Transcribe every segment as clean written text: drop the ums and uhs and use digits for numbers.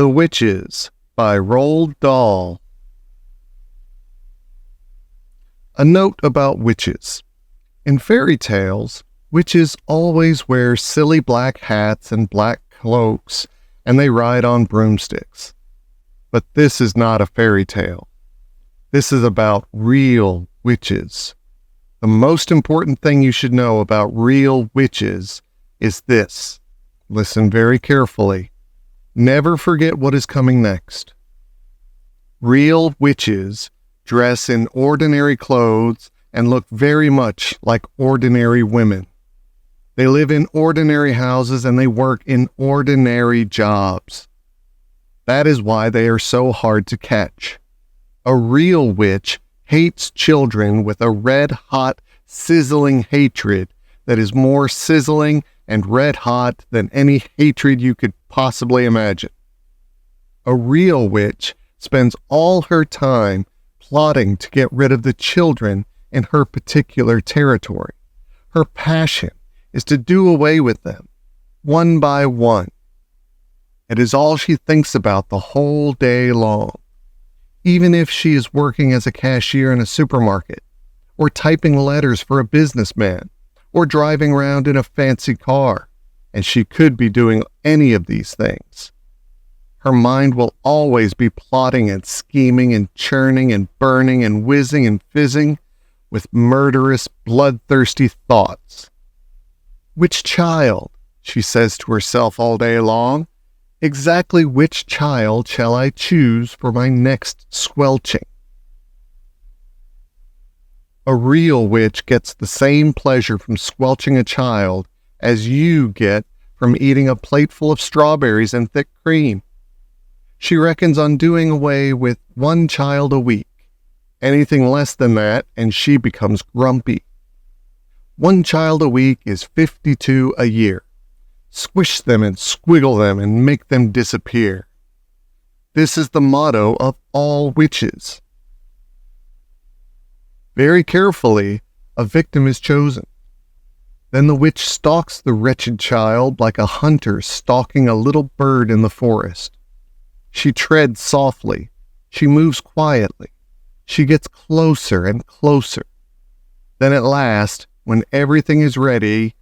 The Witches by Roald Dahl. A note about witches. In fairy tales, witches always wear silly black hats and black cloaks, and they ride on broomsticks. But this is not a fairy tale. This is about real witches. The most important thing you should know about real witches is this. Listen very carefully. Never forget what is coming next. Real witches dress in ordinary clothes and look very much like ordinary women. They live in ordinary houses and they work in ordinary jobs. That is why they are so hard to catch. A real witch hates children with a red-hot, sizzling hatred that is more sizzling and red-hot than any hatred you could possibly imagine. A real witch spends all her time plotting to get rid of the children in her particular territory. Her passion is to do away with them, one by one. It is all she thinks about the whole day long. Even if she is working as a cashier in a supermarket, or typing letters for a businessman, or driving around in a fancy car, and she could be doing any of these things. Her mind will always be plotting and scheming and churning and burning and whizzing and fizzing with murderous, bloodthirsty thoughts. Which child, she says to herself all day long, exactly which child shall I choose for my next squelching? A real witch gets the same pleasure from squelching a child as you get from eating a plateful of strawberries and thick cream. She reckons on doing away with one child a week. Anything less than that, and she becomes grumpy. One child a week is 52 a year. Squish them and squiggle them and make them disappear. This is the motto of all witches. Very carefully, a victim is chosen. Then the witch stalks the wretched child like a hunter stalking a little bird in the forest. She treads softly. She moves quietly. She gets closer and closer. Then at last, when everything is ready,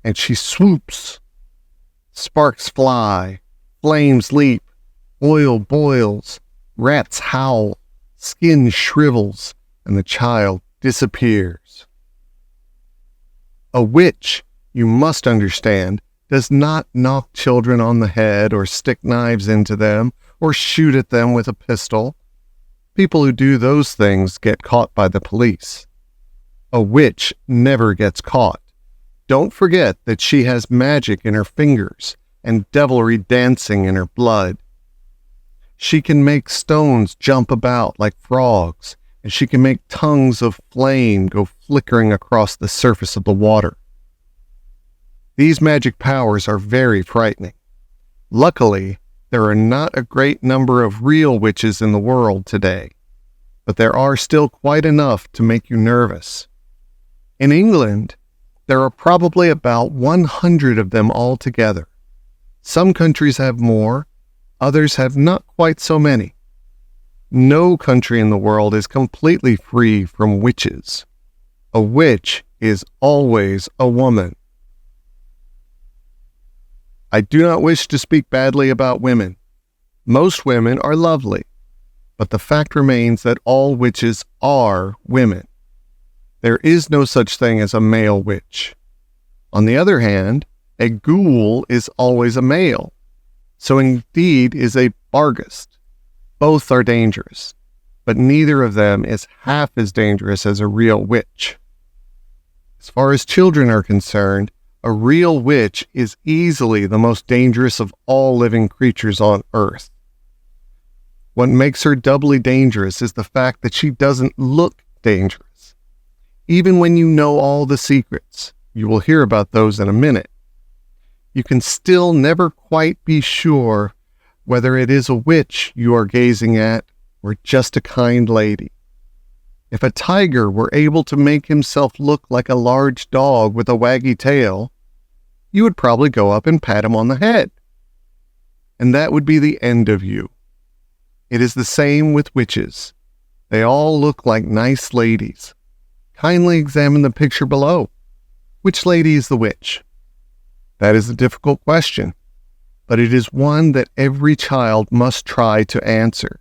and she swoops. Sparks fly, flames leap, oil boils, rats howl, skin shrivels, and the child disappears. A witch, you must understand, does not knock children on the head or stick knives into them or shoot at them with a pistol. People who do those things get caught by the police. A witch never gets caught. Don't forget that she has magic in her fingers and devilry dancing in her blood. She can make stones jump about like frogs, and she can make tongues of flame go flickering across the surface of the water. These magic powers are very frightening. Luckily, there are not a great number of real witches in the world today, but there are still quite enough to make you nervous. In England, there are probably about 100 of them altogether. Some countries have more, others have not quite so many. No country in the world is completely free from witches. A witch is always a woman. I do not wish to speak badly about women. Most women are lovely, but the fact remains that all witches are women. There is no such thing as a male witch. On the other hand, a ghoul is always a male. So indeed is a Barghest. Both are dangerous, but neither of them is half as dangerous as a real witch. As far as children are concerned, a real witch is easily the most dangerous of all living creatures on earth. What makes her doubly dangerous is the fact that she doesn't look dangerous. Even when you know all the secrets, you will hear about those in a minute, you can still never quite be sure whether it is a witch you are gazing at or just a kind lady. If a tiger were able to make himself look like a large dog with a waggy tail, you would probably go up and pat him on the head. and that would be the end of you. It is the same with witches. They all look like nice ladies. Kindly examine the picture below. Which lady is the witch? That is a difficult question, but it is one that every child must try to answer.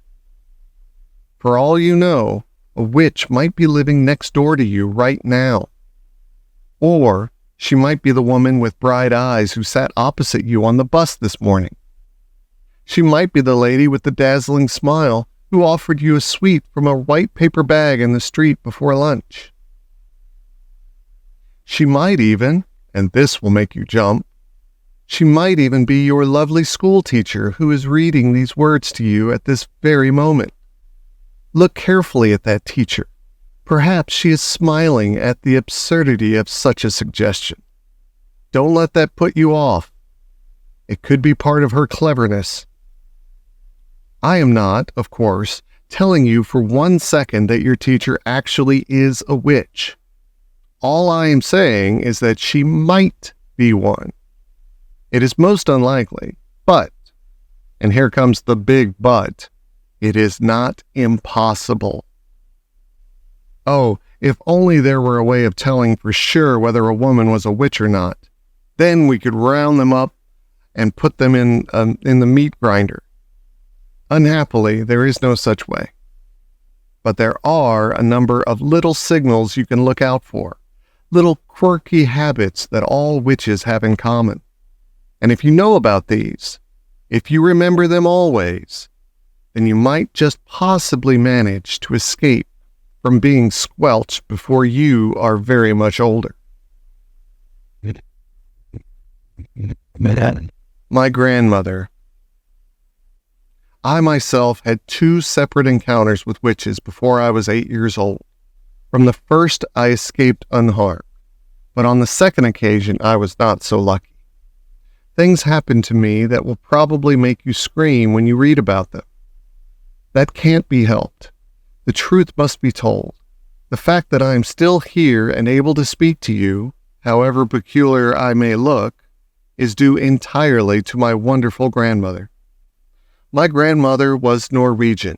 For all you know, a witch might be living next door to you right now. Or she might be the woman with bright eyes who sat opposite you on the bus this morning. She might be the lady with the dazzling smile who offered you a sweet from a white paper bag in the street before lunch. She might even, and this will make you jump, she might even be your lovely school teacher who is reading these words to you at this very moment. Look carefully at that teacher. Perhaps she is smiling at the absurdity of such a suggestion. Don't let that put you off. It could be part of her cleverness. I am not, of course, telling you for 1 second that your teacher actually is a witch. All I am saying is that she might be one. It is most unlikely, but, and here comes the big but, it is not impossible. Oh, if only there were a way of telling for sure whether a woman was a witch or not. Then we could round them up and put them in the meat grinder. Unhappily, there is no such way. But there are a number of little signals you can look out for, little quirky habits that all witches have in common. And if you know about these, if you remember them always, then you might just possibly manage to escape from being squelched before you are very much older. My grandmother. I myself had 2 separate encounters with witches before I was 8 years old. From the first, I escaped unharmed, but on the second occasion, I was not so lucky. Things happened to me that will probably make you scream when you read about them. That can't be helped. The truth must be told. The fact that I am still here and able to speak to you, however peculiar I may look, is due entirely to my wonderful grandmother. My grandmother was Norwegian.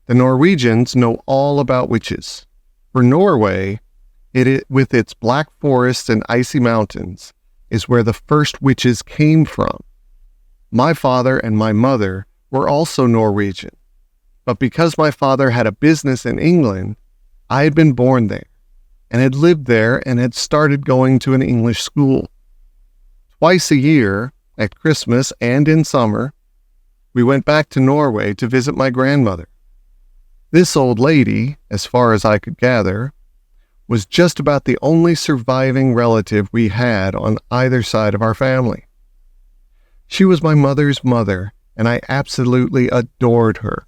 The Norwegians know all about witches. For Norway, with its black forests and icy mountains, is where the first witches came from. My father and my mother were also Norwegian, but because my father had a business in England, I had been born there, and had lived there and had started going to an English school. Twice a year, at Christmas and in summer, we went back to Norway to visit my grandmother. This old lady, as far as I could gather, was just about the only surviving relative we had on either side of our family. She was my mother's mother, and I absolutely adored her.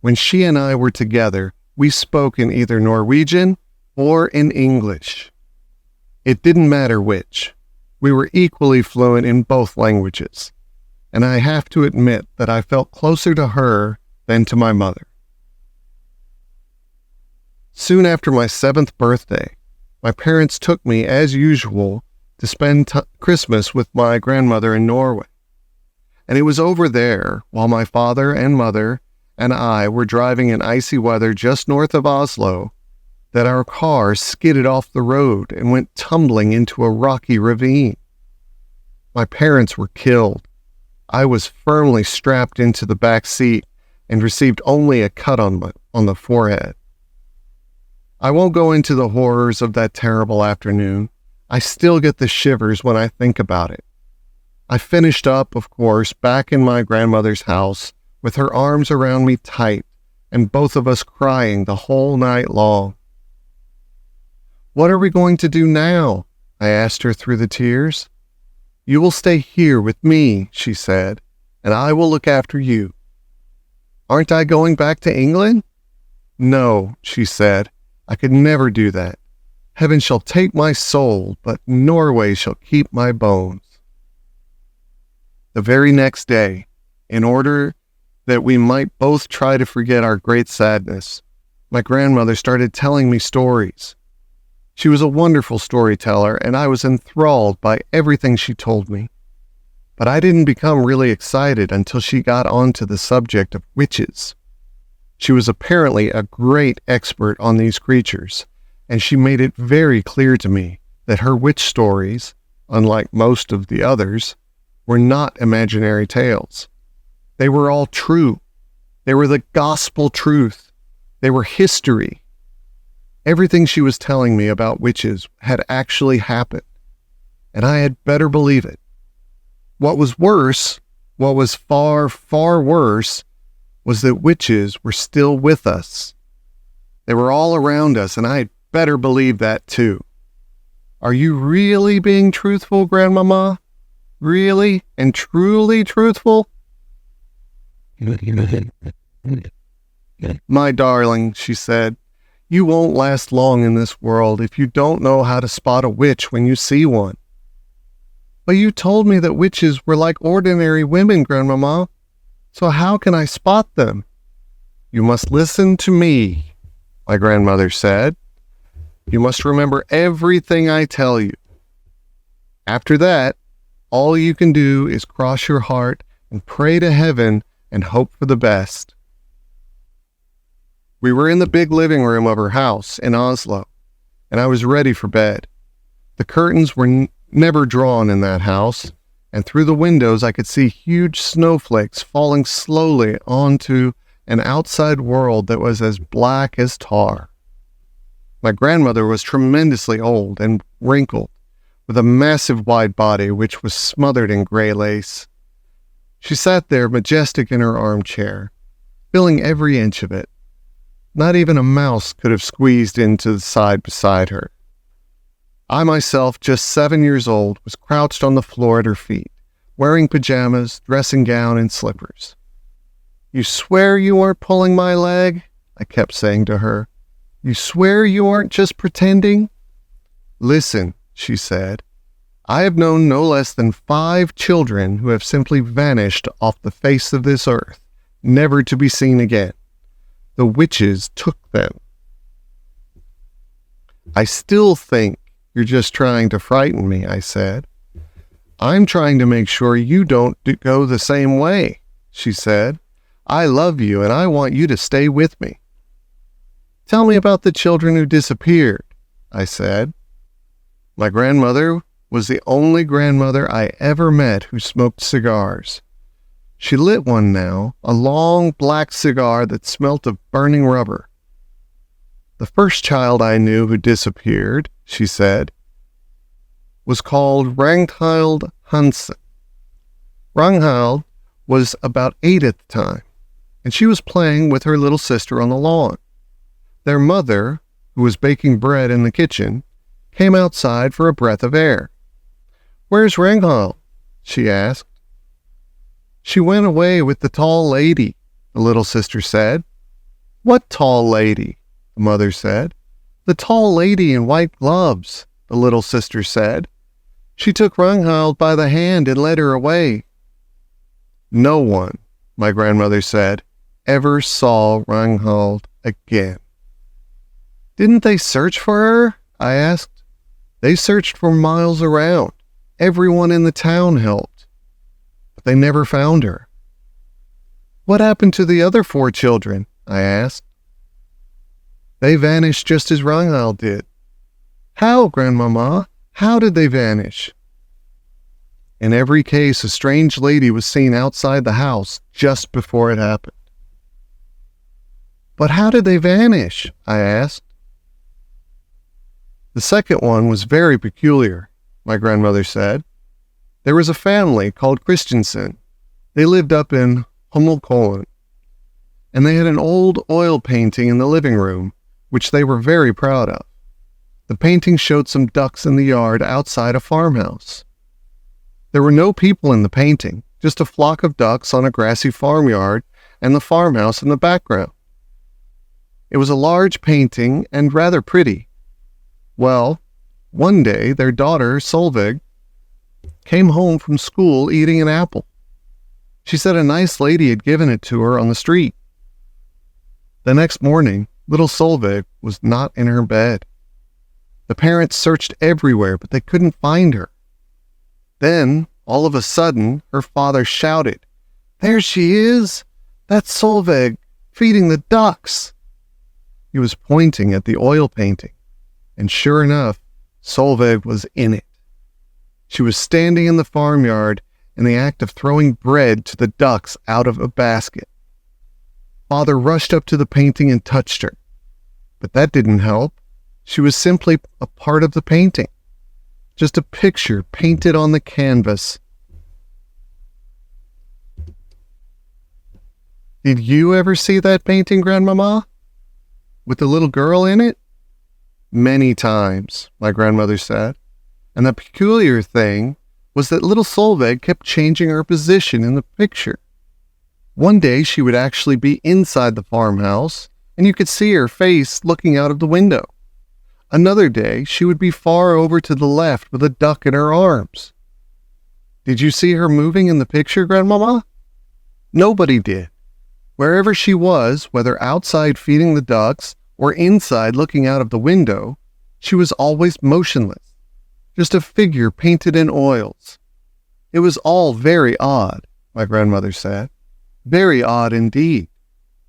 When she and I were together, we spoke in either Norwegian or in English. It didn't matter which. We were equally fluent in both languages, and I have to admit that I felt closer to her than to my mother. Soon after my 7th birthday, my parents took me, as usual, to spend Christmas with my grandmother in Norway. And it was over there, while my father and mother and I were driving in icy weather just north of Oslo, that our car skidded off the road and went tumbling into a rocky ravine. My parents were killed. I was firmly strapped into the back seat and received only a cut on the forehead. I won't go into the horrors of that terrible afternoon. I still get the shivers when I think about it. I finished up, of course, back in my grandmother's house with her arms around me tight and both of us crying the whole night long. "What are we going to do now?" I asked her through the tears. "You will stay here with me," she said, "and I will look after you." "Aren't I going back to England?" "No," she said, "I could never do that. Heaven shall take my soul, but Norway shall keep my bones." The very next day, in order that we might both try to forget our great sadness, my grandmother started telling me stories. She was a wonderful storyteller, and I was enthralled by everything she told me. But I didn't become really excited until she got onto the subject of witches. She was apparently a great expert on these creatures, and she made it very clear to me that her witch stories, unlike most of the others, were not imaginary tales. They were all true. They were the gospel truth. They were history. Everything she was telling me about witches had actually happened, and I had better believe it. What was worse, what was far, far worse, was that witches were still with us. They were all around us, and I had better believe that too. Are you really being truthful, Grandmama? Really and truly truthful? My darling, she said, you won't last long in this world if you don't know how to spot a witch when you see one. But you told me that witches were like ordinary women, Grandmama. So how can I spot them? You must listen to me, my grandmother said. You must remember everything I tell you. After that, all you can do is cross your heart and pray to heaven and hope for the best. We were in the big living room of her house in Oslo, and I was ready for bed. The curtains were never drawn in that house, and through the windows I could see huge snowflakes falling slowly onto an outside world that was as black as tar. My grandmother was tremendously old and wrinkled, with a massive wide body which was smothered in gray lace. She sat there majestic in her armchair, filling every inch of it. Not even a mouse could have squeezed into the side beside her. I myself, just 7 years old, was crouched on the floor at her feet, wearing pajamas, dressing gown, and slippers. You swear you aren't pulling my leg? I kept saying to her. You swear you aren't just pretending? Listen, she said. I have known no less than 5 children who have simply vanished off the face of this earth, never to be seen again. The witches took them. I still think you're just trying to frighten me, I said. I'm trying to make sure you don't go the same way, she said. I love you and I want you to stay with me. Tell me about the children who disappeared, I said. My grandmother was the only grandmother I ever met who smoked cigars. She lit one now, a long black cigar that smelt of burning rubber. The first child I knew who disappeared, she said, was called Ragnhild Hansen. Ragnhild was about 8 at the time, and she was playing with her little sister on the lawn. Their mother, who was baking bread in the kitchen, came outside for a breath of air. Where's Ragnhild? She asked. She went away with the tall lady, the little sister said. What tall lady? The mother said. The tall lady in white gloves, the little sister said. She took Ragnhild by the hand and led her away. No one, my grandmother said, ever saw Ragnhild again. Didn't they search for her? I asked. They searched for miles around. Everyone in the town helped. But they never found her. What happened to the other 4 children? I asked. They vanished just as Ragnhild did. How, Grandmama? How did they vanish? In every case, a strange lady was seen outside the house just before it happened. But how did they vanish? I asked. The second one was very peculiar, my grandmother said. There was a family called Christensen. They lived up in Hummelkollen, and they had an old oil painting in the living room, which they were very proud of. The painting showed some ducks in the yard outside a farmhouse. There were no people in the painting, just a flock of ducks on a grassy farmyard and the farmhouse in the background. It was a large painting and rather pretty. Well, one day their daughter, Solveig, came home from school eating an apple. She said a nice lady had given it to her on the street. The next morning, little Solveig was not in her bed. The parents searched everywhere, but they couldn't find her. Then All of a sudden, her father shouted, "There she is! That's Solveig, feeding the ducks!" He was pointing at the oil painting, and sure enough, Solveig was in it. She was standing in the farmyard in the act of throwing bread to the ducks out of a basket. Father rushed up to the painting and touched her, but that didn't help. She was simply a part of the painting, just a picture painted on the canvas. Did you ever see that painting, Grandmama? With the little girl in it? Many times, my grandmother said. And the peculiar thing was that little Solveig kept changing her position in the picture. One day she would actually be inside the farmhouse, and you could see her face looking out of the window. Another day she would be far over to the left with a duck in her arms. Did you see her moving in the picture, Grandmama? Nobody did. Wherever she was, whether outside feeding the ducks or inside looking out of the window, she was always motionless, just a figure painted in oils. It was all very odd, my grandmother said. Very odd indeed.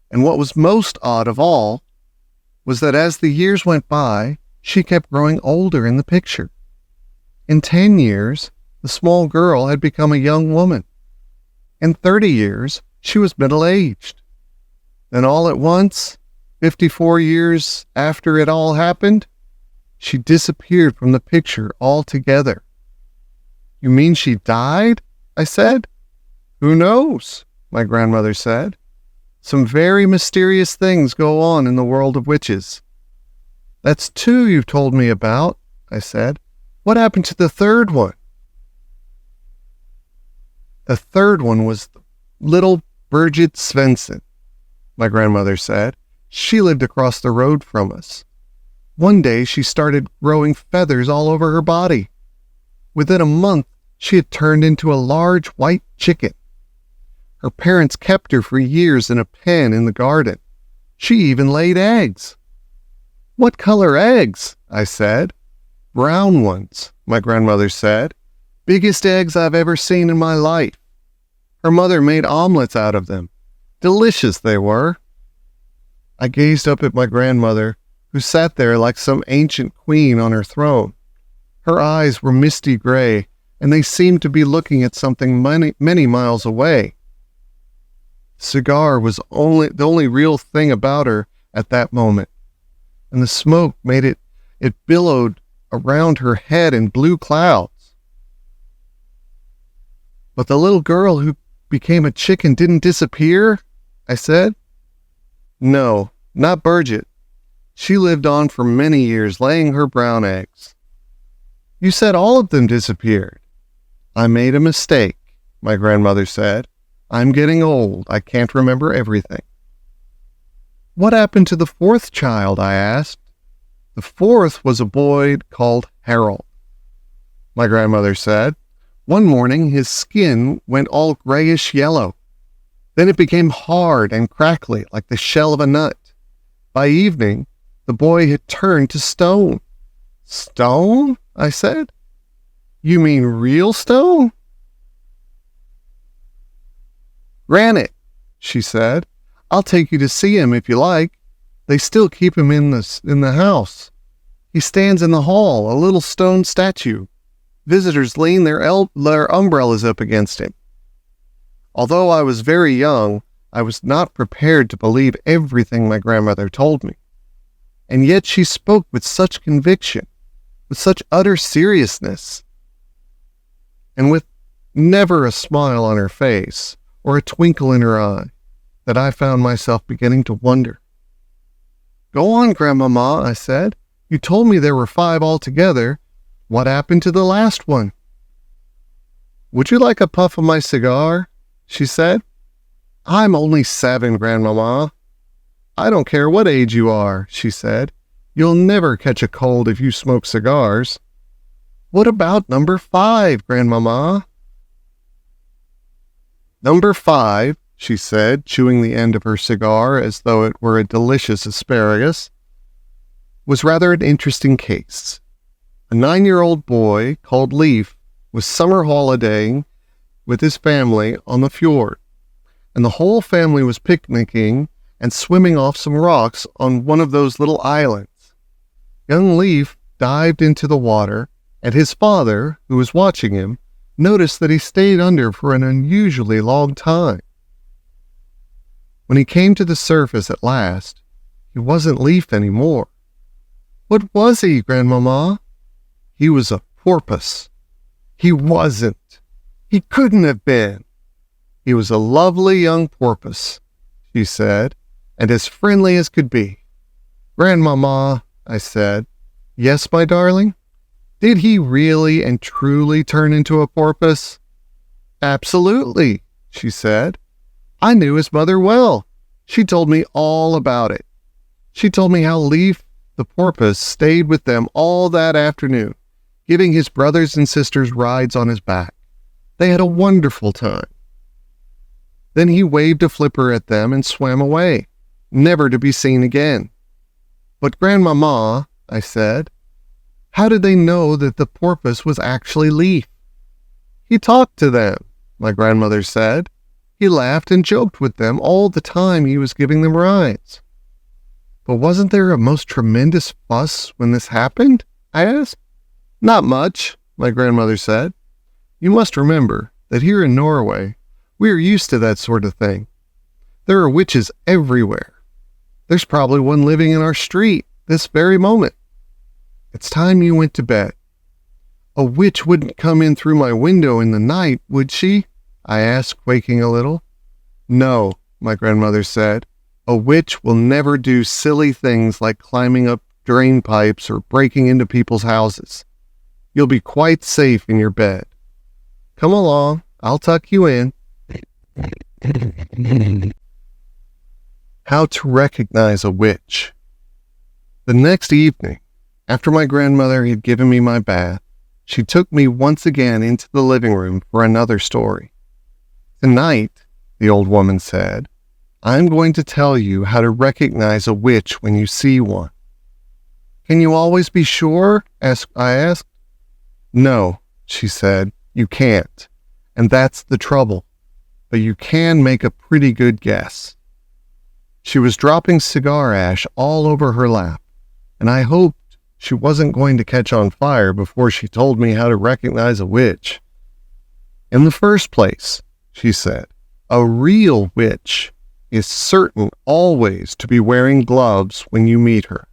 And what was most odd of all was that as the years went by, she kept growing older in the picture. In 10 years, the small girl had become a young woman. In 30 years, she was middle-aged. Then all at once, 54 years after it all happened, she disappeared from the picture altogether. You mean she died? I said. Who knows? My grandmother said. Some very mysterious things go on in the world of witches. That's 2 you've told me about, I said. What happened to the third one? The third one was little Birgit Svensson, my grandmother said. She lived across the road from us. One day she started growing feathers all over her body. Within a month, she had turned into a large white chicken. Her parents kept her for years in a pen in the garden. She even laid eggs. What color eggs? I said. Brown ones, my grandmother said. Biggest eggs I've ever seen in my life. Her mother made omelets out of them. Delicious they were. I gazed up at my grandmother, who sat there like some ancient queen on her throne. Her eyes were misty gray, and they seemed to be looking at something many miles away. Cigar was the only real thing about her at that moment, and the smoke made it billowed around her head in blue clouds. But the little girl who became a chicken didn't disappear? I said. No, not Birgit. She lived on for many years, laying her brown eggs. You said all of them disappeared. I made a mistake, my grandmother said. I'm getting old. I can't remember everything. What happened to the fourth child? I asked. The fourth was a boy called Harold, my grandmother said. One morning his skin went all grayish yellow. Then it became hard and crackly like the shell of a nut. By evening, the boy had turned to stone. Stone? I said. You mean real stone? Granite, she said. I'll take you to see him if you like. They still keep him in the house. He stands in the hall, a little stone statue. Visitors lean their umbrellas up against him. Although I was very young, I was not prepared to believe everything my grandmother told me. And yet she spoke with such conviction, with such utter seriousness, and with never a smile on her face or a twinkle in her eye, that I found myself beginning to wonder. Go on, Grandmama, I said. You told me there were 5 altogether. What happened to the last one? Would you like a puff of my cigar? She said. I'm only 7, Grandmama. I don't care what age you are, she said. You'll never catch a cold if you smoke cigars. What about number 5, Grandmama? Number 5, she said, chewing the end of her cigar as though it were a delicious asparagus, was rather an interesting case. A 9-year-old boy called Leaf was summer holidaying with his family on the fjord, and the whole family was picnicking and swimming off some rocks on one of those little islands. Young Leif dived into the water, and his father, who was watching him, noticed that he stayed under for an unusually long time. When he came to the surface at last, he wasn't Leif anymore. What was he, Grandmama? He was a porpoise. He wasn't. He couldn't have been. He was a lovely young porpoise, she said, and as friendly as could be. Grandmama, I said. Yes, my darling? Did he really and truly turn into a porpoise? Absolutely, she said. I knew his mother well. She told me all about it. She told me how Leif the porpoise stayed with them all that afternoon, giving his brothers and sisters rides on his back. They had a wonderful time. Then he waved a flipper at them and swam away, never to be seen again. But Grandmama, I said, how did they know that the porpoise was actually Leif? He talked to them, my grandmother said. He laughed and joked with them all the time he was giving them rides. But wasn't there a most tremendous fuss when this happened? I asked. Not much, my grandmother said. You must remember that here in Norway, we are used to that sort of thing. There are witches everywhere. There's probably one living in our street this very moment. It's time you went to bed. A witch wouldn't come in through my window in the night, would she? I asked, quaking a little. No, my grandmother said. A witch will never do silly things like climbing up drain pipes or breaking into people's houses. You'll be quite safe in your bed. Come along, I'll tuck you in. How to recognize a witch. The next evening, after my grandmother had given me my bath, she took me once again into the living room for another story. Tonight, the old woman said, I'm going to tell you how to recognize a witch when you see one. Can you always be sure? I asked. No, she said, you can't. And that's the trouble. But you can make a pretty good guess. She was dropping cigar ash all over her lap, and I hoped she wasn't going to catch on fire before she told me how to recognize a witch. In the first place, she said, a real witch is certain always to be wearing gloves when you meet her.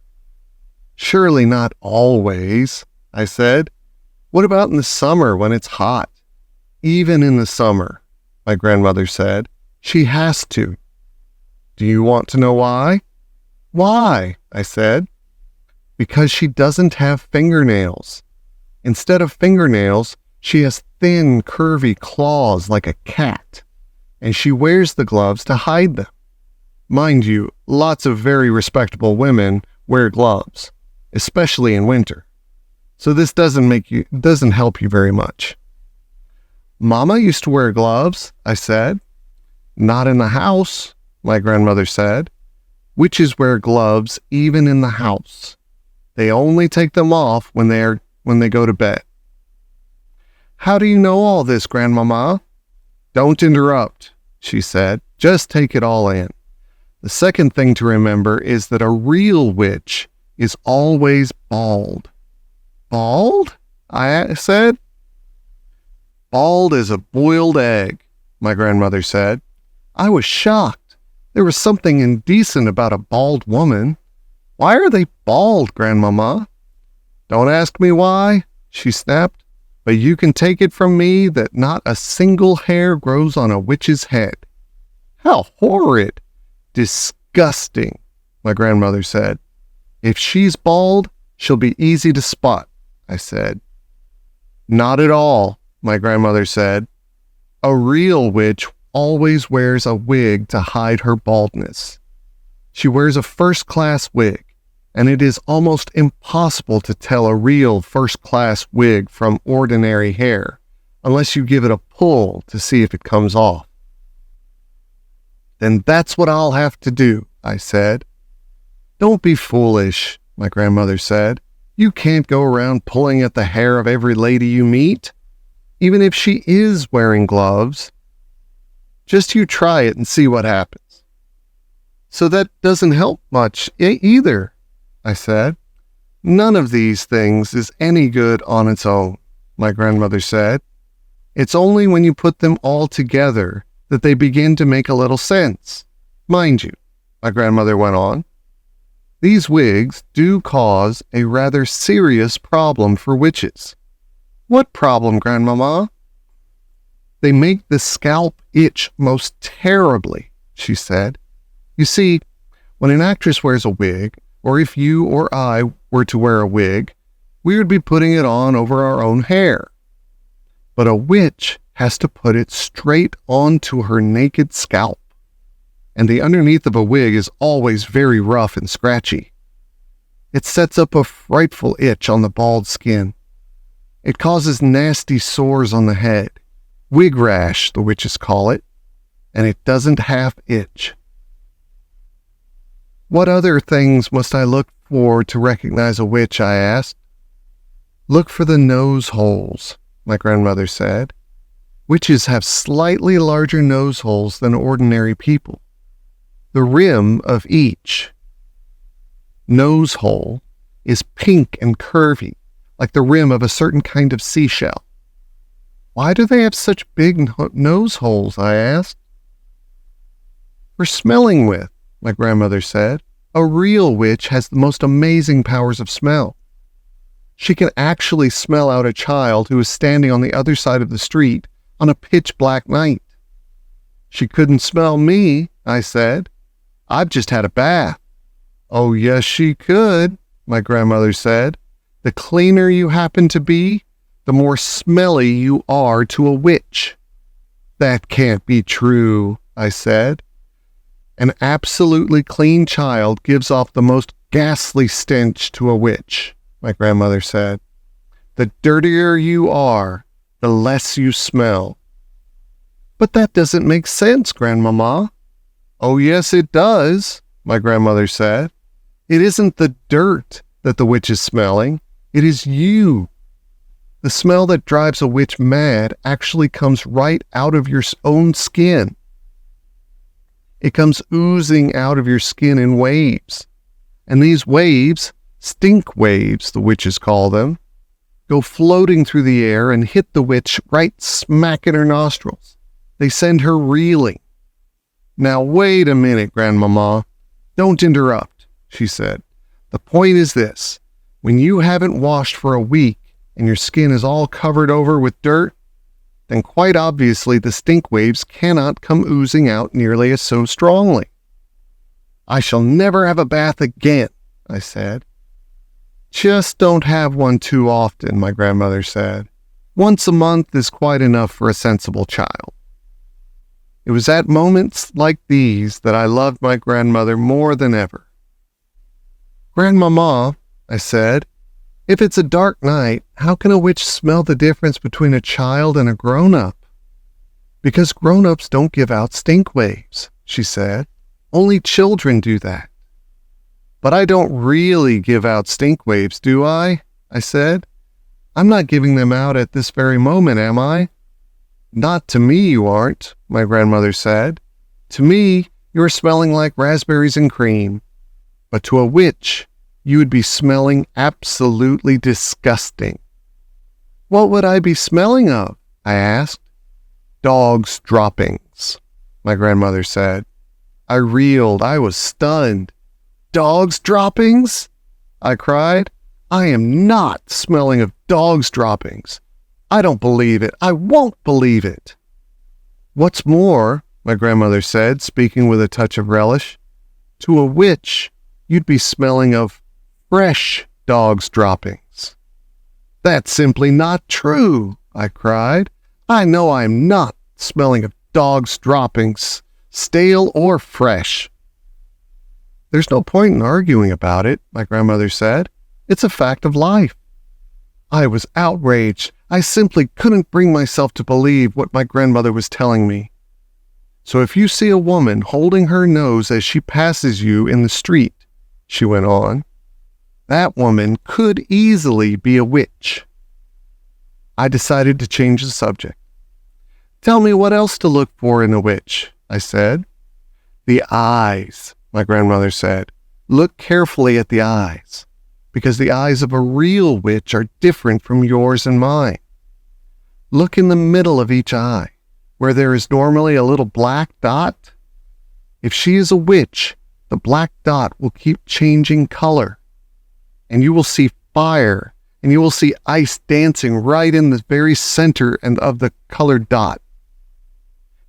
Surely not always, I said. What about in the summer when it's hot? Even in the summer, my grandmother said, she has to. Do you want to know why? Why? I said. Because she doesn't have fingernails. Instead of fingernails, she has thin, curvy claws like a cat, and she wears the gloves to hide them. Mind you, lots of very respectable women wear gloves, especially in winter. So this doesn't help you very much. Mama used to wear gloves, I said. Not in the house, my grandmother said. Witches wear gloves even in the house. They only take them off when they go to bed. How do you know all this, Grandmama? Don't interrupt, she said. Just take it all in. The second thing to remember is that a real witch is always bald. Bald? I said. Bald as a boiled egg, my grandmother said. I was shocked. There was something indecent about a bald woman. Why are they bald, Grandmama? Don't ask me why, she snapped, but you can take it from me that not a single hair grows on a witch's head. How horrid! Disgusting, my grandmother said. If she's bald, she'll be easy to spot, I said. Not at all, my grandmother said. A real witch always wears a wig to hide her baldness. She wears a first-class wig, and it is almost impossible to tell a real first-class wig from ordinary hair, unless you give it a pull to see if it comes off. Then that's what I'll have to do, I said. Don't be foolish, my grandmother said. You can't go around pulling at the hair of every lady you meet. even if she is wearing gloves. Just you try it and see what happens." "So that doesn't help much either," I said. "None of these things is any good on its own," my grandmother said. "It's only when you put them all together that they begin to make a little sense. Mind you," my grandmother went on, "these wigs do cause a rather serious problem for witches." "What problem, Grandmama?" "They make the scalp itch most terribly," she said. "You see, when an actress wears a wig, or if you or I were to wear a wig, we would be putting it on over our own hair. But a witch has to put it straight onto her naked scalp, and the underneath of a wig is always very rough and scratchy. It sets up a frightful itch on the bald skin. It causes nasty sores on the head, wig rash, the witches call it, and it doesn't half itch." "What other things must I look for to recognize a witch?" I asked. "Look for the nose holes," my grandmother said. "Witches have slightly larger nose holes than ordinary people. The rim of each nose hole is pink and curvy, like the rim of a certain kind of seashell." "Why do they have such big nose holes?" I asked. "For smelling with," my grandmother said. "A real witch has the most amazing powers of smell. She can actually smell out a child who is standing on the other side of the street on a pitch-black night." "She couldn't smell me," I said. "I've just had a bath." "Oh, yes, she could," my grandmother said. "The cleaner you happen to be, the more smelly you are to a witch." "That can't be true," I said. "An absolutely clean child gives off the most ghastly stench to a witch," my grandmother said. "The dirtier you are, the less you smell." "But that doesn't make sense, Grandmama." "Oh, yes, it does," my grandmother said. "It isn't the dirt that the witch is smelling. It is you. The smell that drives a witch mad actually comes right out of your own skin. It comes oozing out of your skin in waves. And these waves, stink waves, the witches call them, go floating through the air and hit the witch right smack in her nostrils. They send her reeling." "Now wait a minute, Grandmama. Don't interrupt," she said. "The point is this. When you haven't washed for a week and your skin is all covered over with dirt, then quite obviously the stink waves cannot come oozing out nearly as so strongly." "I shall never have a bath again," I said. "Just don't have one too often," my grandmother said. "Once a month is quite enough for a sensible child." It was at moments like these that I loved my grandmother more than ever. "Grandmama," I said, "if it's a dark night, how can a witch smell the difference between a child and a grown-up?" "Because grown-ups don't give out stink waves," she said. "Only children do that." "But I don't really give out stink waves, do I?" I said. "I'm not giving them out at this very moment, am I?" "Not to me you aren't," my grandmother said. "To me, you're smelling like raspberries and cream. But to a witch, you would be smelling absolutely disgusting." "What would I be smelling of?" I asked. "Dog's droppings," my grandmother said. I reeled. I was stunned. "Dog's droppings?" I cried. "I am not smelling of dog's droppings. I don't believe it. I won't believe it." "What's more," my grandmother said, speaking with a touch of relish, "to a witch, you'd be smelling of fresh dog's droppings." "That's simply not true," I cried. "I know I'm not smelling of dog's droppings, stale or fresh." "There's no point in arguing about it," my grandmother said. "It's a fact of life." I was outraged. I simply couldn't bring myself to believe what my grandmother was telling me. "So if you see a woman holding her nose as she passes you in the street," she went on, "that woman could easily be a witch." I decided to change the subject. Tell me what else to look for in a witch, I said. The eyes, my grandmother said. Look carefully at the eyes, because the eyes of a real witch are different from yours and mine. Look in the middle of each eye, where there is normally a little black dot. If she is a witch, the black dot will keep changing color, and you will see fire, and you will see ice dancing right in the very center of the colored dot.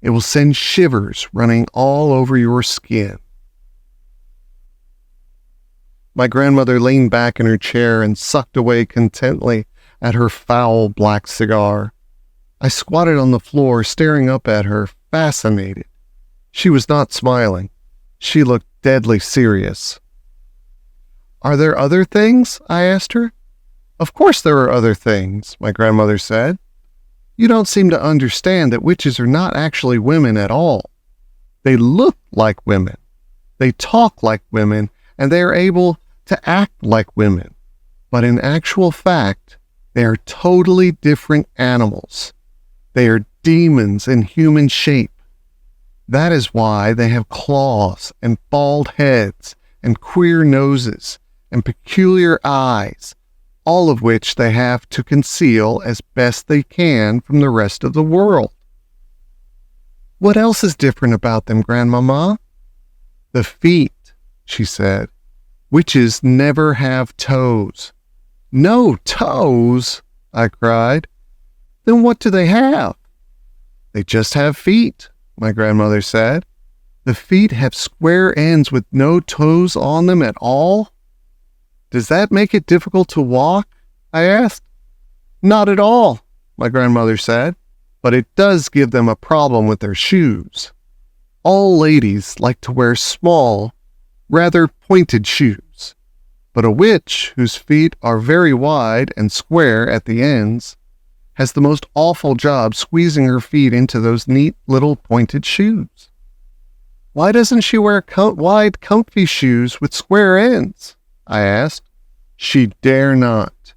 It will send shivers running all over your skin. My grandmother leaned back in her chair and sucked away contentedly at her foul black cigar. I squatted on the floor, staring up at her, fascinated. She was not smiling. She looked deadly serious. Are there other things? I asked her. Of course there are other things, my grandmother said. You don't seem to understand that witches are not actually women at all. They look like women. They talk like women, and they are able to act like women. But in actual fact, they are totally different animals. They are demons in human shape. That is why they have claws and bald heads and queer noses and peculiar eyes, all of which they have to conceal as best they can from the rest of the world. What else is different about them, Grandmama? The feet, she said. Witches never have toes. No toes, I cried. Then what do they have? They just have feet, my grandmother said. The feet have square ends with no toes on them at all? Does that make it difficult to walk? I asked. Not at all, my grandmother said, but it does give them a problem with their shoes. All ladies like to wear small, rather pointed shoes, but a witch whose feet are very wide and square at the ends has the most awful job squeezing her feet into those neat little pointed shoes. Why doesn't she wear wide, comfy shoes with square ends? I asked. She dare not,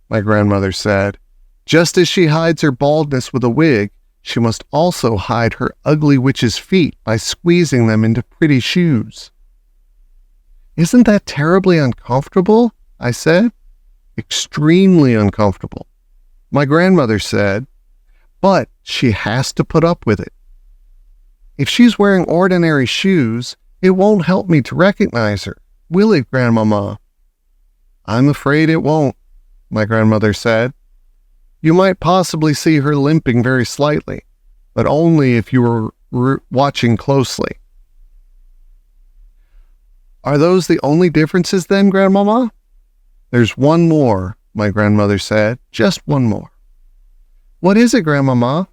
my grandmother said. Just as she hides her baldness with a wig, she must also hide her ugly witch's feet by squeezing them into pretty shoes. Isn't that terribly uncomfortable? I said. Extremely uncomfortable, my grandmother said, but she has to put up with it. If she's wearing ordinary shoes, it won't help me to recognize her, will it, Grandmama? I'm afraid it won't, my grandmother said. You might possibly see her limping very slightly, but only if you were watching closely. Are those the only differences then, Grandmama? There's one more, my grandmother said. Just one more. What is it, Grandmama?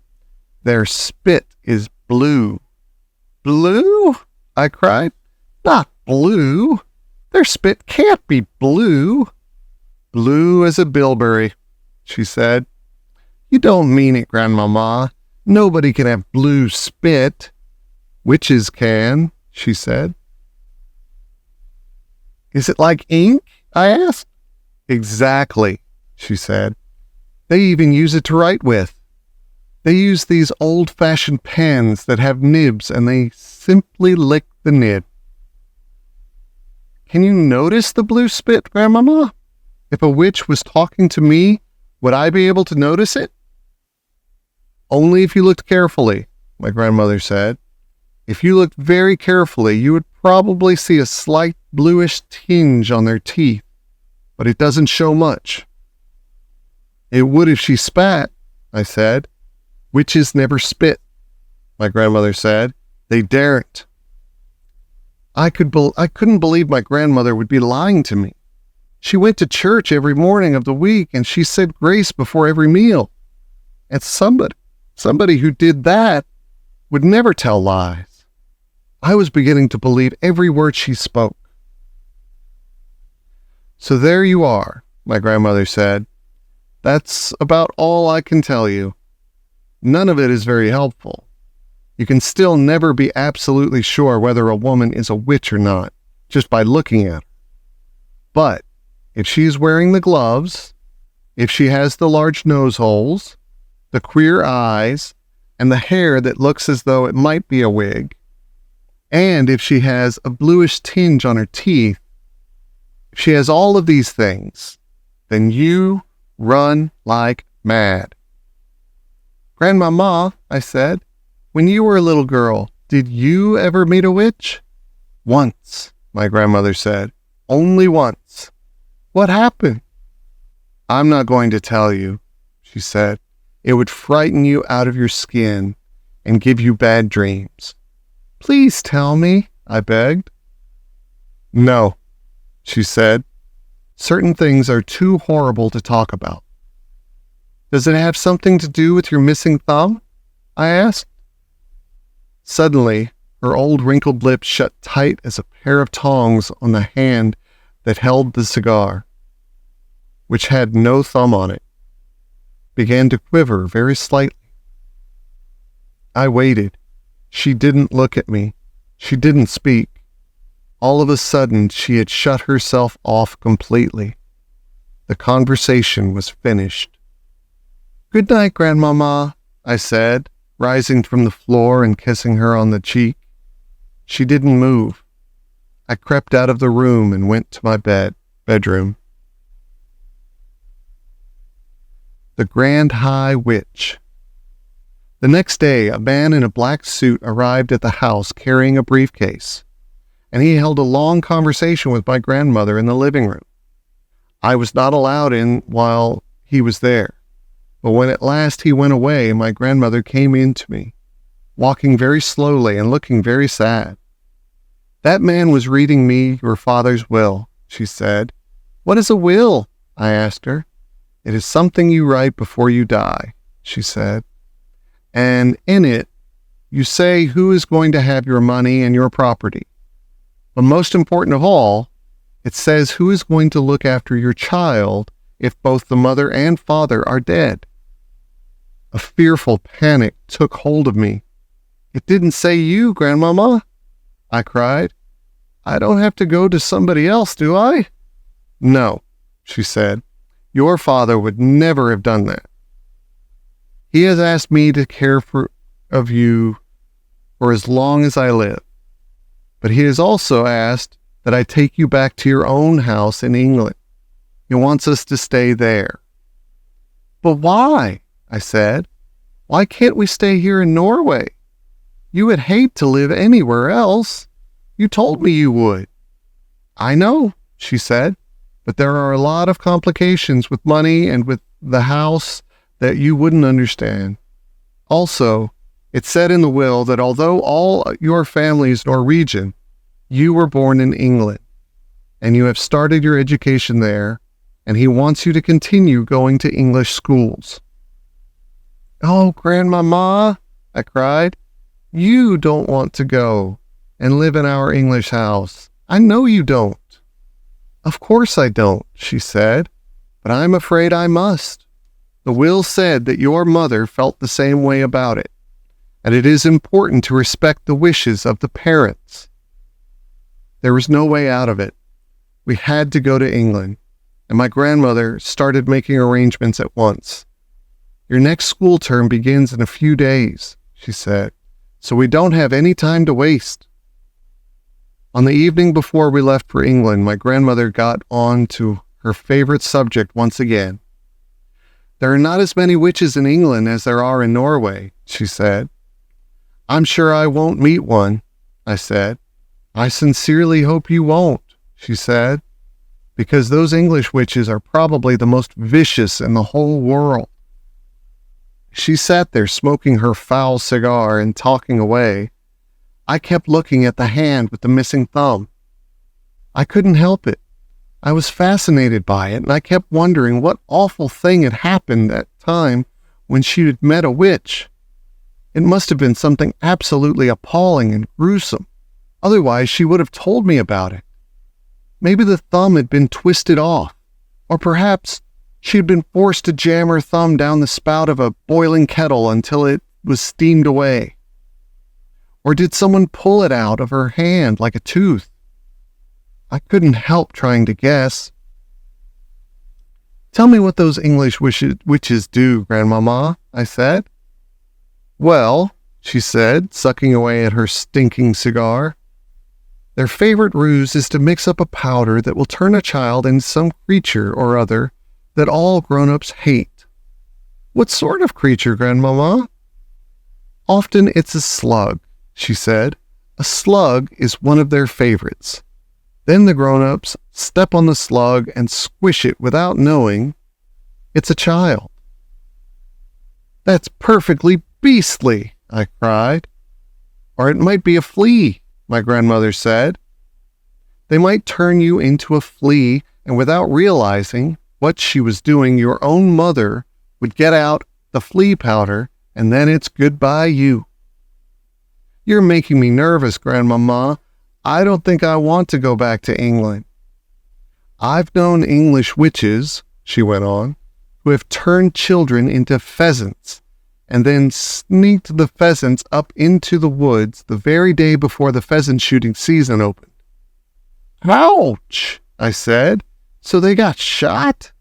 Their spit is blue. Blue? I cried. Not blue. Their spit can't be blue. Blue as a bilberry, she said. You don't mean it, Grandmama. Nobody can have blue spit. Witches can, she said. Is it like ink? I asked. Exactly, she said. They even use it to write with. They use these old-fashioned pens that have nibs, and they simply lick the nib. Can you notice the blue spit, Grandmama? If a witch was talking to me, would I be able to notice it? Only if you looked carefully, my grandmother said. If you looked very carefully, you would probably see a slight bluish tinge on their teeth, but it doesn't show much. It would if she spat, I said. Witches never spit, my grandmother said. They daren't. I couldn't believe my grandmother would be lying to me. She went to church every morning of the week, and she said grace before every meal. And somebody who did that would never tell lies. I was beginning to believe every word she spoke. So there you are, my grandmother said. That's about all I can tell you. None of it is very helpful. You can still never be absolutely sure whether a woman is a witch or not, just by looking at her. But if she's wearing the gloves, if she has the large nose holes, the queer eyes, and the hair that looks as though it might be a wig, and if she has a bluish tinge on her teeth, if she has all of these things, then you run like mad." "Grandmama," I said, "when you were a little girl, did you ever meet a witch?" "Once," my grandmother said. "Only once." "What happened?" "I'm not going to tell you," she said. "It would frighten you out of your skin and give you bad dreams." "Please tell me," I begged. "No," she said. "Certain things are too horrible to talk about." "Does it have something to do with your missing thumb?" I asked. Suddenly, her old wrinkled lips shut tight as a pair of tongs on the hand that held the cigar, which had no thumb on it, began to quiver very slightly. I waited. She didn't look at me. She didn't speak. All of a sudden, she had shut herself off completely. The conversation was finished. "Good night, Grandmama," I said, rising from the floor and kissing her on the cheek. She didn't move. I crept out of the room and went to my bedroom. The Grand High Witch. The next day, a man in a black suit arrived at the house carrying a briefcase, and he held a long conversation with my grandmother in the living room. I was not allowed in while he was there, but when at last he went away, my grandmother came in to me, walking very slowly and looking very sad. "That man was reading me your father's will," she said. "What is a will?" I asked her. "It is something you write before you die," she said. "And in it, you say who is going to have your money and your property. But most important of all, it says who is going to look after your child if both the mother and father are dead." A fearful panic took hold of me. "It didn't say you, Grandmama," I cried. "I don't have to go to somebody else, do I?" "No," she said. "Your father would never have done that. He has asked me to care of you for as long as I live. But he has also asked that I take you back to your own house in England. He wants us to stay there." "But why?" I said. "Why can't we stay here in Norway? You would hate to live anywhere else. You told me you would." "I know," she said, "but there are a lot of complications with money and with the house that you wouldn't understand. Also, it said in the will that although all your family is Norwegian, you were born in England, and you have started your education there, and he wants you to continue going to English schools." "Oh, Grandmama," I cried, "you don't want to go and live in our English house. I know you don't." "Of course I don't," she said, "but I'm afraid I must. The will said that your mother felt the same way about it, and it is important to respect the wishes of the parents." There was no way out of it. We had to go to England, and my grandmother started making arrangements at once. "Your next school term begins in a few days," she said, "so we don't have any time to waste." On the evening before we left for England, my grandmother got on to her favorite subject once again. "There are not as many witches in England as there are in Norway," she said. "I'm sure I won't meet one," I said. "I sincerely hope you won't," she said, "because those English witches are probably the most vicious in the whole world." She sat there smoking her foul cigar and talking away. I kept looking at the hand with the missing thumb. I couldn't help it. I was fascinated by it, and I kept wondering what awful thing had happened that time when she had met a witch. It must have been something absolutely appalling and gruesome. Otherwise, she would have told me about it. Maybe the thumb had been twisted off, or perhaps she had been forced to jam her thumb down the spout of a boiling kettle until it was steamed away. Or did someone pull it out of her hand like a tooth? I couldn't help trying to guess. Tell me what those English witches do, Grandmama, I said. Well, she said, sucking away at her stinking cigar, their favorite ruse is to mix up a powder that will turn a child into some creature or other that all grown-ups hate. What sort of creature, Grandmama? Often it's a slug, she said. A slug is one of their favorites. Then the grown-ups step on the slug and squish it without knowing it's a child. That's perfectly beastly, I cried. Or it might be a flea, my grandmother said. They might turn you into a flea, and without realizing what she was doing, your own mother would get out the flea powder, and then it's goodbye you. You're making me nervous, Grandmama. I don't think I want to go back to England. I've known English witches, she went on, who have turned children into pheasants and then sneaked the pheasants up into the woods the very day before the pheasant shooting season opened. Ouch, I said. So they got shot?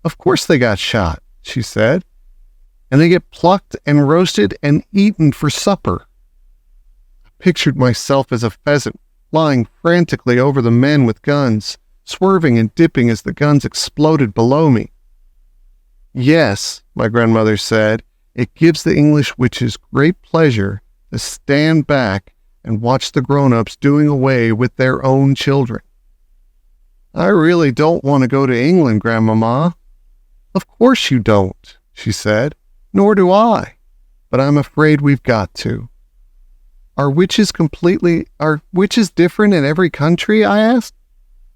Of course they got shot, she said. And they get plucked and roasted and eaten for supper. I pictured myself as a pheasant, flying frantically over the men with guns, swerving and dipping as the guns exploded below me. Yes, my grandmother said, it gives the English witches great pleasure to stand back and watch the grown-ups doing away with their own children. I really don't want to go to England, Grandmama. Of course you don't, she said. Nor do I, but I'm afraid we've got to. Are witches different in every country? I asked.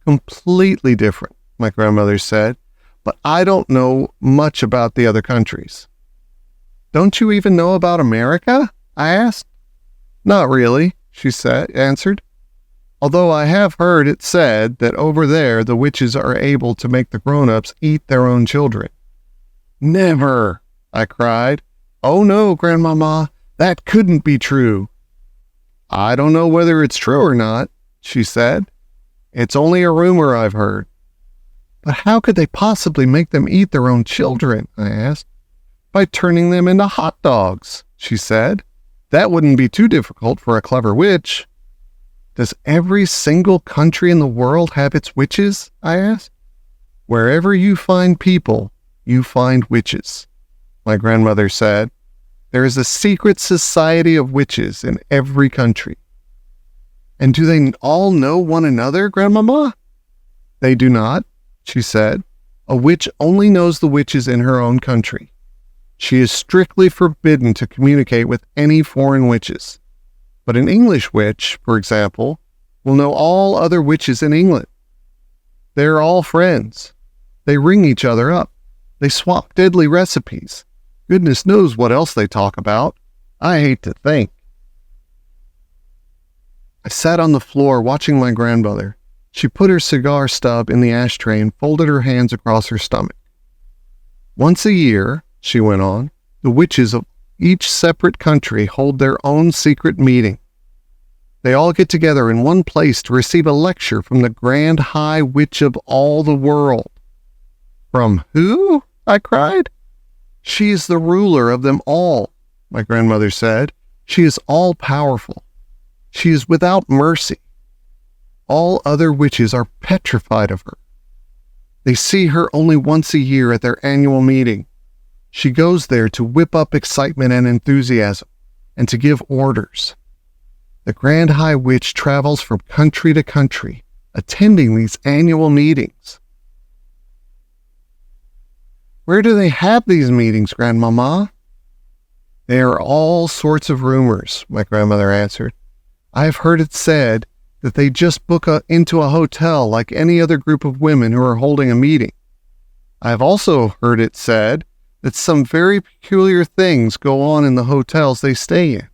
Completely different, my grandmother said, but I don't know much about the other countries. Don't you even know about America? I asked. Not really, she answered, although I have heard it said that over there the witches are able to make the grown-ups eat their own children. Never, I cried. Oh no, Grandmama, that couldn't be true. I don't know whether it's true or not, she said. It's only a rumor I've heard. But how could they possibly make them eat their own children? I asked. By turning them into hot dogs, she said. That wouldn't be too difficult for a clever witch. Does every single country in the world have its witches? I asked. Wherever you find people, you find witches, my grandmother said. There is a secret society of witches in every country. And do they all know one another, Grandmama? They do not, she said. A witch only knows the witches in her own country. She is strictly forbidden to communicate with any foreign witches. But an English witch, for example, will know all other witches in England. They're all friends. They ring each other up. They swap deadly recipes. Goodness knows what else they talk about. I hate to think. I sat on the floor watching my grandmother. She put her cigar stub in the ashtray and folded her hands across her stomach. Once a year, she went on, the witches of each separate country hold their own secret meeting. They all get together in one place to receive a lecture from the Grand High Witch of all the world. From who? I cried. She is the ruler of them all, my grandmother said. She is all-powerful. She is without mercy. All other witches are petrified of her. They see her only once a year at their annual meeting. She goes there to whip up excitement and enthusiasm, and to give orders. The Grand High Witch travels from country to country, attending these annual meetings. Where do they have these meetings, Grandmama? They are all sorts of rumors, my grandmother answered. I have heard it said that they just book into a hotel like any other group of women who are holding a meeting. I have also heard it said that some very peculiar things go on in the hotels they stay in.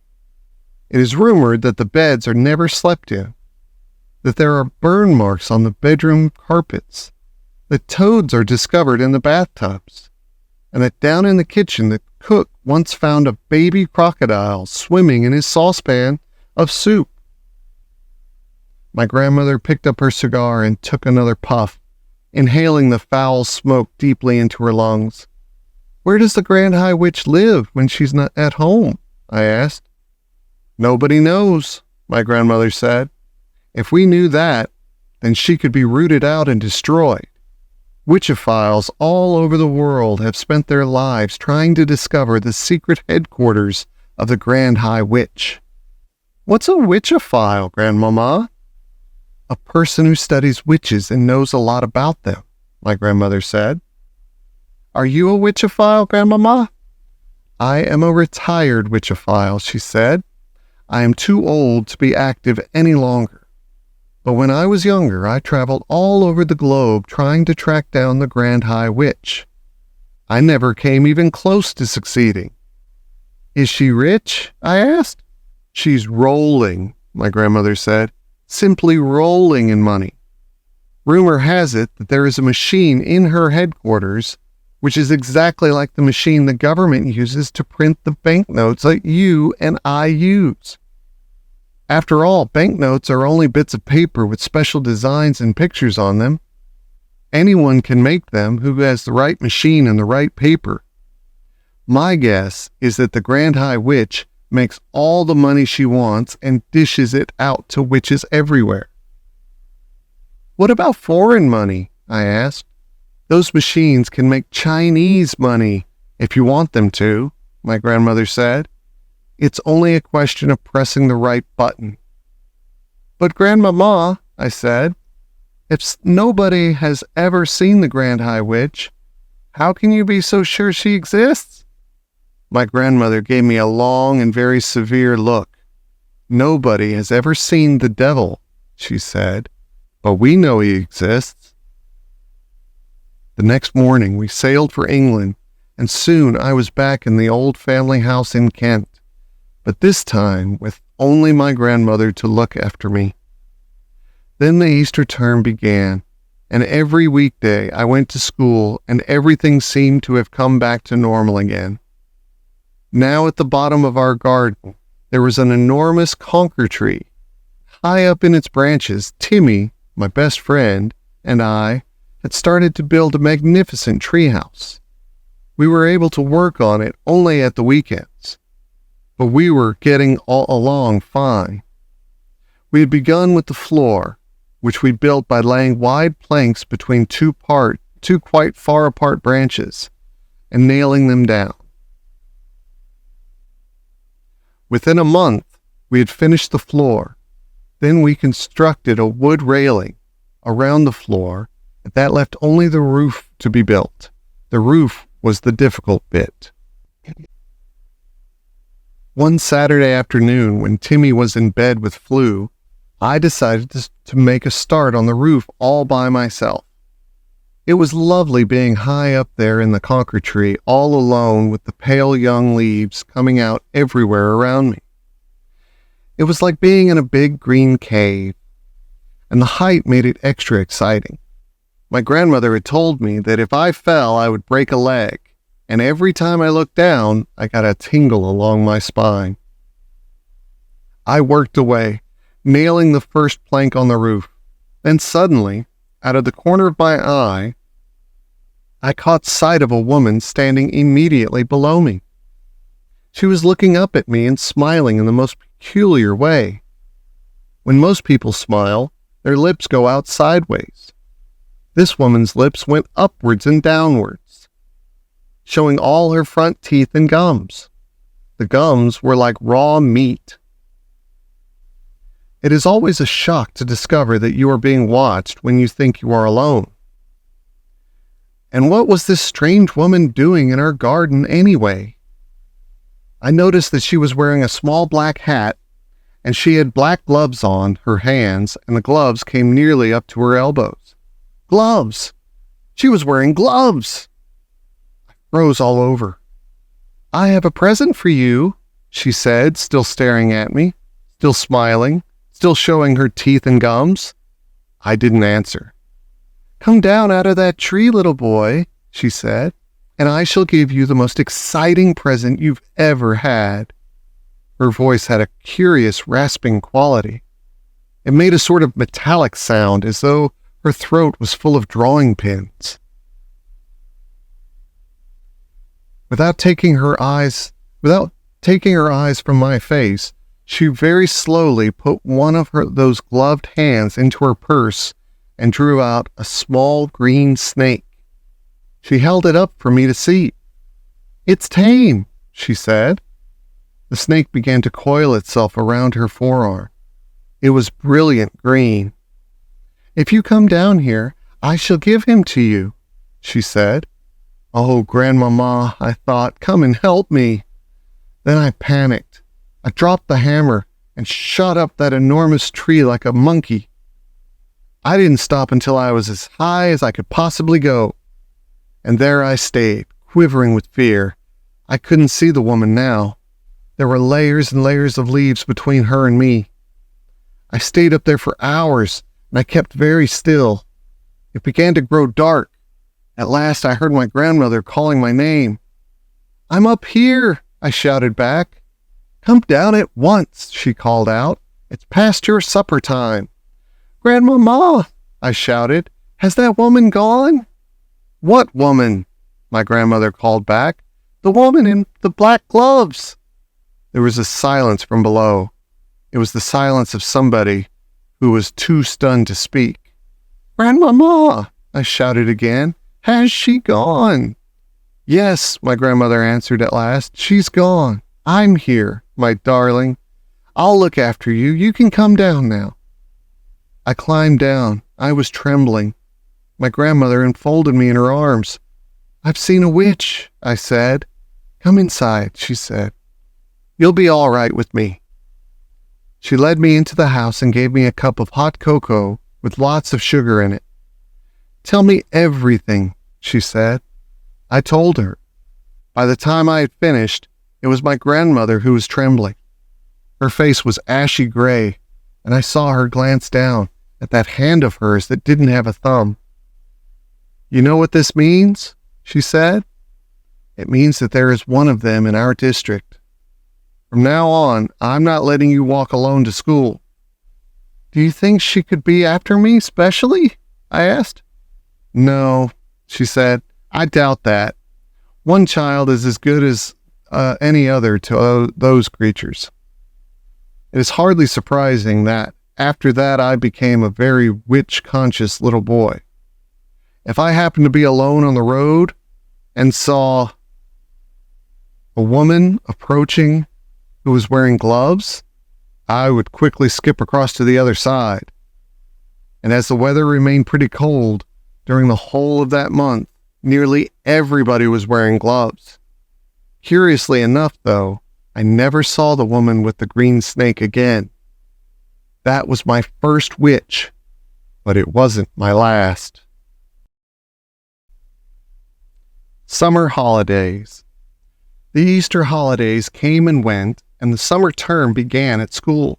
It is rumored that the beds are never slept in, that there are burn marks on the bedroom carpets, that toads are discovered in the bathtubs, and that down in the kitchen the cook once found a baby crocodile swimming in his saucepan of soup. My grandmother picked up her cigar and took another puff, inhaling the foul smoke deeply into her lungs. "Where does the Grand High Witch live when she's not at home?" I asked. "Nobody knows," my grandmother said. "If we knew that, then she could be rooted out and destroyed. Witchophiles all over the world have spent their lives trying to discover the secret headquarters of the Grand High Witch." "What's a witchophile, Grandmama?" "A person who studies witches and knows a lot about them," my grandmother said. "Are you a witchophile, Grandmama?" "I am a retired witchophile," she said. "I am too old to be active any longer. But when I was younger, I traveled all over the globe trying to track down the Grand High Witch. I never came even close to succeeding." "Is she rich?" I asked. "She's rolling," my grandmother said, "simply rolling in money. Rumor has it that there is a machine in her headquarters which is exactly like the machine the government uses to print the banknotes that you and I use. After all, banknotes are only bits of paper with special designs and pictures on them. Anyone can make them who has the right machine and the right paper. My guess is that the Grand High Witch makes all the money she wants and dishes it out to witches everywhere." "What about foreign money?" I asked. "Those machines can make Chinese money if you want them to," my grandmother said. "It's only a question of pressing the right button." "But Grandmama," I said, "if nobody has ever seen the Grand High Witch, how can you be so sure she exists?" My grandmother gave me a long and very severe look. "Nobody has ever seen the devil," she said, "but we know he exists." The next morning we sailed for England, and soon I was back in the old family house in Kent, but this time with only my grandmother to look after me. Then the Easter term began, and every weekday I went to school and everything seemed to have come back to normal again. Now at the bottom of our garden, there was an enormous conker tree. High up in its branches, Timmy, my best friend, and I had started to build a magnificent treehouse. We were able to work on it only at the weekends, but we were getting all along fine. We had begun with the floor, which we built by laying wide planks between two quite far apart branches, and nailing them down. Within a month, we had finished the floor. Then we constructed a wood railing around the floor, and that left only the roof to be built. The roof was the difficult bit. One Saturday afternoon, when Timmy was in bed with flu, I decided to make a start on the roof all by myself. It was lovely being high up there in the conker tree, all alone with the pale young leaves coming out everywhere around me. It was like being in a big green cave, and the height made it extra exciting. My grandmother had told me that if I fell, I would break a leg, and every time I looked down, I got a tingle along my spine. I worked away, nailing the first plank on the roof. Then suddenly, out of the corner of my eye, I caught sight of a woman standing immediately below me. She was looking up at me and smiling in the most peculiar way. When most people smile, their lips go out sideways. This woman's lips went upwards and downwards, showing all her front teeth and gums. The gums were like raw meat. It is always a shock to discover that you are being watched when you think you are alone. And what was this strange woman doing in our garden anyway? I noticed that she was wearing a small black hat, and she had black gloves on her hands, and the gloves came nearly up to her elbows. Gloves! She was wearing gloves! I froze all over. "I have a present for you," she said, still staring at me, still smiling, still showing her teeth and gums. I didn't answer. "Come down out of that tree, little boy," she said, "and I shall give you the most exciting present you've ever had." Her voice had a curious rasping quality. It made a sort of metallic sound, as though Her throat was full of drawing pins. Without taking her eyes from my face, she very slowly put one of those gloved hands into her purse and drew out a small green snake. She held it up for me to see. "It's tame," she said. The snake began to coil itself around her forearm. It was brilliant green. "If you come down here, I shall give him to you," she said. "Oh, Grandmama," I thought, "come and help me." Then I panicked. I dropped the hammer and shot up that enormous tree like a monkey. I didn't stop until I was as high as I could possibly go. And there I stayed, quivering with fear. I couldn't see the woman now. There were layers and layers of leaves between her and me. I stayed up there for hours, and I kept very still. It began to grow dark. At last I heard my grandmother calling my name. "I'm up here," I shouted back. "Come down at once," she called out. "It's past your supper time." "Grandmama," I shouted, "has that woman gone?" "What woman?" my grandmother called back. "The woman in the black gloves." There was a silence from below. It was the silence of somebody who was too stunned to speak. "Grandmama," I shouted again, "has she gone?" "Yes," my grandmother answered at last, "she's gone. I'm here, my darling. I'll look after you. You can come down now." I climbed down. I was trembling. My grandmother enfolded me in her arms. "I've seen a witch," I said. "Come inside," she said. "You'll be all right with me." She led me into the house and gave me a cup of hot cocoa with lots of sugar in it. "Tell me everything," she said. I told her. By the time I had finished, it was my grandmother who was trembling. Her face was ashy gray, and I saw her glance down at that hand of hers that didn't have a thumb. "You know what this means?" she said. "It means that there is one of them in our district. From now on, I'm not letting you walk alone to school." "Do you think she could be after me specially?" I asked. "No," she said. "I doubt that. One child is as good as any other to those creatures." It is hardly surprising that after that I became a very witch-conscious little boy. If I happened to be alone on the road and saw a woman approaching who was wearing gloves, I would quickly skip across to the other side. And as the weather remained pretty cold during the whole of that month, nearly everybody was wearing gloves. Curiously enough, though, I never saw the woman with the green snake again. That was my first witch, but it wasn't my last. Summer holidays. The Easter holidays came and went, and the summer term began at school.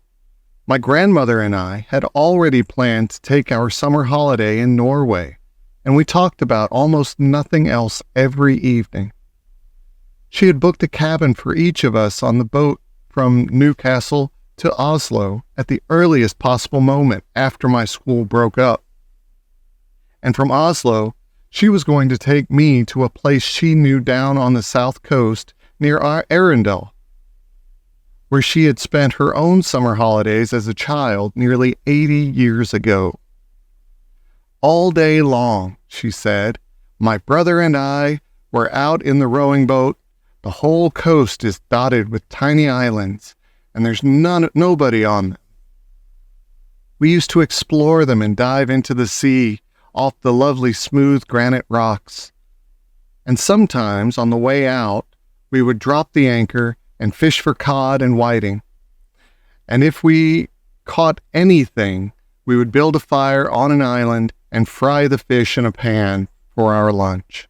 My grandmother and I had already planned to take our summer holiday in Norway, and we talked about almost nothing else every evening. She had booked a cabin for each of us on the boat from Newcastle to Oslo at the earliest possible moment after my school broke up. And from Oslo, she was going to take me to a place she knew down on the south coast near Arendal, where she had spent her own summer holidays as a child nearly 80 years ago. "All day long," she said, "my brother and I were out in the rowing boat. The whole coast is dotted with tiny islands, and there's nobody on them. We used to explore them and dive into the sea off the lovely smooth granite rocks. And sometimes on the way out, we would drop the anchor and fish for cod and whiting. And if we caught anything, we would build a fire on an island and fry the fish in a pan for our lunch.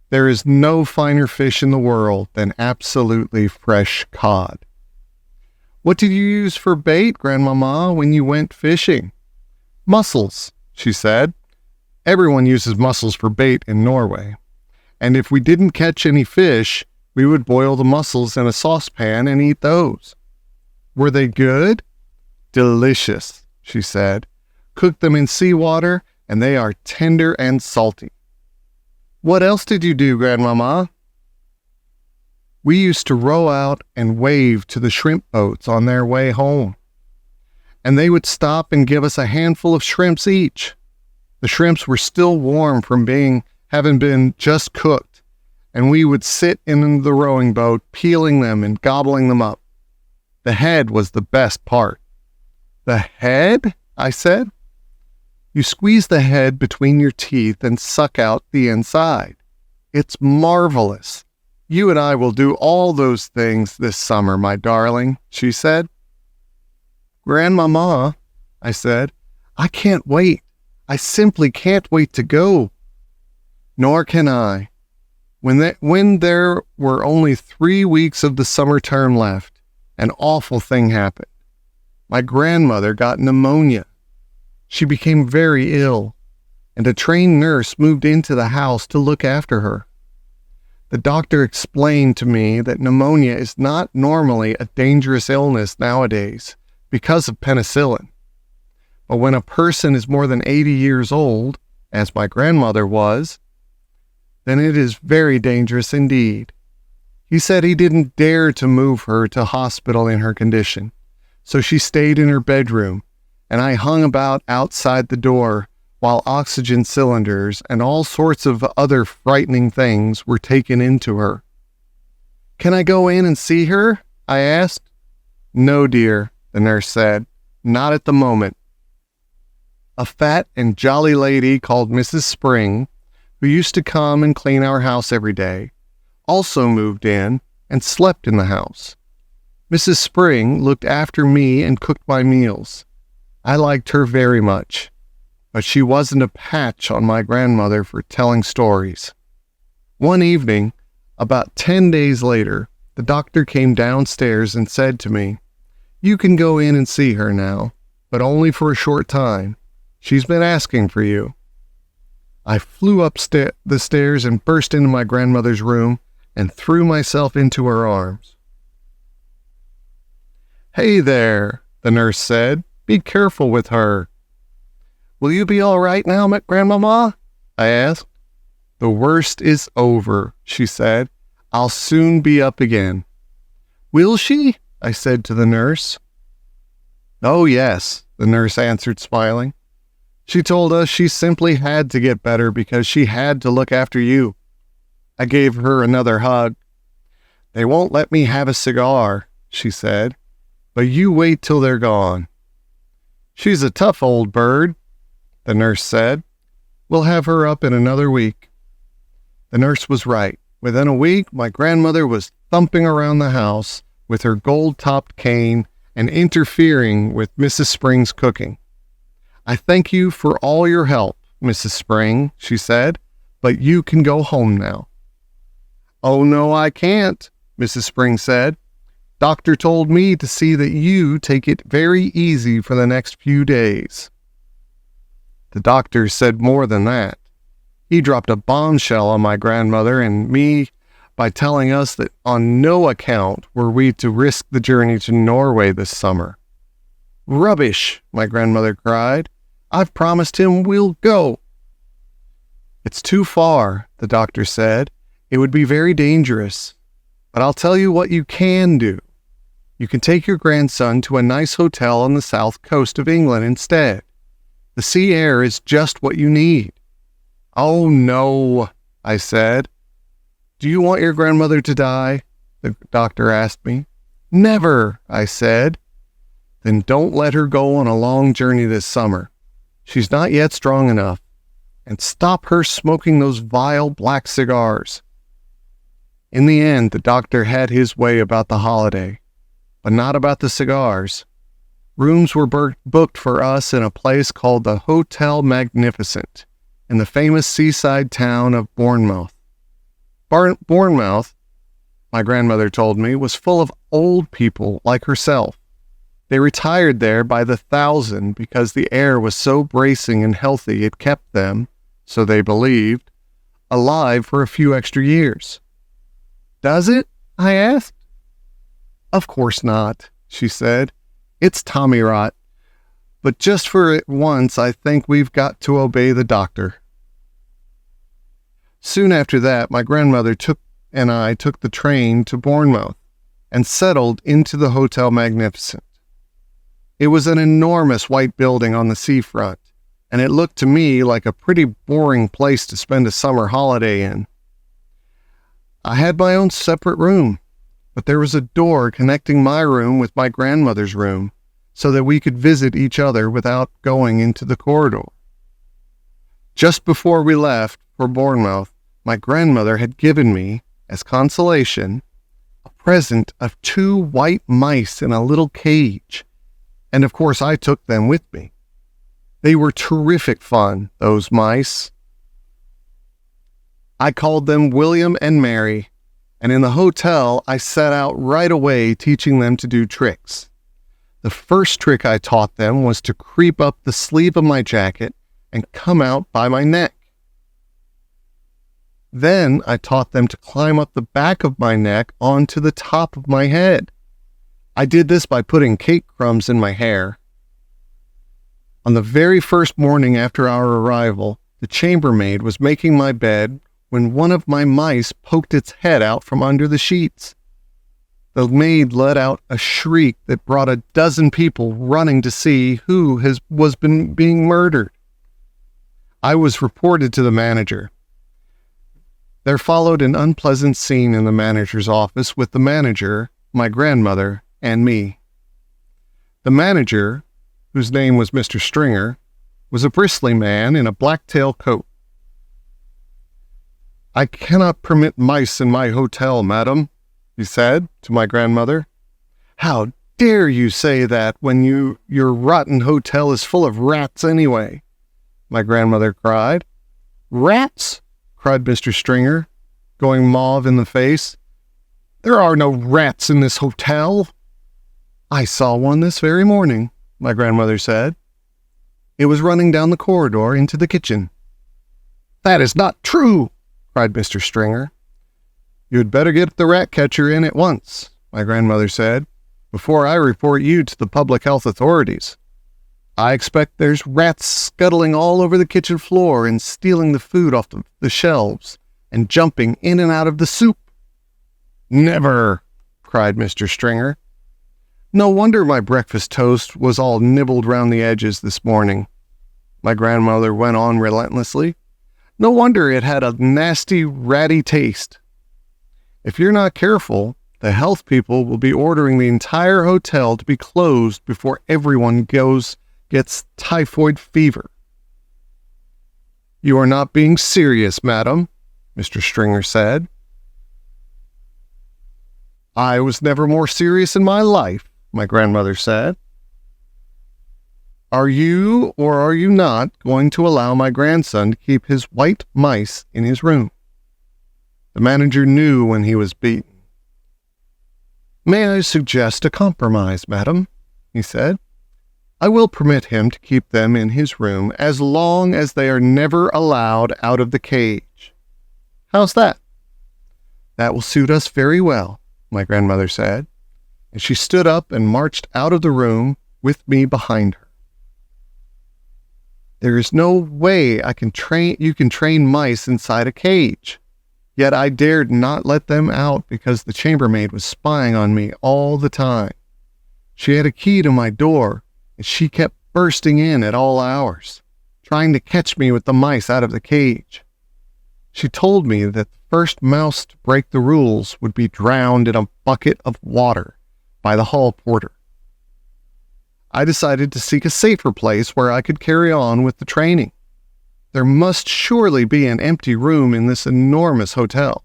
There is no finer fish in the world than absolutely fresh cod." "What did you use for bait, Grandmama, when you went fishing?" "Mussels," she said. "Everyone uses mussels for bait in Norway. And if we didn't catch any fish, we would boil the mussels in a saucepan and eat those." "Were they good?" "Delicious," she said. cook them in seawater, and they are tender and salty. What else did you do, Grandmama? We used to row out and wave to the shrimp boats on their way home, and they would stop and give us a handful of shrimps each. The shrimps were still warm from having been just cooked, and we would sit in the rowing boat, peeling them and gobbling them up. The head was the best part. The head? I said. You squeeze the head between your teeth and suck out the inside. It's marvelous. You and I will do all those things this summer, my darling, she said. Grandmama, I said, I can't wait. I simply can't wait to go. Nor can I. When there were only 3 weeks of the summer term left, an awful thing happened. My grandmother got pneumonia. She became very ill, and a trained nurse moved into the house to look after her. The doctor explained to me that pneumonia is not normally a dangerous illness nowadays because of penicillin. But when a person is more than 80 years old, as my grandmother was, then it is very dangerous indeed. He said he didn't dare to move her to hospital in her condition, so she stayed in her bedroom, and I hung about outside the door while oxygen cylinders and all sorts of other frightening things were taken into her. Can I go in and see her? I asked. No, dear, the nurse said. Not at the moment. A fat and jolly lady called Mrs. Spring, who used to come and clean our house every day, also moved in and slept in the house. Mrs. Spring looked after me and cooked my meals. I liked her very much, but she wasn't a patch on my grandmother for telling stories. One evening, about 10 days later, the doctor came downstairs and said to me, You can go in and see her now, but only for a short time. She's been asking for you. I flew up the stairs and burst into my grandmother's room and threw myself into her arms. Hey there, the nurse said. Be careful with her. Will you be all right now, Grandmama? I asked. The worst is over, she said. I'll soon be up again. Will she? I said to the nurse. Oh, yes, the nurse answered, smiling. She told us she simply had to get better because she had to look after you. I gave her another hug. They won't let me have a cigar, she said, but you wait till they're gone. She's a tough old bird, the nurse said. We'll have her up in another week. The nurse was right. Within a week, my grandmother was thumping around the house with her gold-topped cane and interfering with Mrs. Spring's cooking. I thank you for all your help, Mrs. Spring, she said, but you can go home now. Oh, no, I can't, Mrs. Spring said. Doctor told me to see that you take it very easy for the next few days. The doctor said more than that. He dropped a bombshell on my grandmother and me by telling us that on no account were we to risk the journey to Norway this summer. Rubbish, my grandmother cried. I've promised him we'll go. It's too far, the doctor said. It would be very dangerous. But I'll tell you what you can do. You can take your grandson to a nice hotel on the south coast of England instead. The sea air is just what you need. Oh, no, I said. Do you want your grandmother to die? The doctor asked me. Never, I said. Then don't let her go on a long journey this summer. She's not yet strong enough. And stop her smoking those vile black cigars. In the end, the doctor had his way about the holiday, but not about the cigars. Rooms were booked for us in a place called the Hotel Magnificent in the famous seaside town of Bournemouth. Bournemouth, my grandmother told me, was full of old people like herself. They retired there by the thousand because the air was so bracing and healthy it kept them, so they believed, alive for a few extra years. Does it? I asked. Of course not, she said. It's tommy rot. but just for once, I think we've got to obey the doctor." Soon after that, my grandmother and I took the train to Bournemouth and settled into the Hotel Magnificent. It was an enormous white building on the seafront, and it looked to me like a pretty boring place to spend a summer holiday in. I had my own separate room, but there was a door connecting my room with my grandmother's room so that we could visit each other without going into the corridor. Just before we left for Bournemouth, my grandmother had given me, as consolation, a present of 2 white mice in a little cage, and of course I took them with me. They were terrific fun, those mice. I called them William and Mary, and in the hotel I set out right away teaching them to do tricks. The first trick I taught them was to creep up the sleeve of my jacket and come out by my neck. Then I taught them to climb up the back of my neck onto the top of my head. I did this by putting cake crumbs in my hair. On the very first morning after our arrival, the chambermaid was making my bed when one of my mice poked its head out from under the sheets. The maid let out a shriek that brought a dozen people running to see who was being murdered. I was reported to the manager. There followed an unpleasant scene in the manager's office with the manager, my grandmother, and me. The manager, whose name was Mr. Stringer, was a bristly man in a black tail coat. "I cannot permit mice in my hotel, madam," he said to my grandmother. "How dare you say that when your rotten hotel is full of rats anyway?" my grandmother cried. "Rats?" cried Mr. Stringer, going mauve in the face. "There are no rats in this hotel." "I saw one this very morning," my grandmother said. "It was running down the corridor into the kitchen." "That is not true," cried Mr. Stringer. "You had better get the rat catcher in at once," my grandmother said, "before I report you to the public health authorities. I expect there's rats scuttling all over the kitchen floor and stealing the food off the shelves and jumping in and out of the soup." "Never," cried Mr. Stringer. "No wonder my breakfast toast was all nibbled round the edges this morning," my grandmother went on relentlessly. "No wonder it had a nasty, ratty taste. If you're not careful, the health people will be ordering the entire hotel to be closed before everyone gets typhoid fever." "You are not being serious, madam," Mr. Stringer said. "I was never more serious in my life," my grandmother said. "Are you or are you not going to allow my grandson to keep his white mice in his room?" The manager knew when he was beaten. "May I suggest a compromise, madam?" he said. "I will permit him to keep them in his room as long as they are never allowed out of the cage. How's that?" "That will suit us very well," my grandmother said, and she stood up and marched out of the room with me behind her. There is no way you can train mice inside a cage, yet I dared not let them out because the chambermaid was spying on me all the time. She had a key to my door, and she kept bursting in at all hours, trying to catch me with the mice out of the cage. She told me that the first mouse to break the rules would be drowned in a bucket of water by the hall porter. I decided to seek a safer place where I could carry on with the training. There must surely be an empty room in this enormous hotel.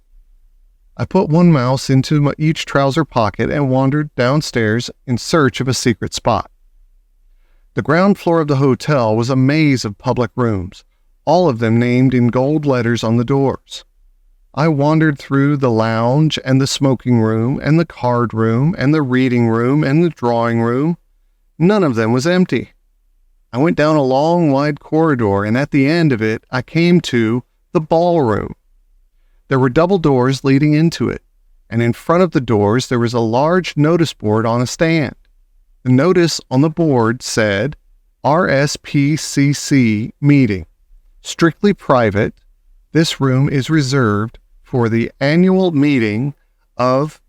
I put one mouse into each trouser pocket and wandered downstairs in search of a secret spot. The ground floor of the hotel was a maze of public rooms, all of them named in gold letters on the doors. I wandered through the lounge and the smoking room and the card room and the reading room and the drawing room. None of them was empty. I went down a long, wide corridor, and at the end of it, I came to the ballroom. There were double doors leading into it, and in front of the doors there was a large notice board on a stand. The notice on the board said, RSPCC meeting. Strictly private. This room is reserved for the annual meeting of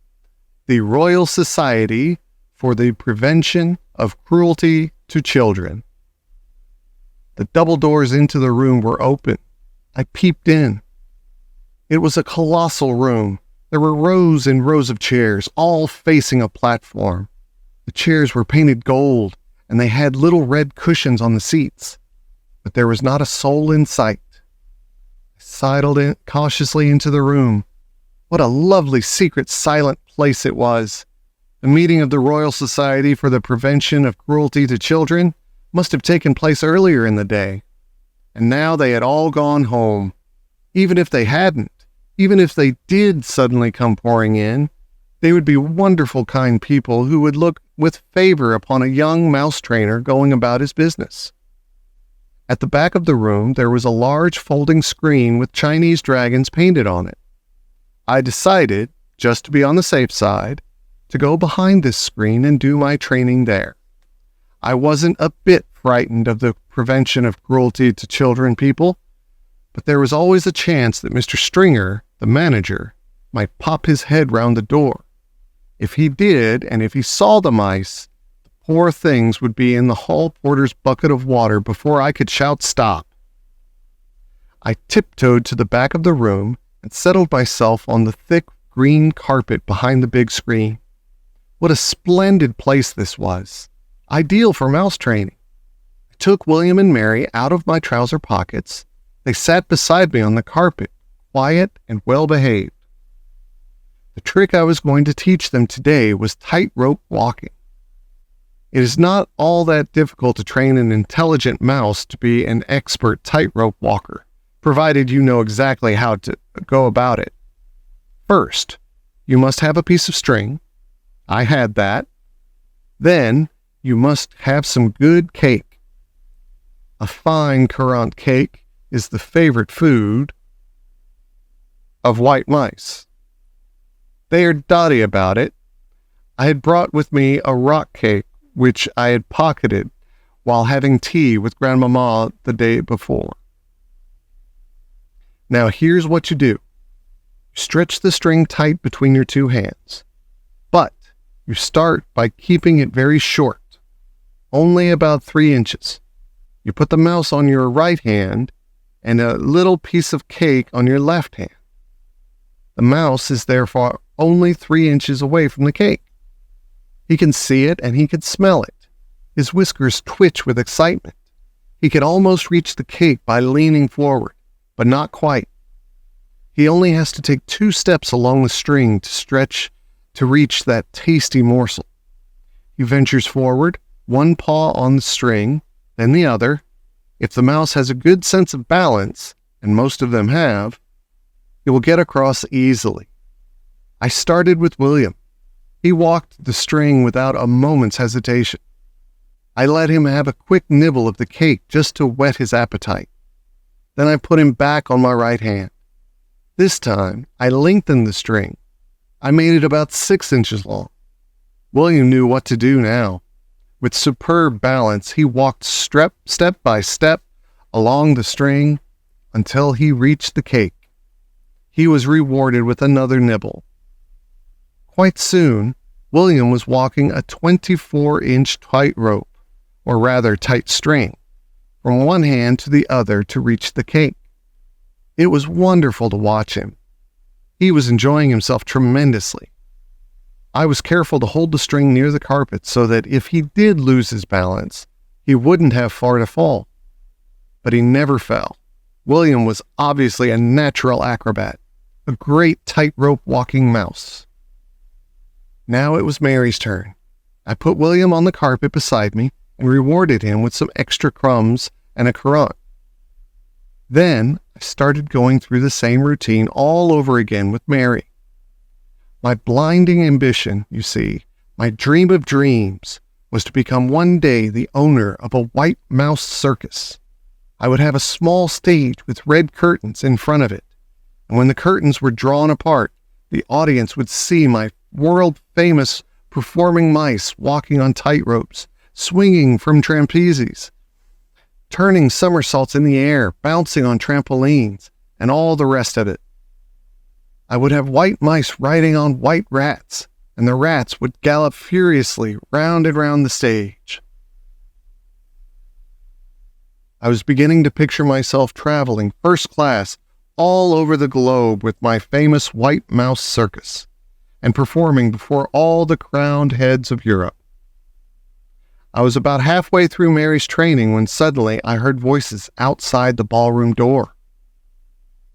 the Royal Society for the Prevention of Cruelty to Children. The double doors into the room were open. I peeped in. It was a colossal room. There were rows and rows of chairs, all facing a platform. The chairs were painted gold, and they had little red cushions on the seats. But there was not a soul in sight. I sidled in cautiously into the room. What a lovely, secret, silent place it was. The meeting of the Royal Society for the Prevention of Cruelty to Children must have taken place earlier in the day. And now they had all gone home. Even if they hadn't, even if they did suddenly come pouring in, they would be wonderful, kind people who would look with favor upon a young mouse trainer going about his business. At the back of the room, there was a large folding screen with Chinese dragons painted on it. I decided, just to be on the safe side, to go behind this screen and do my training there. I wasn't a bit frightened of the prevention of cruelty to children people, but there was always a chance that Mr. Stringer, the manager, might pop his head round the door. If he did, and if he saw the mice, the poor things would be in the hall porter's bucket of water before I could shout stop. I tiptoed to the back of the room and settled myself on the thick green carpet behind the big screen. What a splendid place this was. Ideal for mouse training. I took William and Mary out of my trouser pockets. They sat beside me on the carpet, quiet and well-behaved. The trick I was going to teach them today was tightrope walking. It is not all that difficult to train an intelligent mouse to be an expert tightrope walker, provided you know exactly how to go about it. First, you must have a piece of string. I had that. Then, you must have some good cake. A fine currant cake is the favorite food of white mice. They are dotty about it. I had brought with me a rock cake, which I had pocketed while having tea with Grandmama the day before. Now here's what you do. Stretch the string tight between your two hands, but you start by keeping it very short, only about 3 inches. You put the mouse on your right hand and a little piece of cake on your left hand. The mouse is therefore only 3 inches away from the cake. He can see it and he can smell it. His whiskers twitch with excitement. He can almost reach the cake by leaning forward, but not quite. He only has to take 2 steps along the string to reach that tasty morsel. He ventures forward, one paw on the string, then the other. If the mouse has a good sense of balance, and most of them have, he will get across easily. I started with William. He walked the string without a moment's hesitation. I let him have a quick nibble of the cake just to whet his appetite. Then I put him back on my right hand. This time, I lengthened the string. I made it about 6 inches long. William knew what to do now. With superb balance, he walked step by step along the string until he reached the cake. He was rewarded with another nibble. Quite soon, William was walking a 24-inch tightrope, or rather tight string, from one hand to the other to reach the cake. It was wonderful to watch him. He was enjoying himself tremendously. I was careful to hold the string near the carpet so that if he did lose his balance, he wouldn't have far to fall. But he never fell. William was obviously a natural acrobat, a great tightrope walking mouse. Now it was Mary's turn. I put William on the carpet beside me and rewarded him with some extra crumbs and a currant. Then I started going through the same routine all over again with Mary. My blinding ambition, you see, my dream of dreams, was to become one day the owner of a white mouse circus. I would have a small stage with red curtains in front of it, and when the curtains were drawn apart, the audience would see my world-famous performing mice walking on tightropes, swinging from trapezes, turning somersaults in the air, bouncing on trampolines, and all the rest of it. I would have white mice riding on white rats, and the rats would gallop furiously round and round the stage. I was beginning to picture myself traveling first class all over the globe with my famous white mouse circus, and performing before all the crowned heads of Europe. I was about halfway through Mary's training when suddenly I heard voices outside the ballroom door.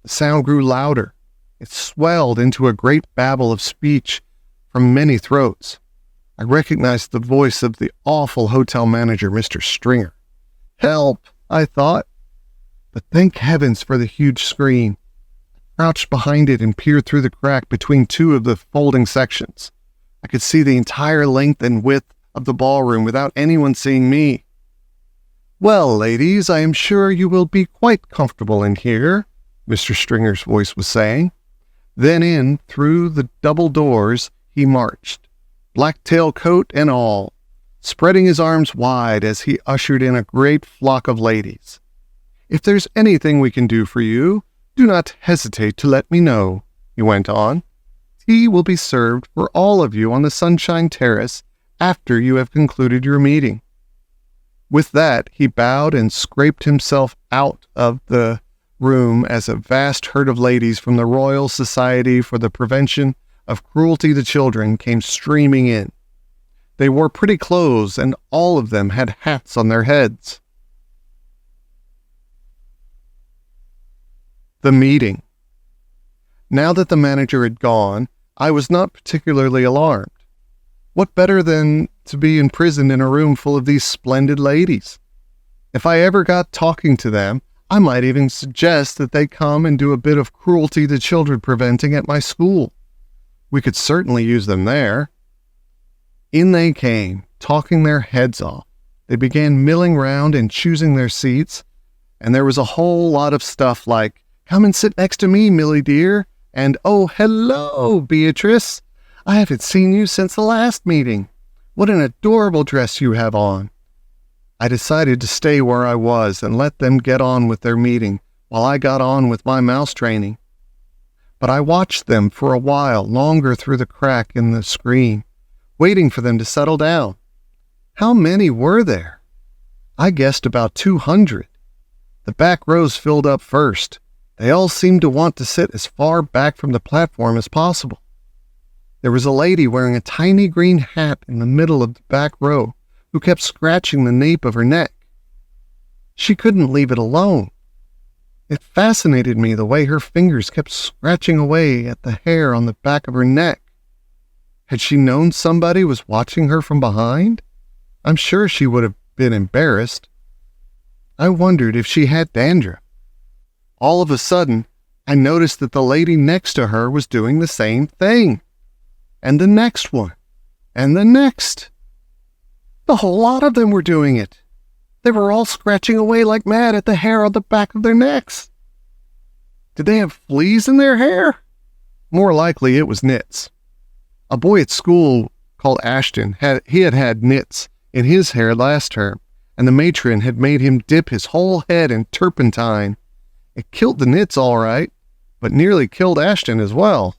The sound grew louder. It swelled into a great babble of speech from many throats. I recognized the voice of the awful hotel manager, Mr. Stringer. Help, I thought. But thank heavens for the huge screen. I crouched behind it and peered through the crack between two of the folding sections. I could see the entire length and width of the ballroom without anyone seeing me. Well, ladies, I am sure you will be quite comfortable in here, Mr. Stringer's voice was saying. Then in, through the double doors, he marched, black tailcoat and all, spreading his arms wide as he ushered in a great flock of ladies. If there's anything we can do for you, do not hesitate to let me know, he went on. Tea will be served for all of you on the Sunshine Terrace after you have concluded your meeting. With that, he bowed and scraped himself out of the room as a vast herd of ladies from the Royal Society for the Prevention of Cruelty to Children came streaming in. They wore pretty clothes, and all of them had hats on their heads. The meeting. Now that the manager had gone, I was not particularly alarmed. What better than to be imprisoned in a room full of these splendid ladies? If I ever got talking to them, I might even suggest that they come and do a bit of cruelty to children preventing at my school. We could certainly use them there. In they came, talking their heads off. They began milling round and choosing their seats, and there was a whole lot of stuff like, "Come and sit next to me, Millie dear," and "Oh, hello, Beatrice. I haven't seen you since the last meeting. What an adorable dress you have on." I decided to stay where I was and let them get on with their meeting while I got on with my mouse training. But I watched them for a while longer through the crack in the screen, waiting for them to settle down. How many were there? I guessed about 200. The back rows filled up first. They all seemed to want to sit as far back from the platform as possible. There was a lady wearing a tiny green hat in the middle of the back row who kept scratching the nape of her neck. She couldn't leave it alone. It fascinated me the way her fingers kept scratching away at the hair on the back of her neck. Had she known somebody was watching her from behind? I'm sure she would have been embarrassed. I wondered if she had dandruff. All of a sudden, I noticed that the lady next to her was doing the same thing. And the next one. And the next. The whole lot of them were doing it. They were all scratching away like mad at the hair on the back of their necks. Did they have fleas in their hair? More likely it was nits. A boy at school called Ashton had nits in his hair last term, and the matron had made him dip his whole head in turpentine. It killed the nits all right, but nearly killed Ashton as well.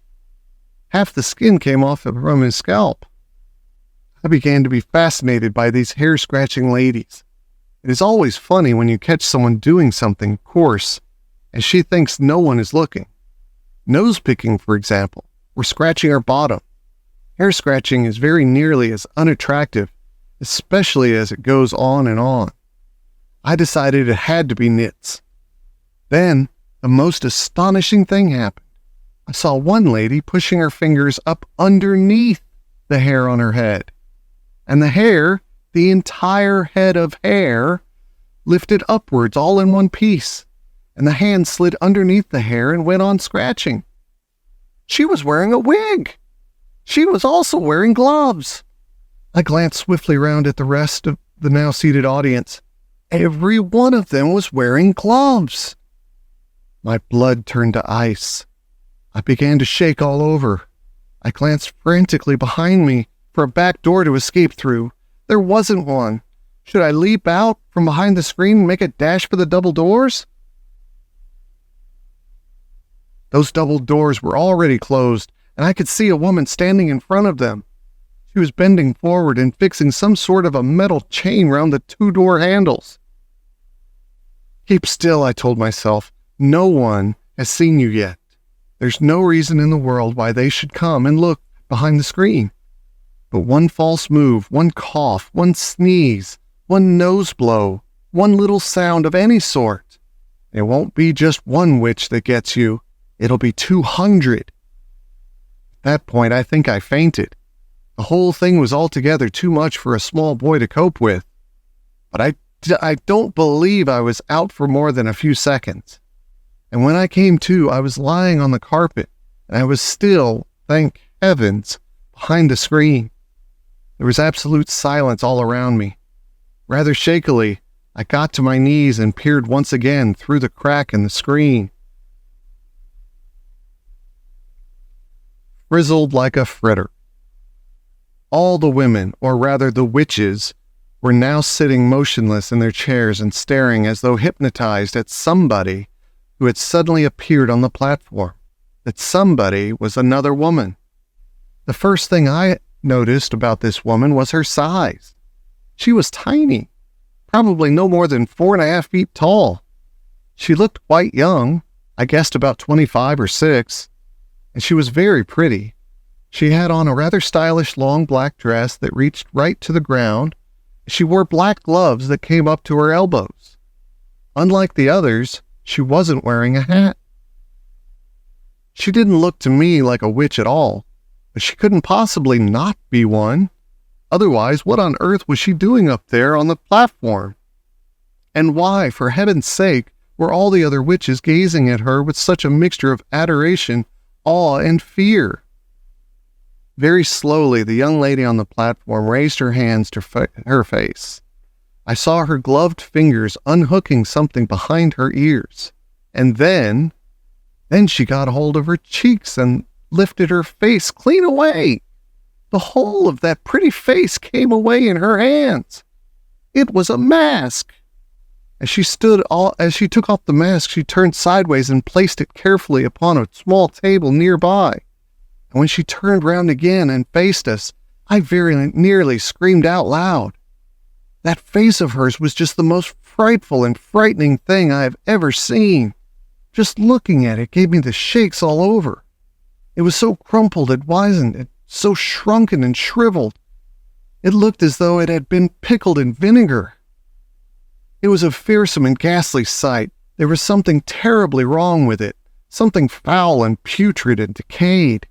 Half the skin came off from his scalp. I began to be fascinated by these hair-scratching ladies. It is always funny when you catch someone doing something coarse, and she thinks no one is looking. Nose-picking, for example, or scratching her bottom. Hair-scratching is very nearly as unattractive, especially as it goes on and on. I decided it had to be nits. Then, the most astonishing thing happened. I saw one lady pushing her fingers up underneath the hair on her head. And the hair, the entire head of hair, lifted upwards all in one piece, and the hand slid underneath the hair and went on scratching. She was wearing a wig. She was also wearing gloves. I glanced swiftly round at the rest of the now seated audience. Every one of them was wearing gloves. My blood turned to ice. I began to shake all over. I glanced frantically behind me for a back door to escape through. There wasn't one. Should I leap out from behind the screen and make a dash for the double doors? Those double doors were already closed, and I could see a woman standing in front of them. She was bending forward and fixing some sort of a metal chain round the two-door handles. Keep still, I told myself. No one has seen you yet. There's no reason in the world why they should come and look behind the screen. But one false move, one cough, one sneeze, one nose blow, one little sound of any sort. It won't be just one witch that gets you. It'll be 200. At that point, I think I fainted. The whole thing was altogether too much for a small boy to cope with. But I don't believe I was out for more than a few seconds. And when I came to, I was lying on the carpet, and I was still, thank heavens, behind the screen. There was absolute silence all around me. Rather shakily, I got to my knees and peered once again through the crack in the screen. Frizzled like a fritter. All the women, or rather the witches, were now sitting motionless in their chairs and staring as though hypnotized at somebody who had suddenly appeared on the platform. That somebody was another woman. The first thing I noticed about this woman was her size. She was tiny, probably no more than 4.5 feet tall. She looked quite young, I guessed about 25 or 6, and she was very pretty. She had on a rather stylish long black dress that reached right to the ground. She wore black gloves that came up to her elbows. Unlike the others, she wasn't wearing a hat. She didn't look to me like a witch at all, but she couldn't possibly not be one. Otherwise, what on earth was she doing up there on the platform? And why, for heaven's sake, were all the other witches gazing at her with such a mixture of adoration, awe, and fear? Very slowly, the young lady on the platform raised her hands to her face. I saw her gloved fingers unhooking something behind her ears. And then she got hold of her cheeks and lifted her face clean away. The whole of that pretty face came away in her hands. It was a mask. As she took off the mask, she turned sideways and placed it carefully upon a small table nearby. And when she turned round again and faced us, I very nearly screamed out loud. That face of hers was just the most frightful and frightening thing I have ever seen. Just looking at it gave me the shakes all over. It was so crumpled and wizened, so shrunken and shriveled. It looked as though it had been pickled in vinegar. It was a fearsome and ghastly sight. There was something terribly wrong with it, something foul and putrid and decayed.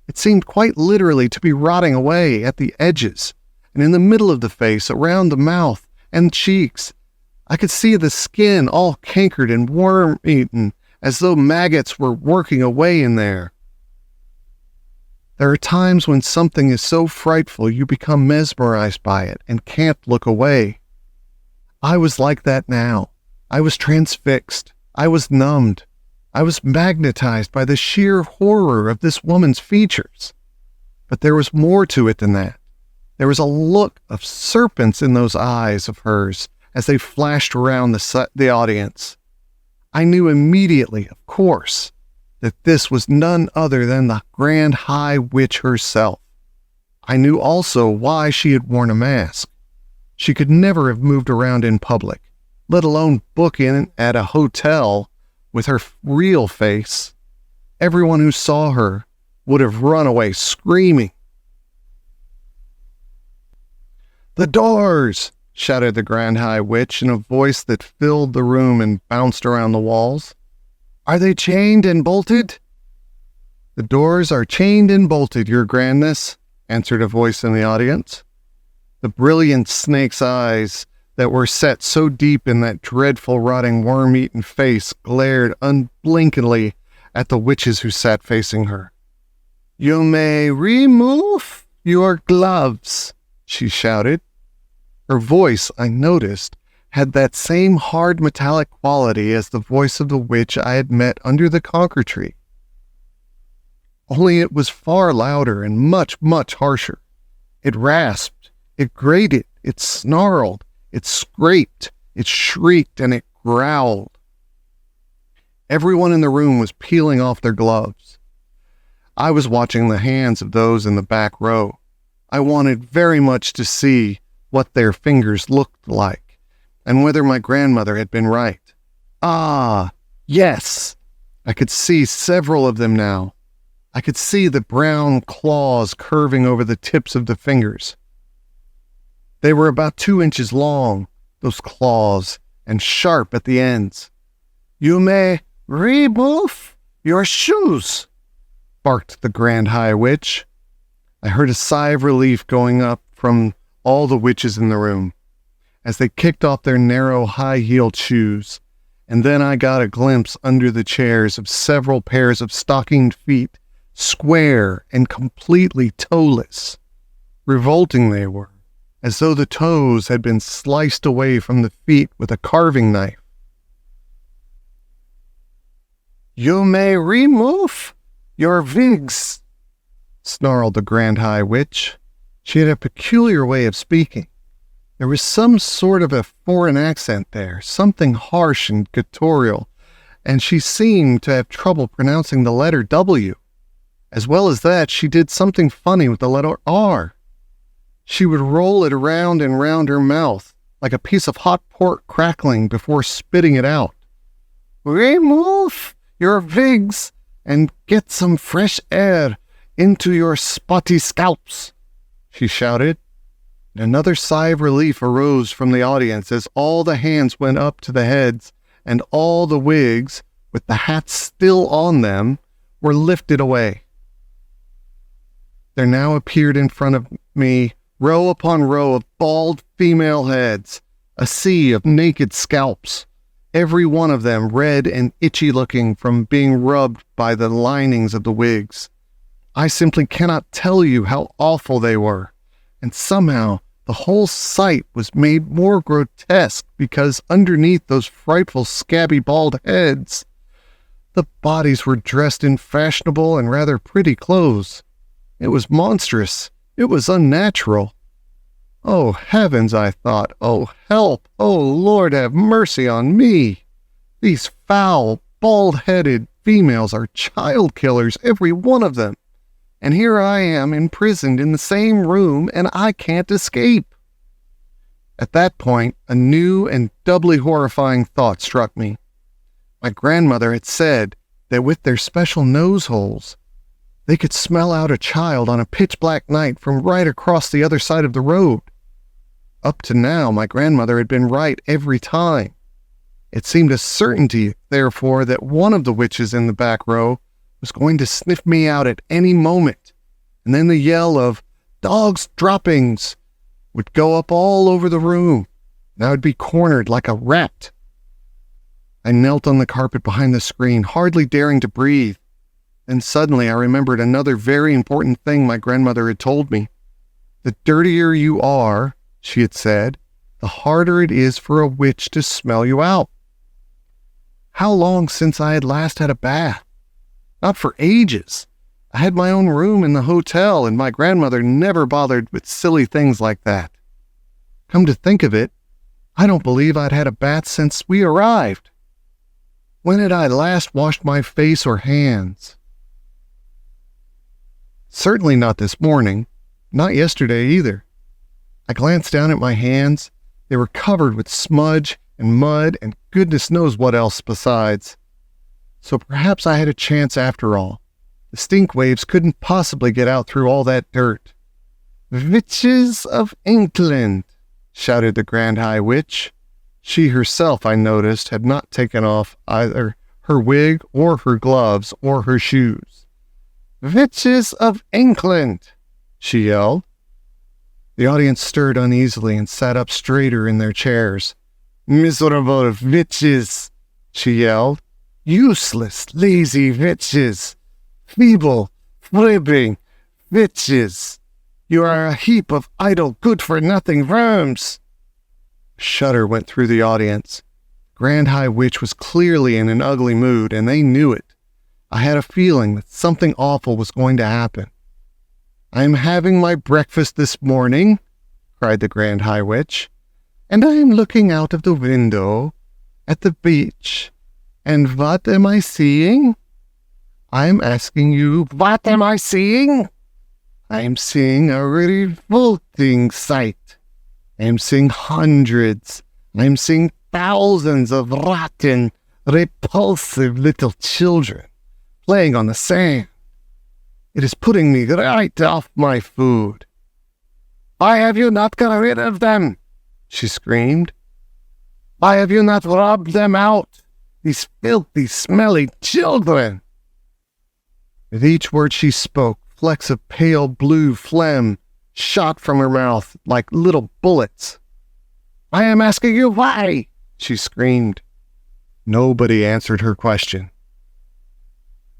It seemed quite literally to be rotting away at the edges, and in the middle of the face, around the mouth and cheeks. I could see the skin all cankered and worm-eaten, as though maggots were working away in there. There are times when something is so frightful you become mesmerized by it and can't look away. I was like that now. I was transfixed. I was numbed. I was magnetized by the sheer horror of this woman's features. But there was more to it than that. There was a look of serpents in those eyes of hers as they flashed around the audience. I knew immediately, of course, that this was none other than the Grand High Witch herself. I knew also why she had worn a mask. She could never have moved around in public, let alone book in at a hotel with her real face. Everyone who saw her would have run away screaming. "The doors!" shouted the Grand High Witch in a voice that filled the room and bounced around the walls. "Are they chained and bolted?" "The doors are chained and bolted, Your Grandness," answered a voice in the audience. The brilliant snake's eyes that were set so deep in that dreadful, rotting, worm-eaten face glared unblinkingly at the witches who sat facing her. "You may remove your gloves," she shouted. Her voice, I noticed, had that same hard metallic quality as the voice of the witch I had met under the conker tree. Only it was far louder and much, much harsher. It rasped, it grated, it snarled, It scraped, it shrieked, and it growled. Everyone in the room was peeling off their gloves. I was watching the hands of those in the back row. I wanted very much to see what their fingers looked like, and whether my grandmother had been right. Ah, yes! I could see several of them now. I could see the brown claws curving over the tips of the fingers. They were about 2 inches long, those claws, and sharp at the ends. "You may remove your shoes," barked the Grand High Witch. I heard a sigh of relief going up from all the witches in the room as they kicked off their narrow, high-heeled shoes, and then I got a glimpse under the chairs of several pairs of stockinged feet, square and completely toeless. Revolting they were, as though the toes had been sliced away from the feet with a carving knife. "You may remove your wigs," snarled the Grand High Witch. She had a peculiar way of speaking. There was some sort of a foreign accent there, something harsh and guttural, and she seemed to have trouble pronouncing the letter W. As well as that, she did something funny with the letter R. She would roll it around and round her mouth, like a piece of hot pork crackling before spitting it out. "Remove your wigs and get some fresh air into your spotty scalps," she shouted. And another sigh of relief arose from the audience as all the hands went up to the heads, and all the wigs, with the hats still on them, were lifted away. There now appeared in front of me row upon row of bald female heads, a sea of naked scalps, every one of them red and itchy looking from being rubbed by the linings of the wigs. I simply cannot tell you how awful they were, and somehow the whole sight was made more grotesque because underneath those frightful scabby bald heads, the bodies were dressed in fashionable and rather pretty clothes. It was monstrous. It was unnatural. Oh, heavens, I thought. Oh, help. Oh, Lord, have mercy on me. These foul, bald-headed females are child killers, every one of them. And here I am imprisoned in the same room, and I can't escape. At that point, a new and doubly horrifying thought struck me. My grandmother had said that with their special nose holes, they could smell out a child on a pitch-black night from right across the other side of the road. Up to now, my grandmother had been right every time. It seemed a certainty, therefore, that one of the witches in the back row was going to sniff me out at any moment, and then the yell of "Dogs droppings" would go up all over the room, and I would be cornered like a rat. I knelt on the carpet behind the screen, hardly daring to breathe. Then suddenly I remembered another very important thing my grandmother had told me. "The dirtier you are," she had said, "the harder it is for a witch to smell you out." How long since I had last had a bath? Not for ages. I had my own room in the hotel, and my grandmother never bothered with silly things like that. Come to think of it, I don't believe I'd had a bath since we arrived. When had I last washed my face or hands? Certainly not this morning, not yesterday either. I glanced down at my hands. They were covered with smudge and mud and goodness knows what else besides. So perhaps I had a chance after all. The stink waves couldn't possibly get out through all that dirt. "Witches of England," shouted the Grand High Witch. She herself, I noticed, had not taken off either her wig or her gloves or her shoes. "Witches of England," she yelled. The audience stirred uneasily and sat up straighter in their chairs. "Miserable witches," she yelled. "Useless, lazy witches. Feeble, fibbing witches. You are a heap of idle, good-for-nothing worms." A shudder went through the audience. Grand High Witch was clearly in an ugly mood, and they knew it. I had a feeling that something awful was going to happen. "I am having my breakfast this morning," cried the Grand High Witch. and I am looking out of the window at the beach. And what am I seeing? I am asking you, what am I seeing? I am seeing a revolting sight. I am seeing hundreds. I am seeing thousands of rotten, repulsive little children playing on the sand. It is putting me right off my food. Why have you not got rid of them? She screamed. Why have you not rubbed them out? These filthy, smelly children! With each word she spoke, flecks of pale blue phlegm shot from her mouth like little bullets. I am asking you why, she screamed. Nobody answered her question.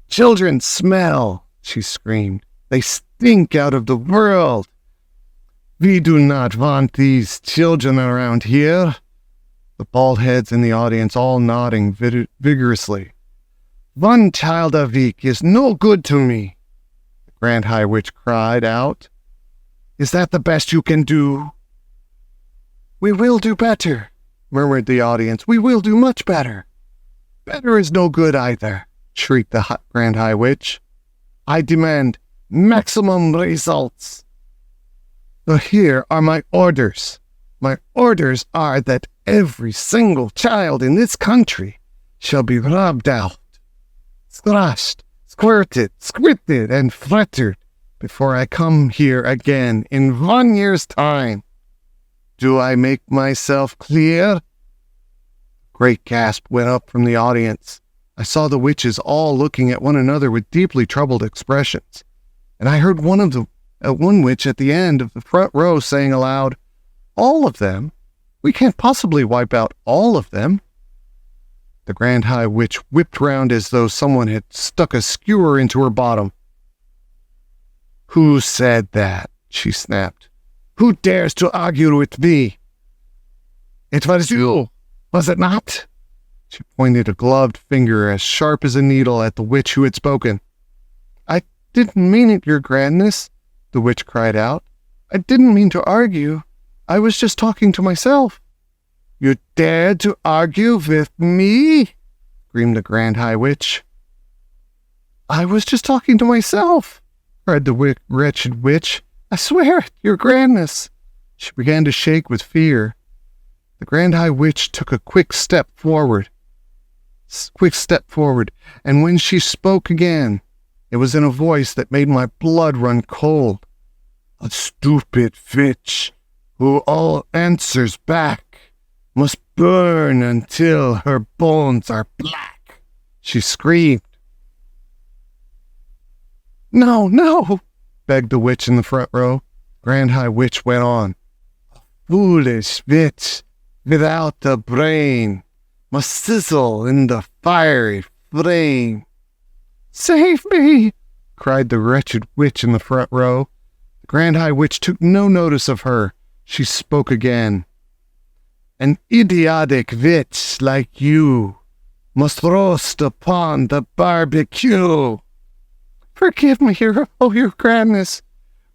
Children smell, she screamed. They stink out of the world. We do not want these children around here. The bald heads in the audience all nodding vigorously. One child a week is no good to me, the Grand High Witch cried out. Is that the best you can do? We will do better, murmured the audience. We will do much better. Better is no good either, shrieked the Grand High Witch. I demand maximum results. So here are my orders. My orders are that every single child in this country shall be rubbed out, scratched, squirted, and fretted before I come here again in 1 year's time. Do I make myself clear? A great gasp went up from the audience. I saw the witches all looking at one another with deeply troubled expressions, and I heard one witch at the end of the front row saying aloud, All of them? We can't possibly wipe out all of them. The Grand High Witch whipped round as though someone had stuck a skewer into her bottom. Who said that? She snapped. Who dares to argue with me? It was you, was it not? She pointed a gloved finger as sharp as a needle at the witch who had spoken. I didn't mean it, your grandness, the witch cried out. I didn't mean to argue. I was just talking to myself. You dared to argue with me? Screamed the Grand High Witch. I was just talking to myself, cried the wretched witch. I swear it, your grandness. She began to shake with fear. The Grand High Witch took a quick step forward, and when she spoke again, it was in a voice that made my blood run cold. A stupid witch who all answers back must burn until her bones are black, she screamed. No, begged the witch in the front row. Grand High Witch went on. A foolish witch without a brain must sizzle in the fiery flame. Save me, cried the wretched witch in the front row. The Grand High Witch took no notice of her. She spoke again. An idiotic witch like you must roast upon the barbecue. Forgive me, your grandness,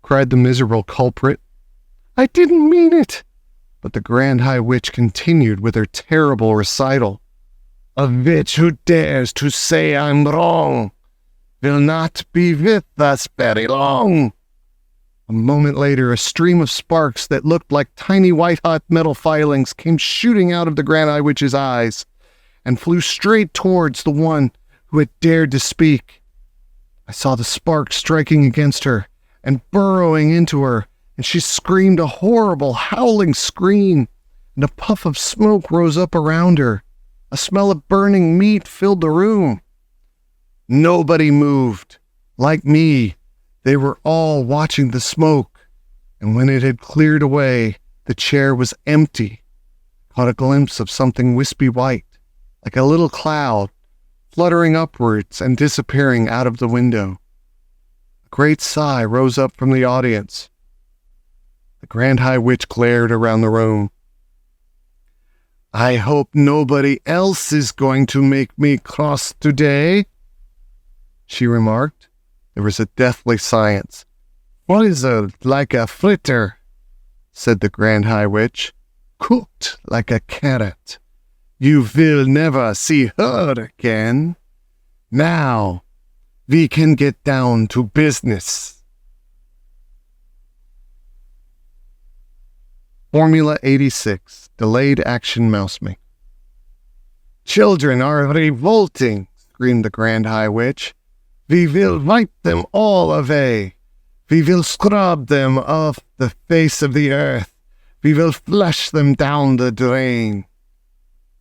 cried the miserable culprit. I didn't mean it. But the Grand High Witch continued with her terrible recital. A witch who dares to say I'm wrong will not be with us very long. A moment later, a stream of sparks that looked like tiny white-hot metal filings came shooting out of the Grand High Witch's eyes and flew straight towards the one who had dared to speak. I saw the sparks striking against her and burrowing into her, and she screamed a horrible, howling scream, and a puff of smoke rose up around her. A smell of burning meat filled the room. Nobody moved. Like me, they were all watching the smoke, and when it had cleared away, the chair was empty. I caught a glimpse of something wispy white, like a little cloud, fluttering upwards and disappearing out of the window. A great sigh rose up from the audience. The Grand High Witch glared around the room. I hope nobody else is going to make me cross today, she remarked. There was a deathly silence. What is like a fritter? Said the Grand High Witch. cooked like a carrot. You will never see her again. Now, we can get down to business. Formula 86, Delayed Action Mousemaker. Children are revolting, screamed the Grand High Witch. We will wipe them all away. We will scrub them off the face of the earth. We will flush them down the drain.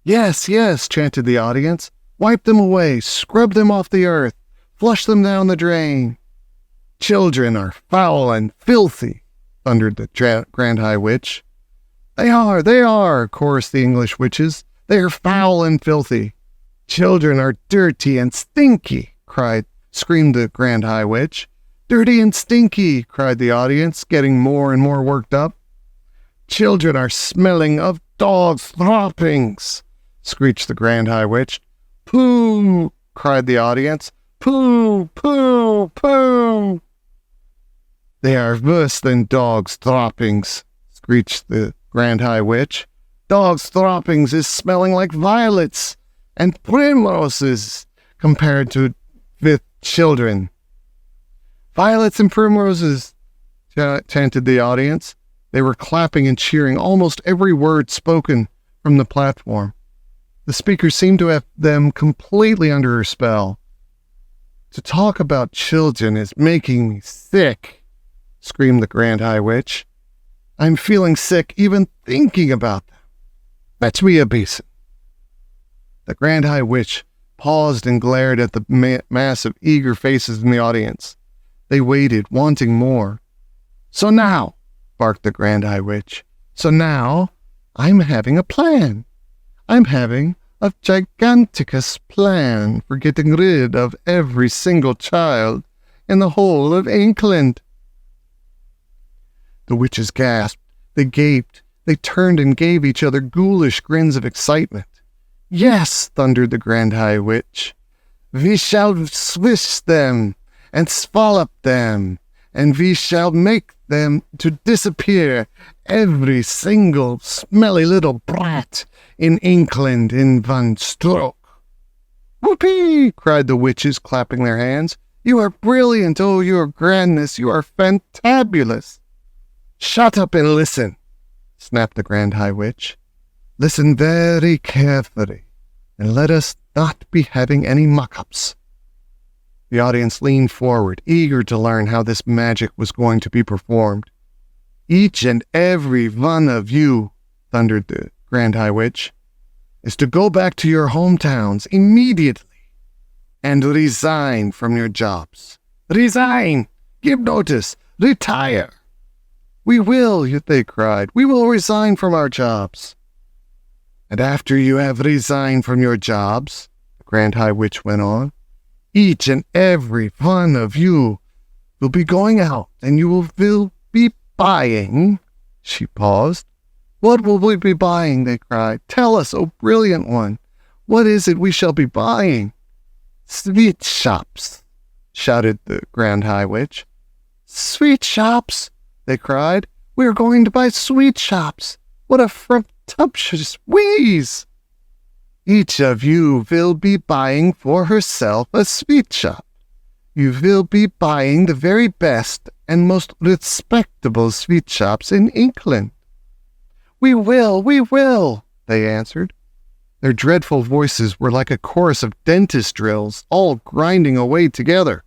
Yes, yes, chanted the audience. Wipe them away, scrub them off the earth, flush them down the drain. Children are foul and filthy, thundered the Grand High Witch. They are, chorused the English witches. They are foul and filthy. Children are dirty and stinky, screamed the Grand High Witch. Dirty and stinky, cried the audience, getting more and more worked up. Children are smelling of dogs' droppings, screeched the Grand High Witch. Pooh, cried the audience. Pooh, pooh, pooh. They are worse than dogs' droppings, screeched the Grand High Witch. Dogs' droppings is smelling like violets and primroses compared to with children. Violets and primroses, chanted the audience. They were clapping and cheering almost every word spoken from the platform. The speaker seemed to have them completely under her spell. To talk about children is making me sick, screamed the Grand High Witch. I'm feeling sick even thinking about them. Fetch me a basin. The Grand High Witch paused and glared at the mass of eager faces in the audience. They waited, wanting more. So now, barked the Grand High Witch, so now I'm having a plan. I'm having a giganticus plan for getting rid of every single child in the whole of England. The witches gasped, they gaped, they turned and gave each other ghoulish grins of excitement. Yes, thundered the Grand High Witch, we shall swish them and swallow them, and we shall make them to disappear, every single smelly little brat in England in one stroke. Whoopee! Cried the witches, clapping their hands. You are brilliant, oh, your grandness, you are fantabulous. Shut up and listen, snapped the Grand High Witch. Listen very carefully, and let us not be having any muck-ups. The audience leaned forward, eager to learn how this magic was going to be performed. Each and every one of you, thundered the Grand High Witch, is to go back to your hometowns immediately and resign from your jobs. Resign! Give notice! Retire! We will, they cried. We will resign from our jobs. And after you have resigned from your jobs, the Grand High Witch went on, each and every one of you will be going out, and you will be buying. She paused. What will we be buying? They cried. Tell us, O brilliant one. What is it we shall be buying? Sweet shops, shouted the Grand High Witch. Sweet shops, they cried. We are going to buy sweet shops. What a frumtumptuous wheeze! Each of you will be buying for herself a sweet shop. You will be buying the very best and most respectable sweet shops in England. We will, they answered. Their dreadful voices were like a chorus of dentist drills, all grinding away together.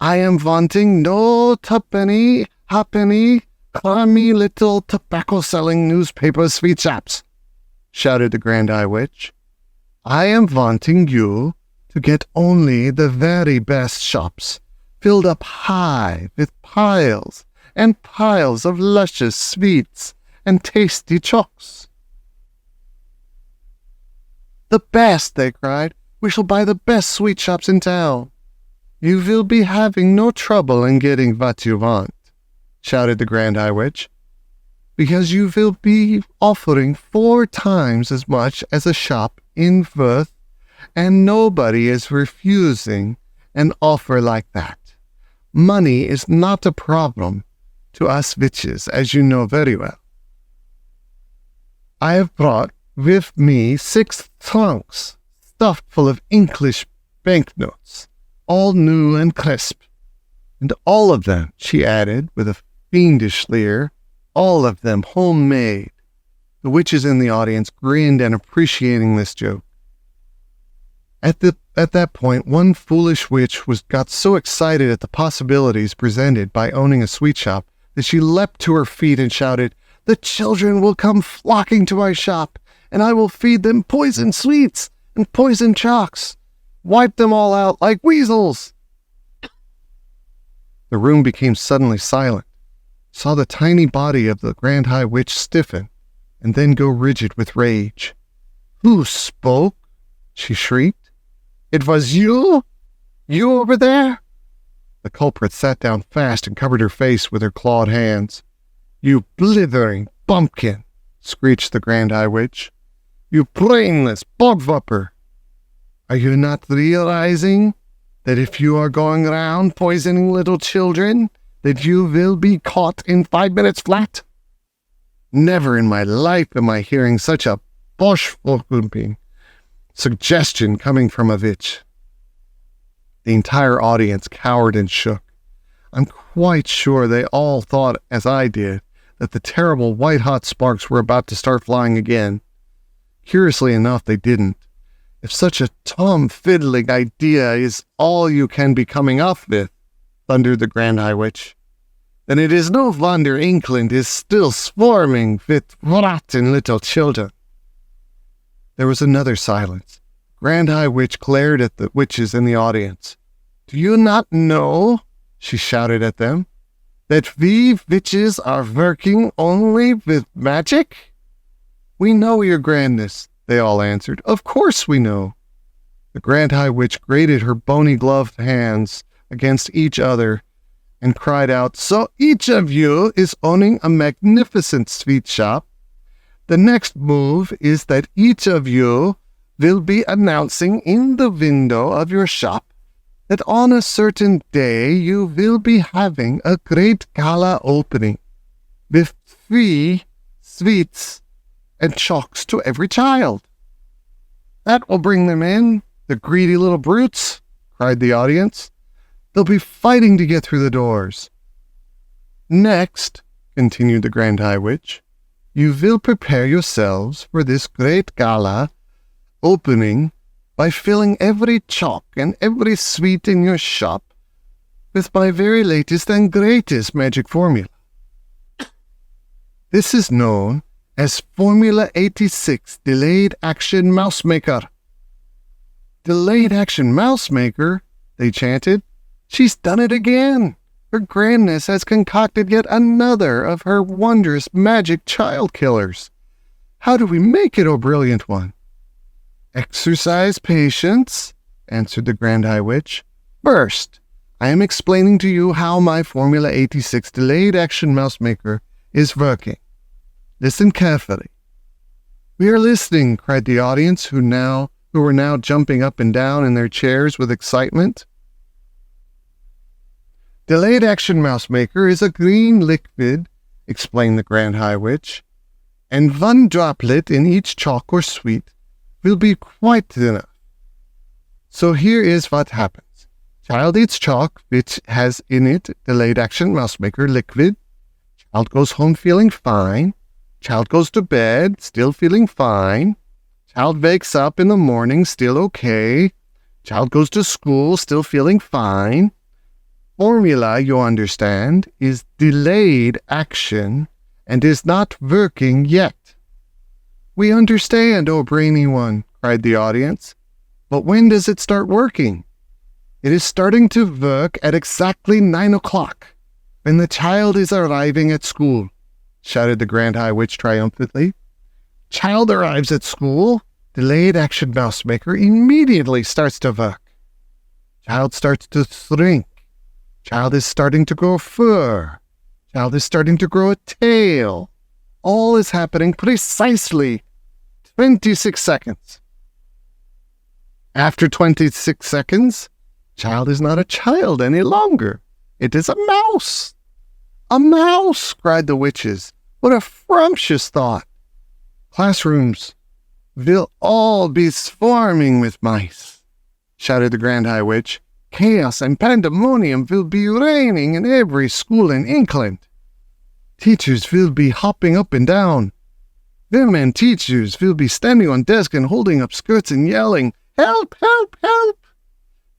I am wanting no tuppenny, halfpenny, clammy little tobacco-selling newspaper sweet shops, shouted the Grand High Witch. I am wanting you to get only the very best shops, filled up high with piles and piles of luscious sweets and tasty chocks. The best, they cried. We shall buy the best sweet shops in town. You will be having no trouble in getting what you want, shouted the Grand High Witch, because you will be offering 4 times as much as a shop in worth, and nobody is refusing an offer like that. Money is not a problem to us witches, as you know very well. I have brought with me 6 trunks stuffed full of English banknotes, all new and crisp. And all of them," she added with a fiendish leer, "all of them homemade." The witches in the audience grinned and appreciating this joke. At that point, one foolish witch got so excited at the possibilities presented by owning a sweet shop that she leapt to her feet and shouted, "The children will come flocking to my shop, and I will feed them poison sweets and poison chalks. Wipe them all out like weasels." The room became suddenly silent. Saw the tiny body of the Grand High Witch stiffen and then go rigid with rage. "Who spoke?" she shrieked. "It was you? You over there?" The culprit sat down fast and covered her face with her clawed hands. "You blithering bumpkin," screeched the Grand High Witch. "You brainless bogvupper. Are you not realizing that if you are going around poisoning little children, that you will be caught in 5 minutes flat? Never in my life am I hearing such a bosh-fumping suggestion coming from a witch." The entire audience cowered and shook. I'm quite sure they all thought, as I did, that the terrible white-hot sparks were about to start flying again. Curiously enough, they didn't. If such a tom-fiddling idea is all you can be coming up with, thundered the Grand High Witch, then it is no wonder England is still swarming with rotten little children. There was another silence. Grand High Witch glared at the witches in the audience. "Do you not know," she shouted at them, "that we witches are working only with magic?" "We know, your grandness," they all answered. "Of course we know." The Grand High Witch grated her bony gloved hands against each other and cried out, "So each of you is owning a magnificent sweet shop. The next move is that each of you will be announcing in the window of your shop that on a certain day you will be having a great gala opening with 3 sweets and chalks to every child." "That will bring them in, the greedy little brutes," cried the audience. "They'll be fighting to get through the doors." "Next," continued the Grand High Witch, "you will prepare yourselves for this great gala opening by filling every chalk and every sweet in your shop with my very latest and greatest magic formula. This is known as Formula 86 Delayed Action Mouse Maker." "Delayed Action Mouse Maker?" they chanted. "She's done it again. Her grandness has concocted yet another of her wondrous magic child killers. How do we make it, O brilliant one?" "Exercise patience," answered the Grand High Witch. "First, I am explaining to you how my Formula 86 Delayed Action Mouse Maker is working. Listen carefully." "We are listening," cried the audience, who were now jumping up and down in their chairs with excitement. "Delayed Action Mouse Maker is a green liquid," explained the Grand High Witch, "and 1 droplet in each chalk or sweet will be quite enough. So here is what happens. Child eats chalk, which has in it Delayed Action Mouse Maker liquid. Child goes home feeling fine. Child goes to bed, still feeling fine. Child wakes up in the morning, still okay. Child goes to school, still feeling fine. Formula, you understand, is delayed action and is not working yet." "We understand, O brainy one," cried the audience. "But when does it start working?" "It is starting to work at exactly 9 o'clock, when the child is arriving at school," shouted the Grand High Witch triumphantly. "Child arrives at school, Delayed Action Mouse Maker immediately starts to work. Child starts to shrink. Child is starting to grow fur. Child is starting to grow a tail. All is happening precisely 26 seconds. After 26 seconds, child is not a child any longer. It is a mouse." "A mouse!" cried the witches. "What a frumptuous thought!" Classrooms will all be swarming with mice, shouted the Grand High Witch. Chaos and pandemonium will be reigning in every school in England. Teachers will be hopping up and down. Them and teachers will be standing on desks and holding up skirts and yelling, "Help, help, help!"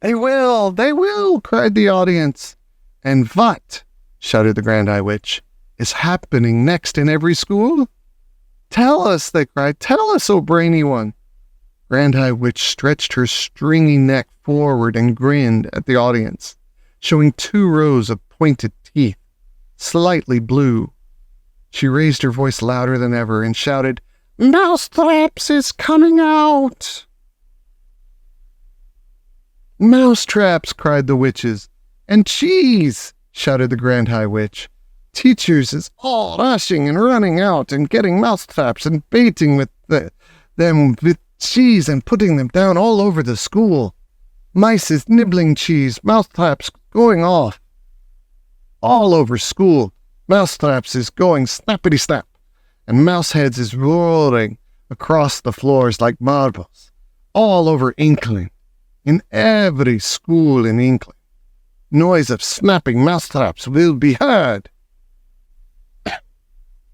They will, cried the audience. And what, shouted the Grand High Witch, is happening next in every school? Tell us, they cried. Tell us, O brainy one. Grand High Witch stretched her stringy neck forward and grinned at the audience, showing 2 rows of pointed teeth, slightly blue. She raised her voice louder than ever and shouted, "Mousetraps is coming out!" "Mousetraps!" cried the witches. "And cheese!" shouted the Grand High Witch. "Teachers is all rushing and running out and getting mousetraps and baiting with them with cheese and putting them down all over the school. Mice is nibbling cheese, mousetraps going off. All over school, mousetraps is going snappity-snap, and mouse heads is rolling across the floors like marbles, all over England, in every school in England. Noise of snapping mousetraps will be heard."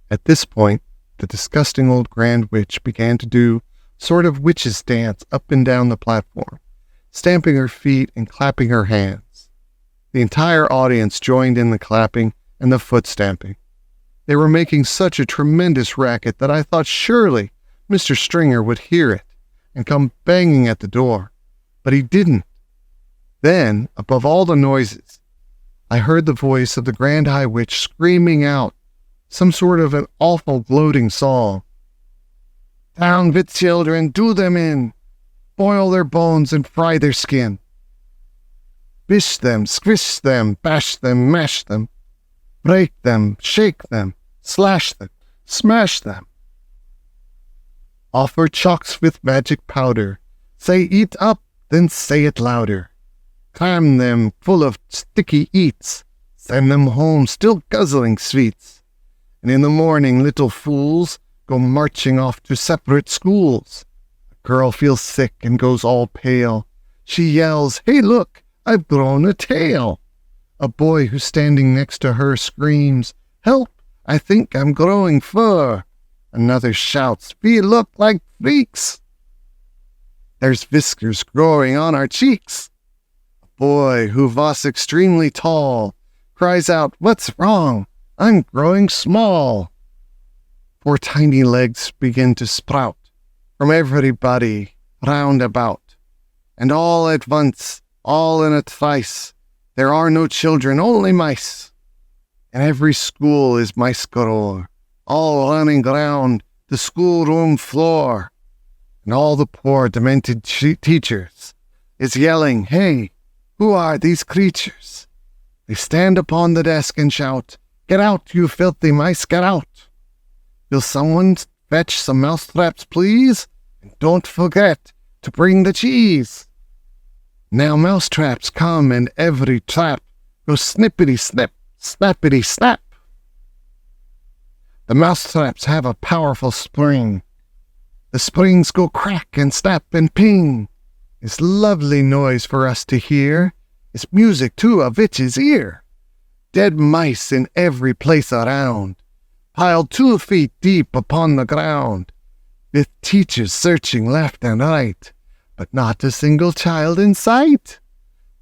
At this point, the disgusting old Grand Witch began to do sort of witch's dance up and down the platform, stamping her feet and clapping her hands. The entire audience joined in the clapping and the foot stamping. They were making such a tremendous racket that I thought surely Mr. Stringer would hear it and come banging at the door, but he didn't. Then, above all the noises, I heard the voice of the Grand High Witch screaming out some sort of an awful gloating song. "Down with children, do them in, boil their bones and fry their skin. Bish them, squish them, bash them, mash them, break them, shake them, slash them, smash them. Offer chalks with magic powder, say eat up, then say it louder. Cram them full of sticky eats, send them home still guzzling sweets. And in the morning, little fools, go marching off to separate schools. A girl feels sick and goes all pale. She yells, 'Hey, look, I've grown a tail.' A boy who's standing next to her screams, 'Help, I think I'm growing fur.' Another shouts, 'We look like freaks. There's whiskers growing on our cheeks.' A boy who was extremely tall cries out, 'What's wrong? I'm growing small.' 4 tiny legs begin to sprout from everybody round about. And all at once, all in a trice, there are no children, only mice. And every school is mice galore, all running round the schoolroom floor. And all the poor demented teachers is yelling, 'Hey, who are these creatures?' They stand upon the desk and shout, 'Get out, you filthy mice, get out! Will someone fetch some mousetraps, please? And don't forget to bring the cheese.' Now mousetraps come and every trap goes snippity-snip, snappity-snap. The mousetraps have a powerful spring. The springs go crack and snap and ping. It's lovely noise for us to hear. It's music to a witch's ear. Dead mice in every place around, piled 2 feet deep upon the ground, with teachers searching left and right, but not a single child in sight.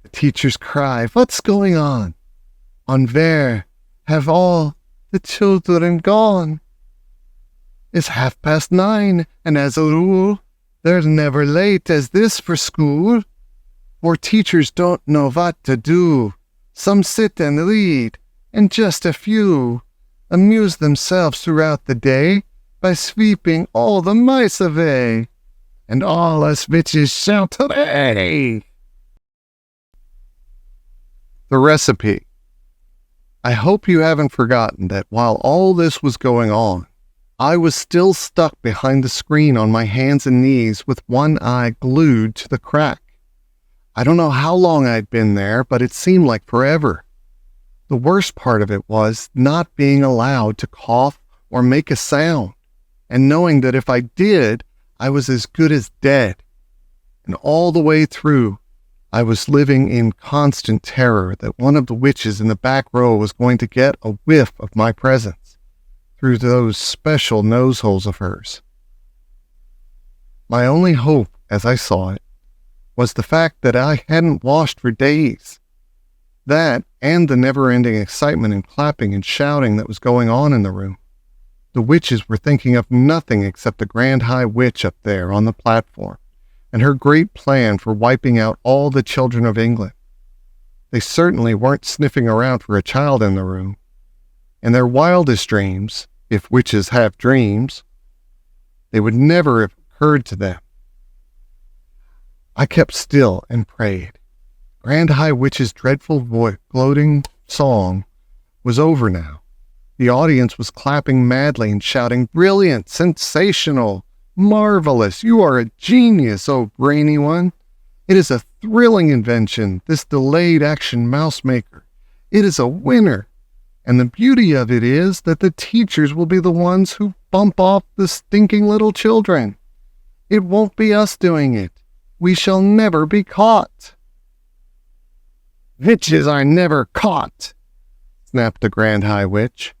The teachers cry, 'What's going on? On where have all the children gone?' It's 9:30, and as a rule, they're never late as this for school. For teachers don't know what to do. Some sit and read, and just a few amuse themselves throughout the day by sweeping all the mice away. And all us witches shout, 'Hooray!'" The recipe. I hope you haven't forgotten that while all this was going on, I was still stuck behind the screen on my hands and knees with one eye glued to the crack. I don't know how long I'd been there, but it seemed like forever. The worst part of it was not being allowed to cough or make a sound. and knowing that if I did, I was as good as dead. And all the way through, I was living in constant terror that one of the witches in the back row was going to get a whiff of my presence through those special nose holes of hers. My only hope, as I saw it, was the fact that I hadn't washed for days. That, and the never-ending excitement and clapping and shouting that was going on in the room. The witches were thinking of nothing except the Grand High Witch up there on the platform, and her great plan for wiping out all the children of England. They certainly weren't sniffing around for a child in the room. In their wildest dreams, if witches have dreams, they would never have occurred to them. I kept still and prayed. Grand High Witch's dreadful gloating song was over now. The audience was clapping madly and shouting, "Brilliant! Sensational! Marvelous! You are a genius, oh brainy one! It is a thrilling invention, this delayed action mouse maker. It is a winner! And the beauty of it is that the teachers will be the ones who bump off the stinking little children. It won't be us doing it. We shall never be caught." "Witches are never caught," snapped the Grand High Witch.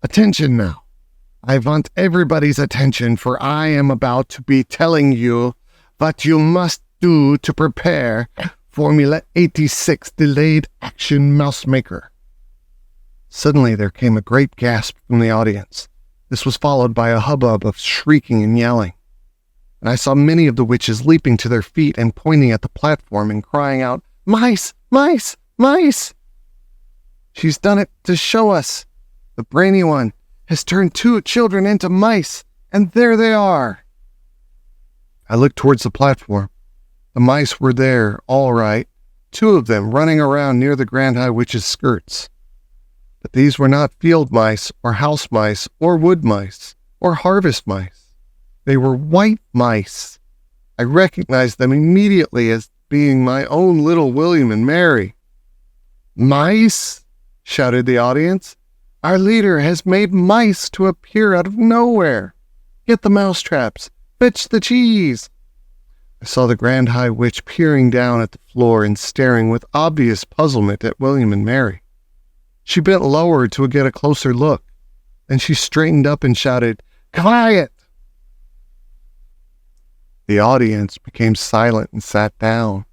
"Attention now. I want everybody's attention, for I am about to be telling you what you must do to prepare Formula 86 Delayed Action Mouse Maker." Suddenly there came a great gasp from the audience. This was followed by a hubbub of shrieking and yelling. And I saw many of the witches leaping to their feet and pointing at the platform and crying out, "Mice! Mice! Mice! She's done it to show us. The brainy one has turned 2 children into mice, and there they are." I looked towards the platform. The mice were there, all right, 2 of them running around near the Grand High Witch's skirts. But these were not field mice, or house mice, or wood mice, or harvest mice. They were white mice. I recognized them immediately as being my own little William and Mary. "Mice!" shouted the audience. "Our leader has made mice to appear out of nowhere. Get the mouse traps. Fetch the cheese." I saw the Grand High Witch peering down at the floor and staring with obvious puzzlement at William and Mary. She bent lower to get a closer look. Then she straightened up and shouted, "Quiet!" The audience became silent and sat down.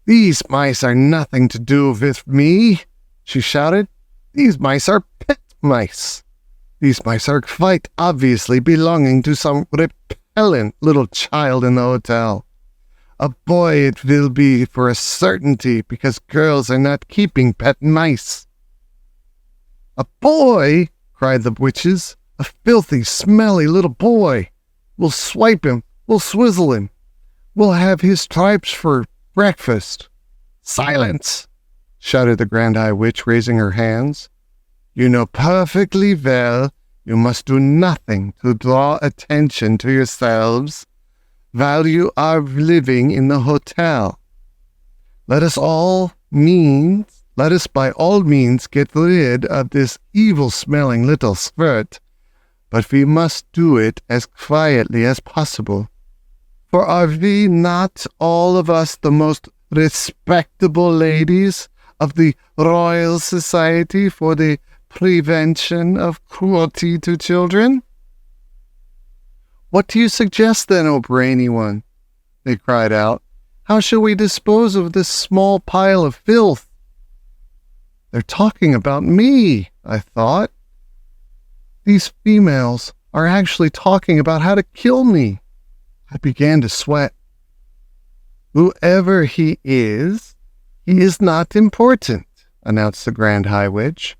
"These mice are nothing to do with me," she shouted. "These mice are pet mice. These mice are quite obviously belonging to some repellent little child in the hotel. A boy it will be for a certainty, because girls are not keeping pet mice." "A boy?" cried the witches. "A filthy, smelly little boy. We'll swipe him. We'll swizzle him. We'll have his stripes for breakfast." "Silence!" shouted the Grand High Witch, raising her hands. "You know perfectly well you must do nothing to draw attention to yourselves while you are living in the hotel. Let us by all means get rid of this evil-smelling little skirt, but we must do it as quietly as possible. For are we not all of us the most respectable ladies of the Royal Society for the Prevention of Cruelty to Children?" "What do you suggest then, O brainy one?" they cried out. "How shall we dispose of this small pile of filth?" "They're talking about me," I thought. "These females are actually talking about how to kill me." I began to sweat. "Whoever he is not important," announced the Grand High Witch.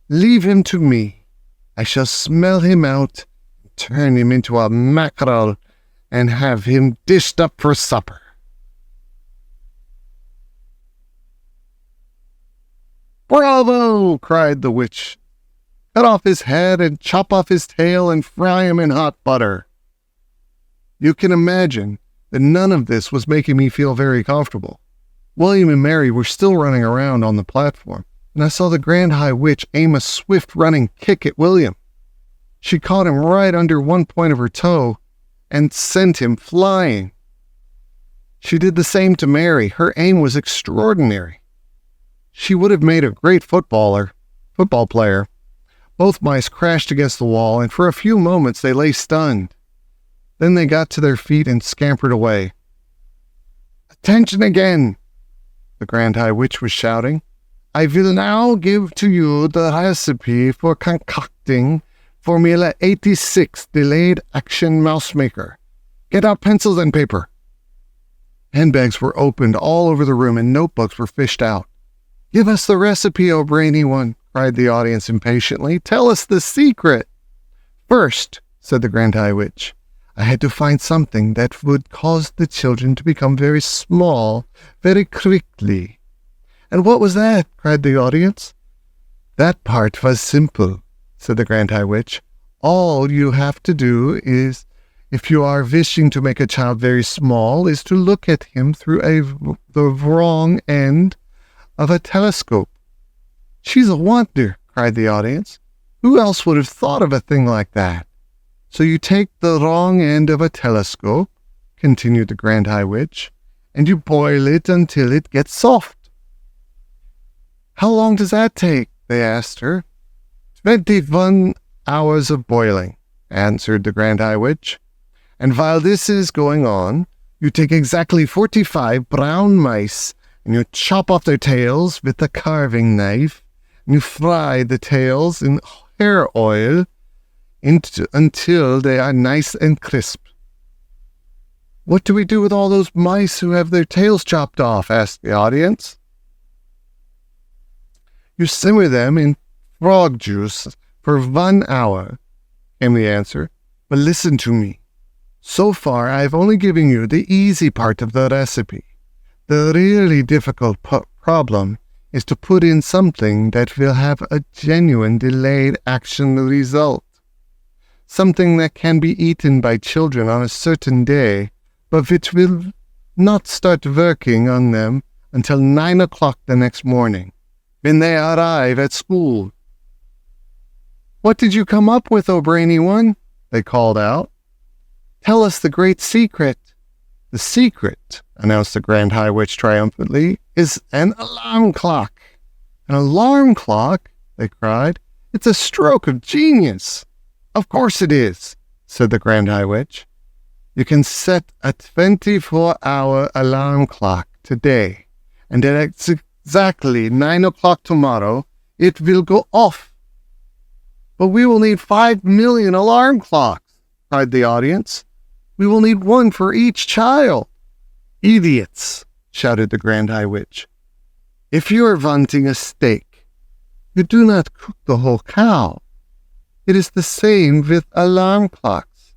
"Leave him to me. I shall smell him out, turn him into a mackerel, and have him dished up for supper." "Bravo!" cried the witch. "Cut off his head and chop off his tail and fry him in hot butter." You can imagine that none of this was making me feel very comfortable. William and Mary were still running around on the platform, and I saw the Grand High Witch aim a swift running kick at William. She caught him right under one point of her toe and sent him flying. She did the same to Mary. Her aim was extraordinary. She would have made a great football player. Both mice crashed against the wall, and for a few moments they lay stunned. Then they got to their feet and scampered away. "Attention again!" the Grand High Witch was shouting. "I will now give to you the recipe for concocting Formula 86 Delayed Action Mouse Maker. Get out pencils and paper." Handbags were opened all over the room and notebooks were fished out. "Give us the recipe, O brainy one," cried the audience impatiently. "Tell us the secret." "First," said the Grand High Witch, "I had to find something that would cause the children to become very small, very quickly." "And what was that?" cried the audience. "That part was simple," said the Grand High Witch. "All you have to do is, if you are wishing to make a child very small, is to look at him through the wrong end of a telescope." "She's a wonder," cried the audience. "Who else would have thought of a thing like that?" "So you take the wrong end of a telescope," continued the Grand High Witch, "and you boil it until it gets soft." "How long does that take?" they asked her. 21 hours of boiling," answered the Grand High Witch. "And while this is going on, you take exactly 45 brown mice, and you chop off their tails with a carving knife, and you fry the tails in hair oil until they are nice and crisp." "What do we do with all those mice who have their tails chopped off?" asked the audience. "You simmer them in frog juice for 1 hour, came the answer. "But listen to me. So far I have only given you the easy part of the recipe. The really difficult problem is to put in something that will have a genuine delayed action result. Something that can be eaten by children on a certain day, but which will not start working on them until 9 o'clock the next morning, when they arrive at school." "What did you come up with, O brainy one?" they called out. "Tell us the great secret." "The secret," announced the Grand High Witch triumphantly, "is an alarm clock." "An alarm clock?" they cried. "It's a stroke of genius." "Of course it is," said the Grand High Witch. "You can set a 24-hour alarm clock today, and at exactly 9 o'clock tomorrow, it will go off." "But we will need 5 million alarm clocks," cried the audience. "We will need one for each child." "Idiots," shouted the Grand High Witch. "If you are wanting a steak, you do not cook the whole cow. It is the same with alarm clocks.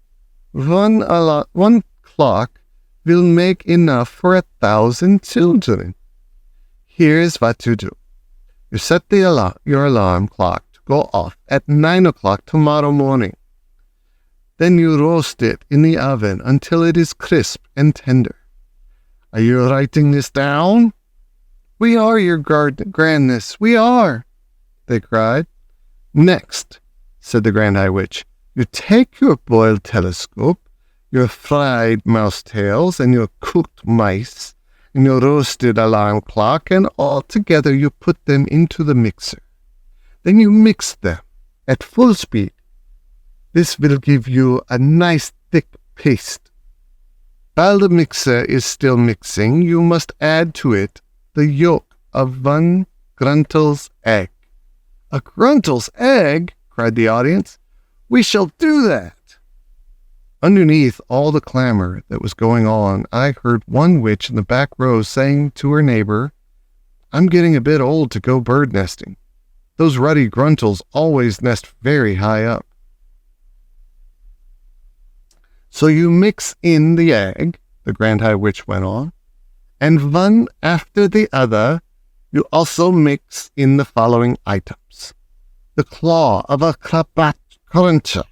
One clock will make enough for 1,000 children. Here is what to do. You set your alarm clock to go off at 9 o'clock tomorrow morning. Then you roast it in the oven until it is crisp and tender. Are you writing this down?" "We are, your grandness, we are," they cried. "Next," said the Grand High Witch, "you take your boiled telescope, your fried mouse tails, and your cooked mice, and your roasted alarm clock, and all together you put them into the mixer. Then you mix them at full speed. This will give you a nice thick paste. While the mixer is still mixing, you must add to it the yolk of 1 gruntle's egg." "A gruntle's egg?" cried the audience. "We shall do that." Underneath all the clamor that was going on, I heard one witch in the back row saying to her neighbor, "I'm getting a bit old to go bird nesting. Those ruddy gruntles always nest very high up." "So you mix in the egg," the Grand High Witch went on, "and one after the other, you also mix in the following items: the claw of a crabat cruncher,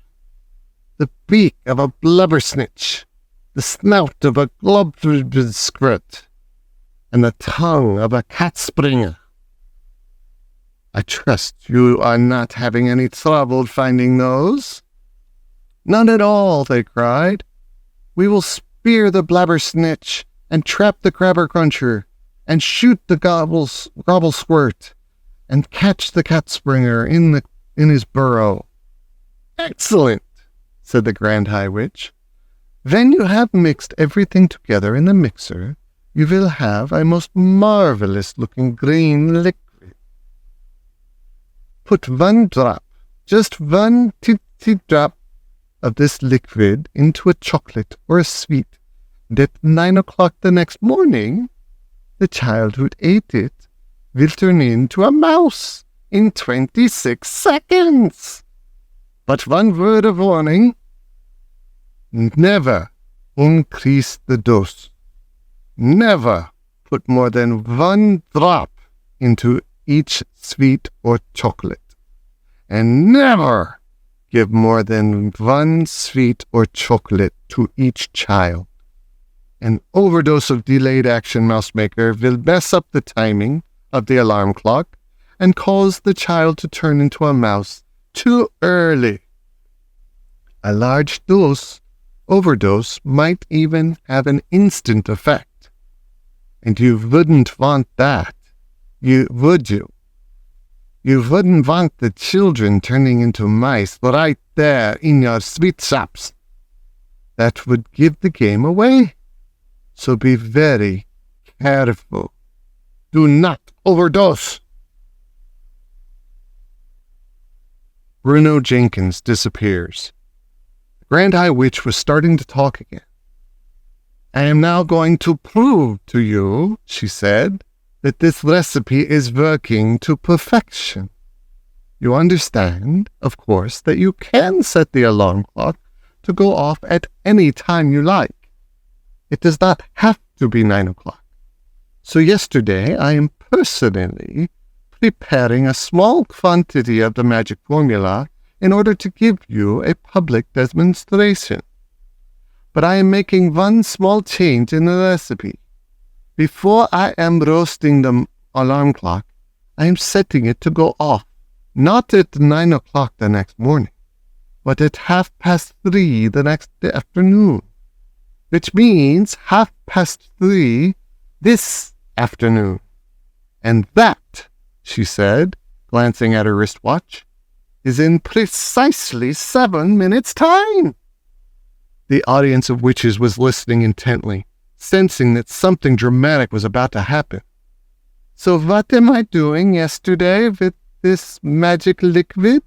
the beak of a blubbersnitch, the snout of a globsquirt, and the tongue of a catspringer. I trust you are not having any trouble finding those?" None at all, they cried. We will spear the blabbersnitch, and trap the crabber cruncher, and shoot the gobble squirt, and catch the cat springer in his burrow. Excellent, said the Grand High Witch. When you have mixed everything together in the mixer, you will have a most marvelous-looking green liquid. Put one drop, just one titty drop of this liquid into a chocolate or a sweet, and at 9 o'clock the next morning, the child who ate it will turn into a mouse in 26 seconds. But one word of warning, never increase the dose. Never put more than one drop into each sweet or chocolate. And never give more than one sweet or chocolate to each child. An overdose of delayed action mouse maker will mess up the timing of the alarm clock and cause the child to turn into a mouse too early. A large overdose might even have an instant effect. And you wouldn't want that, would you? You wouldn't want the children turning into mice right there in your sweet shops. That would give the game away. So be very careful. Do not overdose. Bruno Jenkins disappears. The Grand High Witch was starting to talk again. I am now going to prove to you, she said, that this recipe is working to perfection. You understand, of course, that you can set the alarm clock to go off at any time you like. It does not have to be 9 o'clock. So yesterday I am personally preparing a small quantity of the magic formula in order to give you a public demonstration. But I am making one small change in the recipe. Before I am roasting the alarm clock, I am setting it to go off, not at 9 o'clock the next morning, but at 3:30 the next afternoon, which means 3:30 this afternoon. And that, she said, glancing at her wristwatch, is in precisely 7 minutes' time. The audience of witches was listening intently, sensing that something dramatic was about to happen. So what am I doing yesterday with this magic liquid?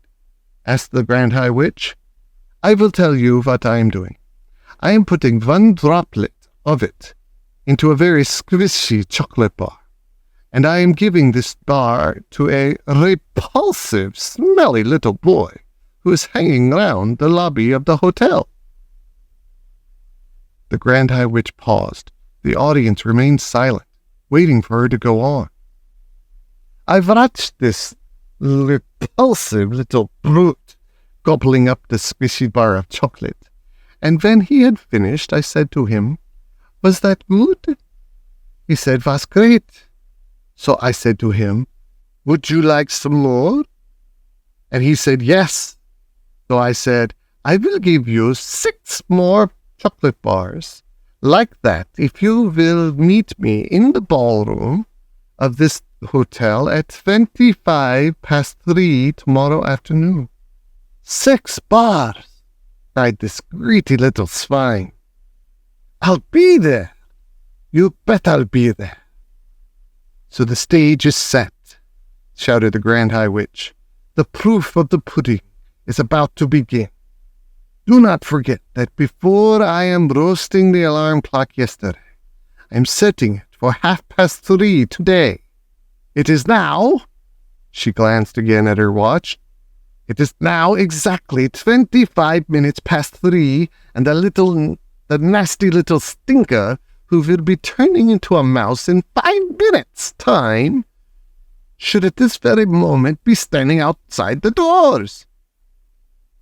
Asked the Grand High Witch. I will tell you what I am doing. I am putting one droplet of it into a very squishy chocolate bar, and I am giving this bar to a repulsive, smelly little boy who is hanging around the lobby of the hotel. The Grand High Witch paused. The audience remained silent, waiting for her to go on. I've watched this repulsive little brute gobbling up the squishy bar of chocolate, and when he had finished, I said to him, "Was that good?" He said, "Was great." So I said to him, "Would you like some more?" And he said, "Yes." So I said, "I will give you 6 more chocolate bars like that if you will meet me in the ballroom of this hotel at 3:25 tomorrow afternoon." 6 bars, cried this greedy little swine. "I'll be there. You bet I'll be there." So the stage is set, shouted the Grand High Witch. The proof of the pudding is about to begin. Do not forget that before I am roasting the alarm clock yesterday, I am setting it for 3:30 today. It is now, she glanced again at her watch, it is now exactly 25 minutes past 3, and the nasty little stinker who will be turning into a mouse in 5 minutes' time should at this very moment be standing outside the doors.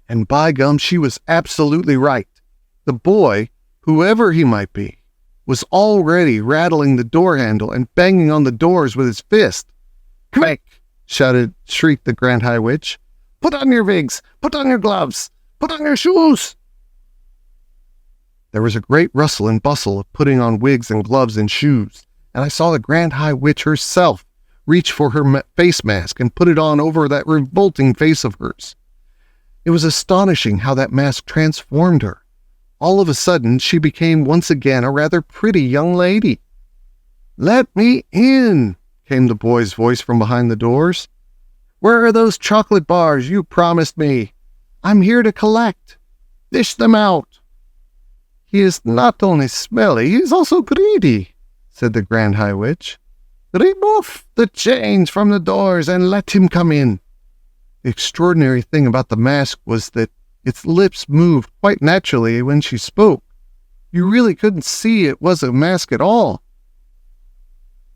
And by gum, she was absolutely right. The boy, whoever he might be, was already rattling the door handle and banging on the doors with his fist. "Quick!" shrieked the Grand High Witch. "Put on your wigs! Put on your gloves! Put on your shoes! There was a great rustle and bustle of putting on wigs and gloves and shoes, and I saw the Grand High Witch herself reach for her face mask and put it on over that revolting face of hers. It was astonishing how that mask transformed her. All of a sudden, she became once again a rather pretty young lady. "Let me in," came the boy's voice from behind the doors. "Where are those chocolate bars you promised me? I'm here to collect. Dish them out." "He is not only smelly, he is also greedy," said the Grand High Witch. "Remove the chains from the doors and let him come in." The extraordinary thing about the mask was that its lips moved quite naturally when she spoke. You really couldn't see it was a mask at all.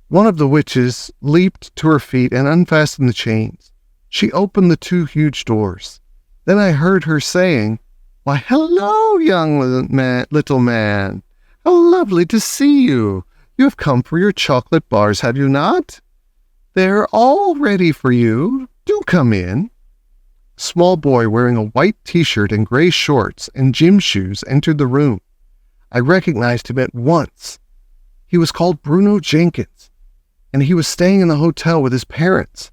One of the witches leaped to her feet and unfastened the chains. She opened the two huge doors. Then I heard her saying, "Why, hello, young little man. How lovely to see you. You have come for your chocolate bars, have you not? They're all ready for you. Do come in." A small boy wearing a white t-shirt and gray shorts and gym shoes entered the room. I recognized him at once. He was called Bruno Jenkins, and he was staying in the hotel with his parents.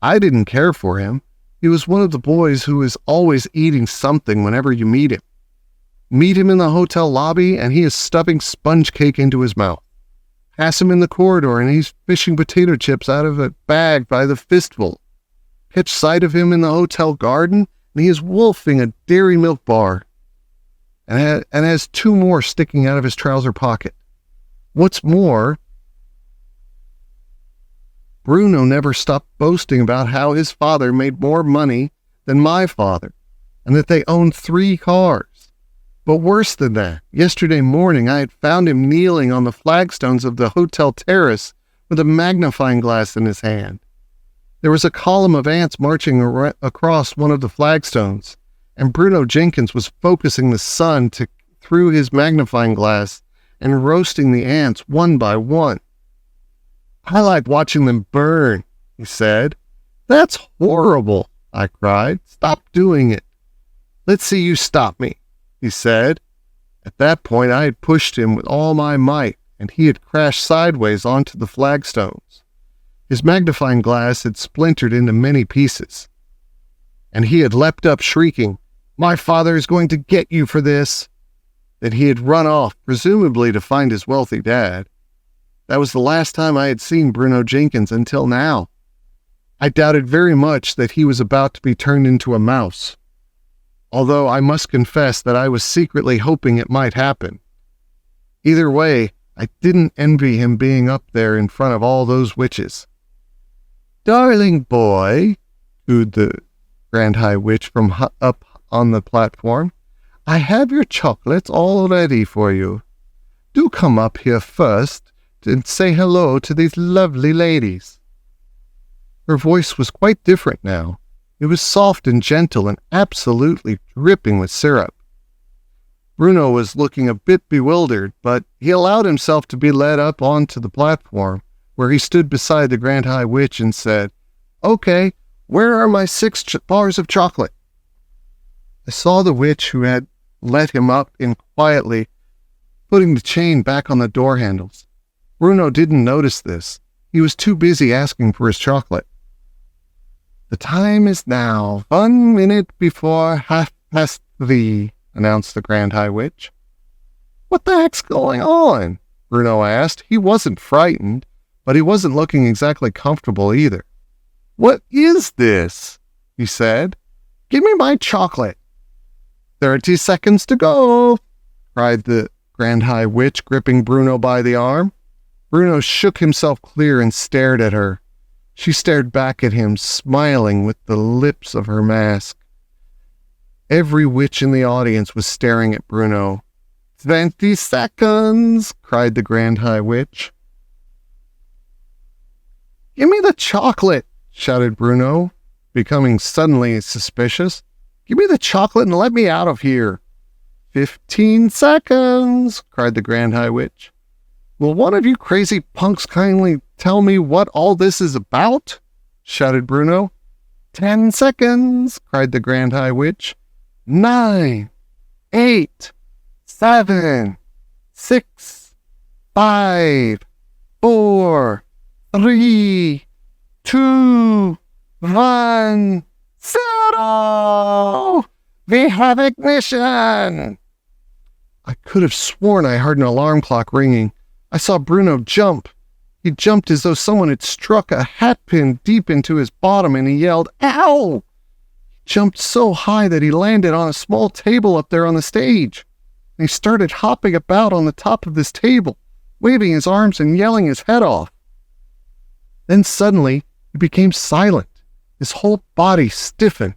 I didn't care for him. He was one of the boys who is always eating something whenever you meet him. Meet him in the hotel lobby, and he is stuffing sponge cake into his mouth. Pass him in the corridor, and he's fishing potato chips out of a bag by the fistful. Catch sight of him in the hotel garden, and he is wolfing a dairy milk bar, and has two more sticking out of his trouser pocket. What's more, Bruno never stopped boasting about how his father made more money than my father, and that they owned 3 cars. But worse than that, yesterday morning I had found him kneeling on the flagstones of the hotel terrace with a magnifying glass in his hand. There was a column of ants marching across one of the flagstones, and Bruno Jenkins was focusing the sun through his magnifying glass and roasting the ants one by one. "I like watching them burn," he said. "That's horrible," I cried. "Stop doing it." "Let's see you stop me," he said. At that point, I had pushed him with all my might, and he had crashed sideways onto the flagstones. His magnifying glass had splintered into many pieces, and he had leapt up shrieking, "My father is going to get you for this." Then he had run off, presumably to find his wealthy dad. That was the last time I had seen Bruno Jenkins until now. I doubted very much that he was about to be turned into a mouse, although I must confess that I was secretly hoping it might happen. Either way, I didn't envy him being up there in front of all those witches. "Darling boy," cooed the Grand High Witch from up on the platform, "I have your chocolates all ready for you. Do come up here first and say hello to these lovely ladies." Her voice was quite different now. It was soft and gentle and absolutely dripping with syrup. Bruno was looking a bit bewildered, but he allowed himself to be led up onto the platform, where he stood beside the Grand High Witch and said, "Okay, where are my 6 bars of chocolate?" I saw the witch who had let him up in quietly, putting the chain back on the door handles. Bruno didn't notice this. He was too busy asking for his chocolate. "The time is now 1 minute before 3:30, announced the Grand High Witch. "What the heck's going on?" Bruno asked. He wasn't frightened, but he wasn't looking exactly comfortable either. "What is this?" he said. "Give me my chocolate." 30 seconds to go," cried the Grand High Witch, gripping Bruno by the arm. Bruno shook himself clear and stared at her. She stared back at him, smiling with the lips of her mask. Every witch in the audience was staring at Bruno. 20 seconds, cried the Grand High Witch. "Give me the chocolate," shouted Bruno, becoming suddenly suspicious. "Give me the chocolate and let me out of here." 15 seconds, cried the Grand High Witch. "Will one of you crazy punks kindly tell me what all this is about?" shouted Bruno. 10 seconds, cried the Grand High Witch. 9, 8, 7, 6, 5, 4, 3, 2, 1, 0! We have ignition! I could have sworn I heard an alarm clock ringing. I saw Bruno jump. He jumped as though someone had struck a hatpin deep into his bottom, and he yelled, "Ow!" He jumped so high that he landed on a small table up there on the stage. And he started hopping about on the top of this table, waving his arms and yelling his head off. Then suddenly, he became silent. His whole body stiffened.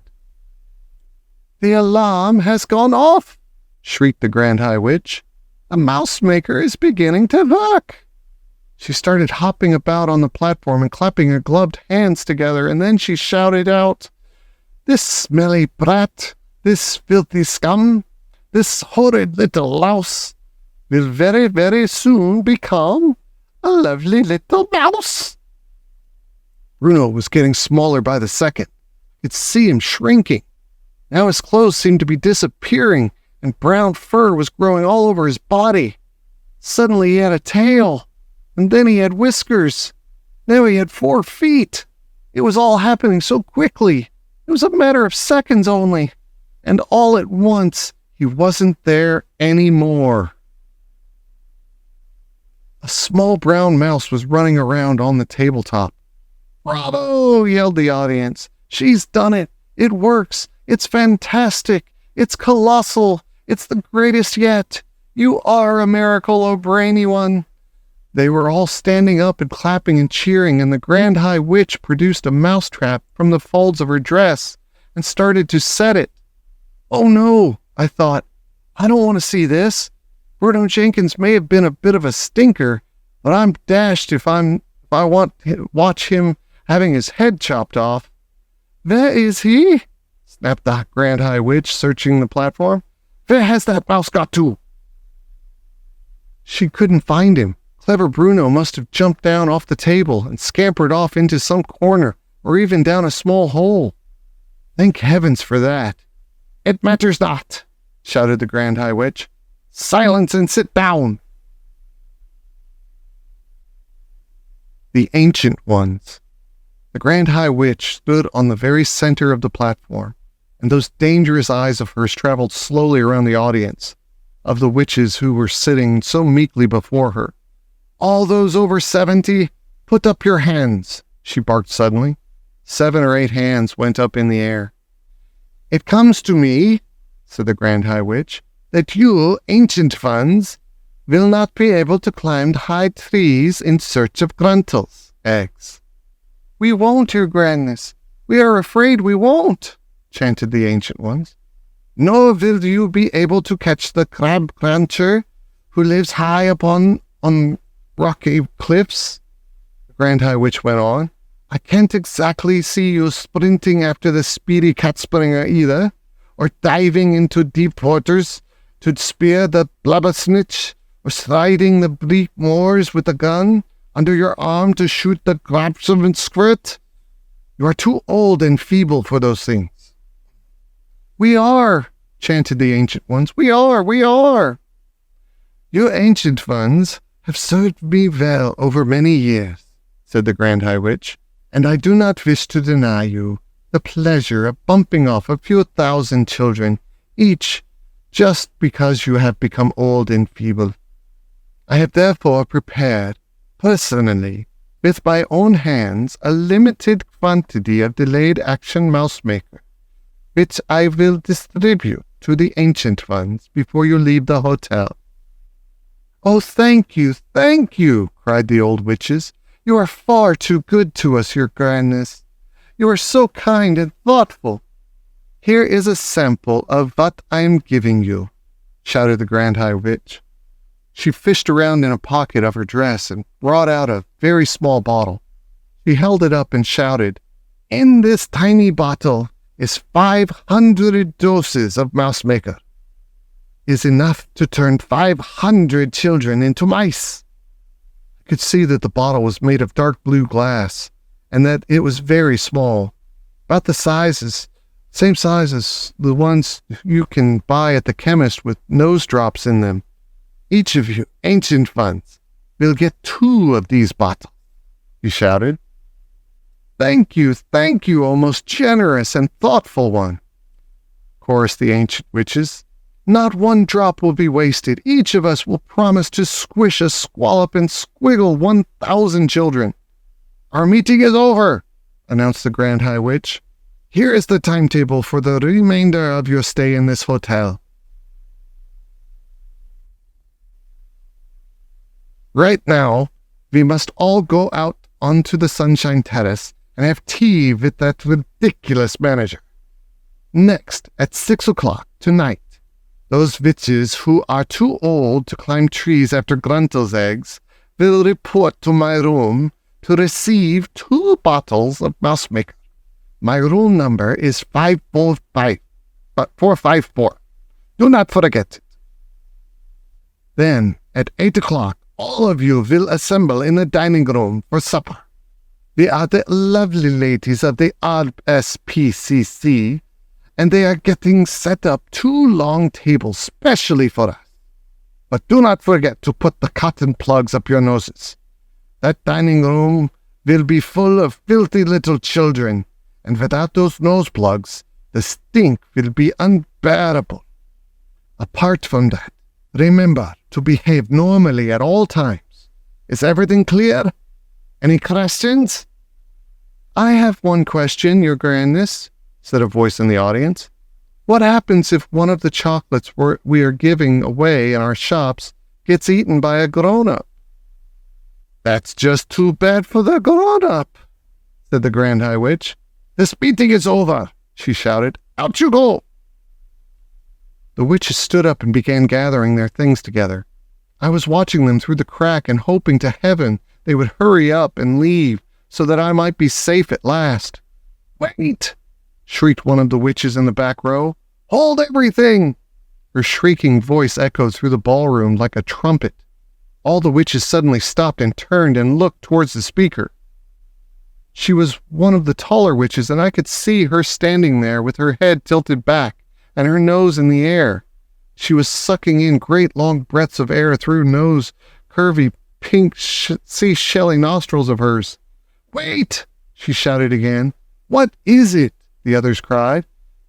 "The alarm has gone off!" shrieked the Grand High Witch. "The mouse maker is beginning to work!" She started hopping about on the platform and clapping her gloved hands together, and then she shouted out, "This smelly brat, this filthy scum, this horrid little louse will very, very soon become a lovely little mouse." Bruno was getting smaller by the second. I could see him shrinking. Now his clothes seemed to be disappearing, and brown fur was growing all over his body. Suddenly he had a tail, and then he had whiskers. Now he had 4 feet. It was all happening so quickly. It was a matter of seconds only. And all at once, he wasn't there anymore. A small brown mouse was running around on the tabletop. "Bravo!" yelled the audience. "She's done it. It works. It's fantastic. It's colossal. It's the greatest yet. You are a miracle, O brainy one." They were all standing up and clapping and cheering, and the Grand High Witch produced a mousetrap from the folds of her dress and started to set it. "Oh no," I thought. "I don't want to see this. Bruno Jenkins may have been a bit of a stinker, but I'm dashed if I want to watch him having his head chopped off." "Where is he?" snapped the Grand High Witch, searching the platform. "Where has that mouse got to?" She couldn't find him. Clever Bruno must have jumped down off the table and scampered off into some corner, or even down a small hole. Thank heavens for that. "It matters not," shouted the Grand High Witch. "Silence and sit down." The Ancient Ones. The Grand High Witch stood on the very center of the platform, and those dangerous eyes of hers traveled slowly around the audience of the witches who were sitting so meekly before her. "All those over 70, put up your hands," she barked suddenly. 7 or 8 hands went up in the air. "It comes to me," said the Grand High Witch, "that you, ancient ones, will not be able to climb high trees in search of gruntles, eggs." "We won't, your grandness. We are afraid we won't," chanted the Ancient Ones. "Nor will you be able to catch the crab cruncher who lives high on rocky cliffs," the Grand High Witch went on. "I can't exactly see you sprinting after the speedy catspringer either, or diving into deep waters to spear the blubbersnitch, or striding the bleak moors with a gun under your arm to shoot the grabsome and squirt. You are too old and feeble for those things." "We are," chanted the Ancient Ones. "We are, we are." "You ancient ones have served me well over many years," said the Grand High Witch, "and I do not wish to deny you the pleasure of bumping off a few thousand children each just because you have become old and feeble. I have therefore prepared, personally, with my own hands, a limited quantity of delayed action mouse maker, which I will distribute to the Ancient Ones before you leave the hotel." "Oh, thank you, cried the old witches. "You are far too good to us, your grandness. You are so kind and thoughtful." "Here is a sample of what I am giving you," shouted the Grand High Witch. She fished around in a pocket of her dress and brought out a very small bottle. She held it up and shouted, "In this tiny bottle is 500 doses of mouse maker. Is enough to turn 500 children into mice." I could see that the bottle was made of dark blue glass, and that it was very small, about the size Same size as the ones you can buy at the chemist with nose drops in them. Each of you ancient ones will get 2 of these bottles," he shouted. Thank you, O most generous and thoughtful one," chorused the ancient witches. "Not one drop will be wasted. Each of us will promise to squish a squallop and squiggle 1,000 children." "Our meeting is over," announced the Grand High Witch. "Here is the timetable for the remainder of your stay in this hotel. Right now, we must all go out onto the Sunshine Terrace and have tea with that ridiculous manager. Next, at 6 o'clock tonight, those witches who are too old to climb trees after Gruntel's eggs will report to my room to receive 2 bottles of mousemaker. My room number is 454. Do not forget it. Then, at 8 o'clock, all of you will assemble in the dining room for supper. We are the lovely ladies of the RSPCC, and they are getting set up 2 long tables specially for us. But do not forget to put the cotton plugs up your noses. That dining room will be full of filthy little children, and without those nose plugs, the stink will be unbearable. Apart from that, remember to behave normally at all times. Is everything clear? Any questions?" "I have one question, Your Grandness," said a voice in the audience. "What happens if one of the chocolates we are giving away in our shops gets eaten by a grown-up?" "That's just too bad for the grown-up," said the Grand High Witch. "This meeting is over," she shouted. "Out you go!" The witches stood up and began gathering their things together. I was watching them through the crack and hoping to heaven they would hurry up and leave so that I might be safe at last. "Wait!" shrieked one of the witches in the back row. "Hold everything!" Her shrieking voice echoed through the ballroom like a trumpet. All the witches suddenly stopped and turned and looked towards the speaker. She was one of the taller witches, and I could see her standing there with her head tilted back and her nose in the air. She was sucking in great long breaths of air through nose, curvy, pink, seashelly nostrils of hers. "Wait!" she shouted again. "What is it?" the others cried.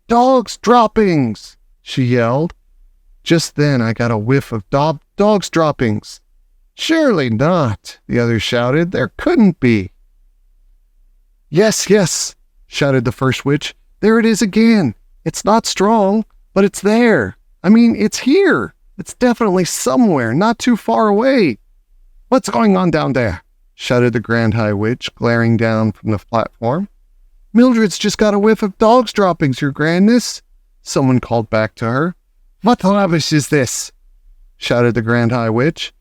"Dog's droppings!" she yelled. Just then I got a whiff of dog's droppings. "Surely not!" the others shouted. "There couldn't be." "Yes, yes!" shouted the first witch. "There it is again. It's not strong, but it's there. I mean, it's here. It's definitely somewhere, not too far away." "What's going on down there?" shouted the Grand High Witch, glaring down from the platform. "Mildred's just got a whiff of dog's droppings, Your Grandness," someone called back to her. "What rubbish is this?" shouted the Grand High Witch.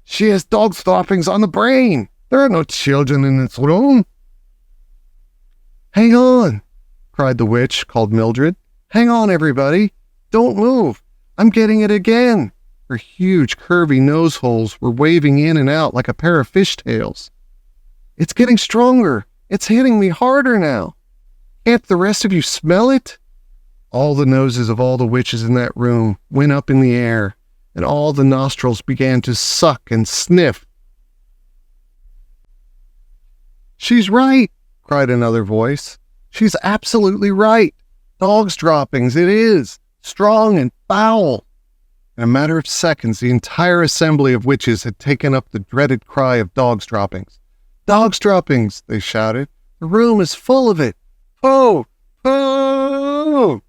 "She has dog's droppings on the brain. There are no children in this room." "Hang on," cried the witch called Mildred. "Hang on, everybody. Don't move. I'm getting it again." Her huge, curvy nose holes were waving in and out like a pair of fishtails. "It's getting stronger. It's hitting me harder now. Can't the rest of you smell it?" All the noses of all the witches in that room went up in the air, and all the nostrils began to suck and sniff. "She's right," cried another voice. "She's absolutely right. Dog's droppings, it is. Strong and foul." In a matter of seconds, the entire assembly of witches had taken up the dreaded cry of dog's droppings. "Dog's droppings," they shouted. "The room is full of it. Oh! Oh!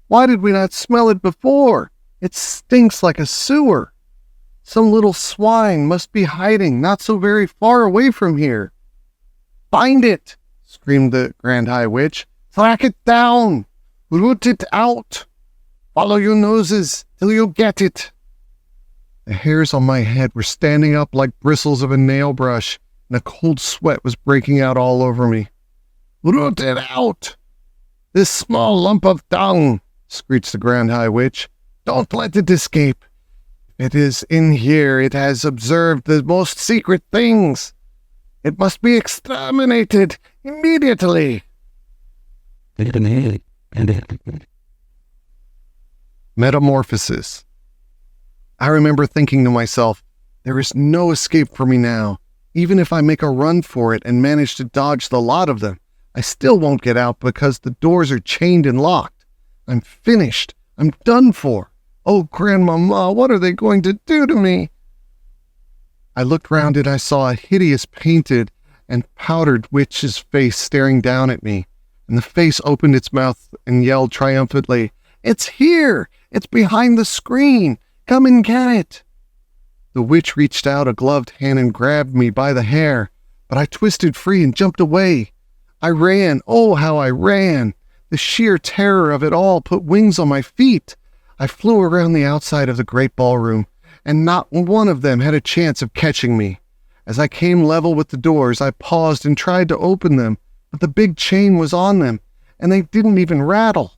Why did we not smell it before? It stinks like a sewer. Some little swine must be hiding not so very far away from here." "Find it!" screamed the Grand High Witch. "Track it down! Root it out! Follow your noses till you get it." The hairs on my head were standing up like bristles of a nail brush, and a cold sweat was breaking out all over me. "Root it out! This small lump of dung!" screeched the Grand High Witch. "Don't let it escape. It is in here. It has observed the most secret things. It must be exterminated immediately." Metamorphosis. I remember thinking to myself, there is no escape for me now. Even if I make a run for it and manage to dodge the lot of them, I still won't get out because the doors are chained and locked. I'm finished. I'm done for. Oh, Grandmama, what are they going to do to me? I looked round and I saw a hideous painted and powdered witch's face staring down at me, and the face opened its mouth and yelled triumphantly, "It's here! It's behind the screen! Come and get it!" The witch reached out a gloved hand and grabbed me by the hair, but I twisted free and jumped away. I ran. Oh, how I ran! The sheer terror of it all put wings on my feet. I flew around the outside of the great ballroom, and not one of them had a chance of catching me. As I came level with the doors, I paused and tried to open them, but the big chain was on them, and they didn't even rattle.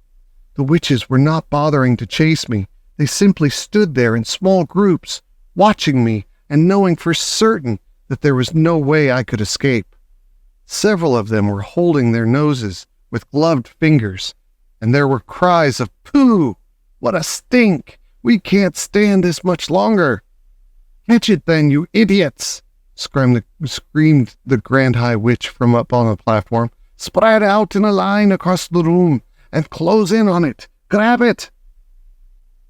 The witches were not bothering to chase me. They simply stood there in small groups, watching me and knowing for certain that there was no way I could escape. Several of them were holding their noses with gloved fingers, and there were cries of, "Pooh! What a stink! We can't stand this much longer!" "Catch it then, you idiots!" screamed the Grand High Witch from up on the platform. "Spread out in a line across the room and close in on it. Grab it!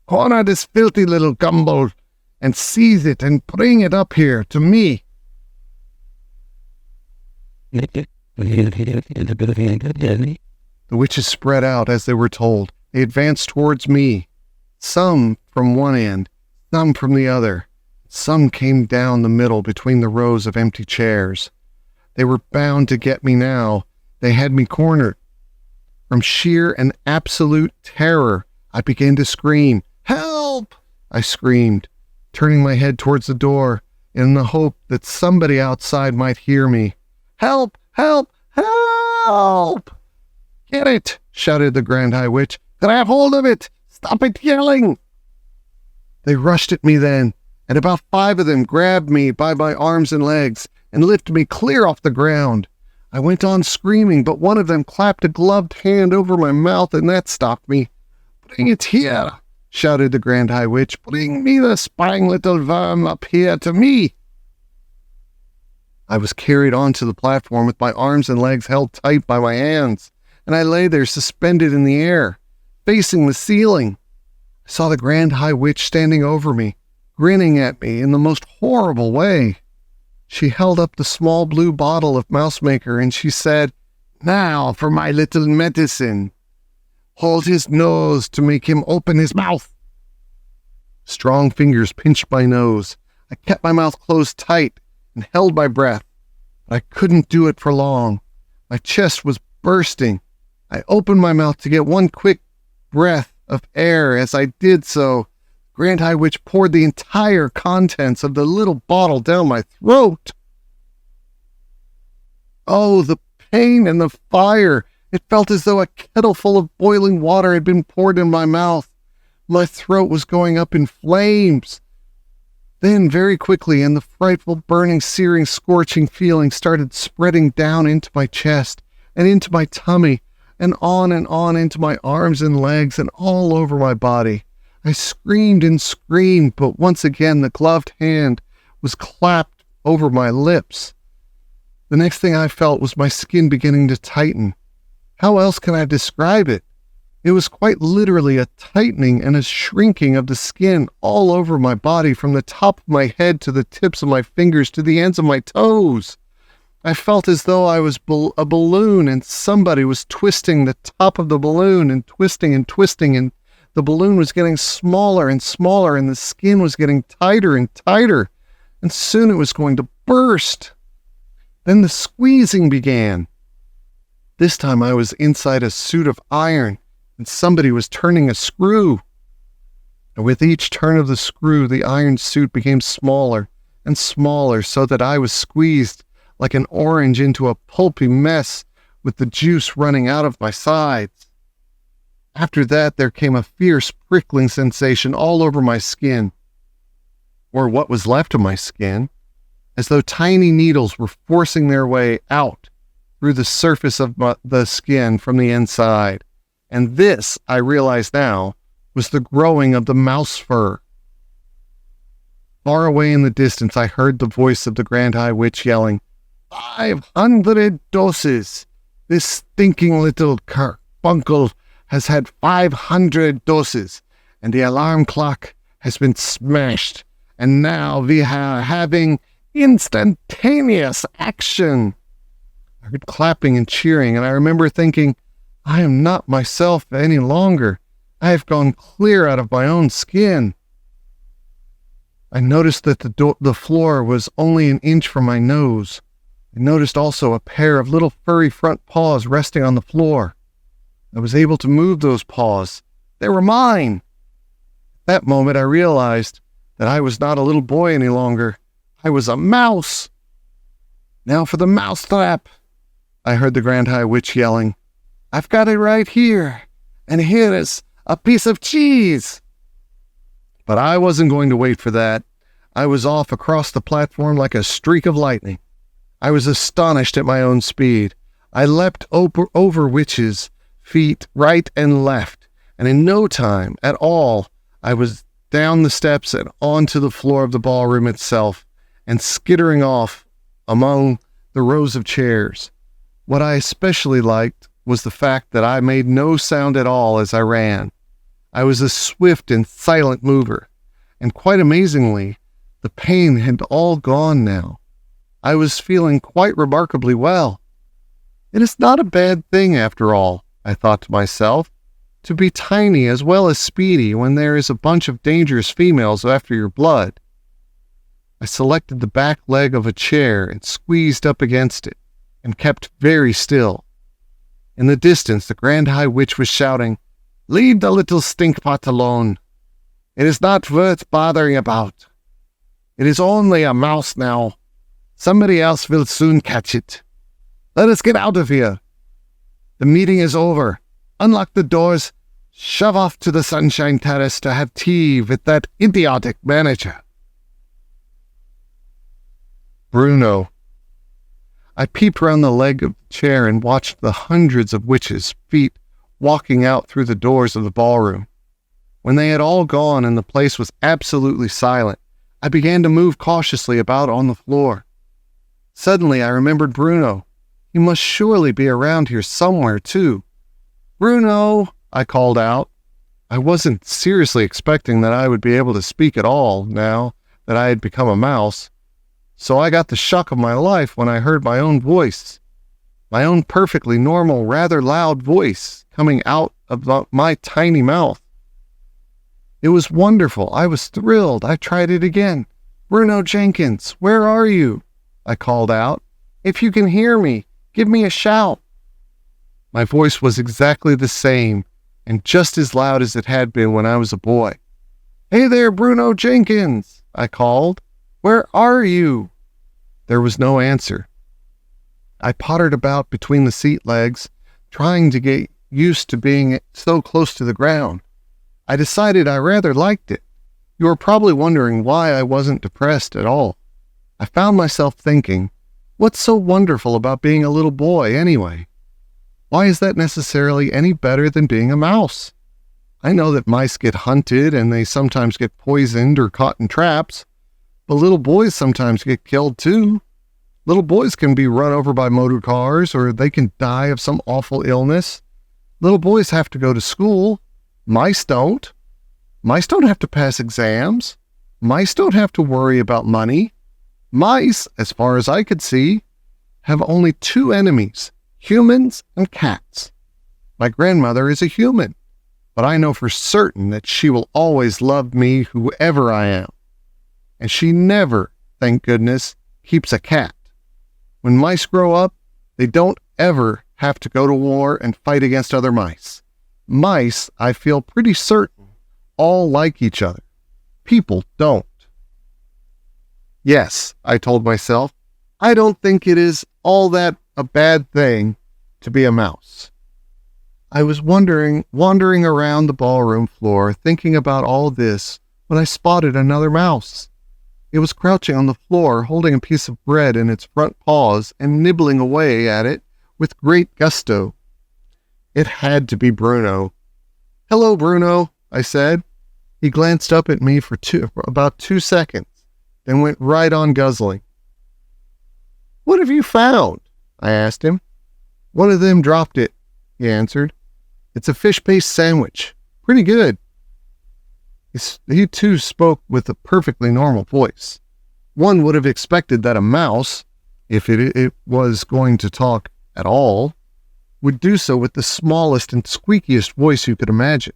Corner this filthy little gumbo and seize it and bring it up here to me." The witches spread out as they were told. They advanced towards me, some from one end, some from the other. Some came down the middle between the rows of empty chairs. They were bound to get me now. They had me cornered. From sheer and absolute terror, I began to scream. "Help!" I screamed, turning my head towards the door in the hope that somebody outside might hear me. "Help! Help! Help!" "Get it!" shouted the Grand High Witch. "Grab hold of it! Stop it yelling!" They rushed at me then, and about 5 of them grabbed me by my arms and legs and lifted me clear off the ground. I went on screaming, but one of them clapped a gloved hand over my mouth, and that stopped me. "Bring it here!" shouted the Grand High Witch. "Bring me the spying little worm up here to me!" I was carried onto the platform with my arms and legs held tight by my hands, and I lay there suspended in the air, facing the ceiling. I saw the Grand High Witch standing over me, grinning at me in the most horrible way. She held up the small blue bottle of Mousemaker, and she said, "Now for my little medicine. Hold his nose to make him open his mouth." Strong fingers pinched my nose. I kept my mouth closed tight and held my breath, but I couldn't do it for long. My chest was bursting. I opened my mouth to get one quick breath of air. As I did so, Grand High Witch poured the entire contents of the little bottle down my throat. Oh, the pain and the fire! It felt as though a kettle full of boiling water had been poured in my mouth. My throat was going up in flames. Then, very quickly, and the frightful, burning, searing, scorching feeling started spreading down into my chest and into my tummy and on into my arms and legs and all over my body. I screamed and screamed, but once again the gloved hand was clapped over my lips. The next thing I felt was my skin beginning to tighten. How else can I describe it? It was quite literally a tightening and a shrinking of the skin all over my body, from the top of my head to the tips of my fingers to the ends of my toes. I felt as though I was a balloon, and somebody was twisting the top of the balloon and twisting, and the balloon was getting smaller and smaller, and the skin was getting tighter and tighter, and soon it was going to burst. Then the squeezing began. This time I was inside a suit of iron, and somebody was turning a screw. And with each turn of the screw, the iron suit became smaller and smaller, so that I was squeezed like an orange into a pulpy mess with the juice running out of my sides. After that, there came a fierce prickling sensation all over my skin, or what was left of my skin, as though tiny needles were forcing their way out through the surface of the skin from the inside. And this, I realize now, was the growing of the mouse fur. Far away in the distance, I heard the voice of the Grand High Witch yelling, 500 doses! This stinking little carbuncle has had 500 doses, and the alarm clock has been smashed, and now we are having instantaneous action. I heard clapping and cheering, and I remember thinking, I am not myself any longer. I have gone clear out of my own skin. I noticed that the floor was only an inch from my nose. I noticed also a pair of little furry front paws resting on the floor. I was able to move those paws. They were mine. At that moment, I realized that I was not a little boy any longer. I was a mouse. Now for the mouse trap, I heard the Grand High Witch yelling. I've got it right here, and here is a piece of cheese. But I wasn't going to wait for that. I was off across the platform like a streak of lightning. I was astonished at my own speed. I leapt over witches' feet right and left, and in no time at all, I was down the steps and onto the floor of the ballroom itself, and skittering off among the rows of chairs. What I especially liked was the fact that I made no sound at all as I ran. I was a swift and silent mover, and quite amazingly, the pain had all gone now. I was feeling quite remarkably well. It is not a bad thing, after all, I thought to myself, to be tiny as well as speedy when there is a bunch of dangerous females after your blood. I selected the back leg of a chair and squeezed up against it, and kept very still. In the distance, the Grand High Witch was shouting, Leave the little stinkpot alone. It is not worth bothering about. It is only a mouse now. Somebody else will soon catch it. Let us get out of here. The meeting is over. Unlock the doors. Shove off to the Sunshine Terrace to have tea with that idiotic manager. Bruno. I peeped round the leg of the chair and watched the hundreds of witches' feet walking out through the doors of the ballroom. When they had all gone and the place was absolutely silent, I began to move cautiously about on the floor. Suddenly I remembered Bruno. He must surely be around here somewhere, too. Bruno, I called out. I wasn't seriously expecting that I would be able to speak at all now that I had become a mouse, so I got the shock of my life when I heard my own voice. My own perfectly normal, rather loud voice coming out of my tiny mouth. It was wonderful. I was thrilled. I tried it again. Bruno Jenkins, where are you? I called out. If you can hear me, give me a shout. My voice was exactly the same and just as loud as it had been when I was a boy. Hey there, Bruno Jenkins, I called. Where are you? There was no answer. I pottered about between the seat legs, trying to get used to being so close to the ground. I decided I rather liked it. You are probably wondering why I wasn't depressed at all. I found myself thinking, what's so wonderful about being a little boy anyway? Why is that necessarily any better than being a mouse? I know that mice get hunted and they sometimes get poisoned or caught in traps, but little boys sometimes get killed too. Little boys can be run over by motor cars, or they can die of some awful illness. Little boys have to go to school. Mice don't. Mice don't have to pass exams. Mice don't have to worry about money. Mice, as far as I could see, have only two enemies, humans and cats. My grandmother is a human, but I know for certain that she will always love me whoever I am. And she never, thank goodness, keeps a cat. When mice grow up, they don't ever have to go to war and fight against other mice. Mice, I feel pretty certain, all like each other. People don't. Yes, I told myself, I don't think it is all that a bad thing to be a mouse. I was wandering around the ballroom floor, thinking about all this, when I spotted another mouse. It was crouching on the floor, holding a piece of bread in its front paws and nibbling away at it with great gusto. It had to be Bruno. "Hello, Bruno," I said. He glanced up at me for about 2 seconds, then went right on guzzling. "What have you found?" I asked him. "One of them dropped it," he answered. "It's a fish-based sandwich. Pretty good." He too spoke with a perfectly normal voice. One would have expected that a mouse, if it was going to talk at all, would do so with the smallest and squeakiest voice you could imagine.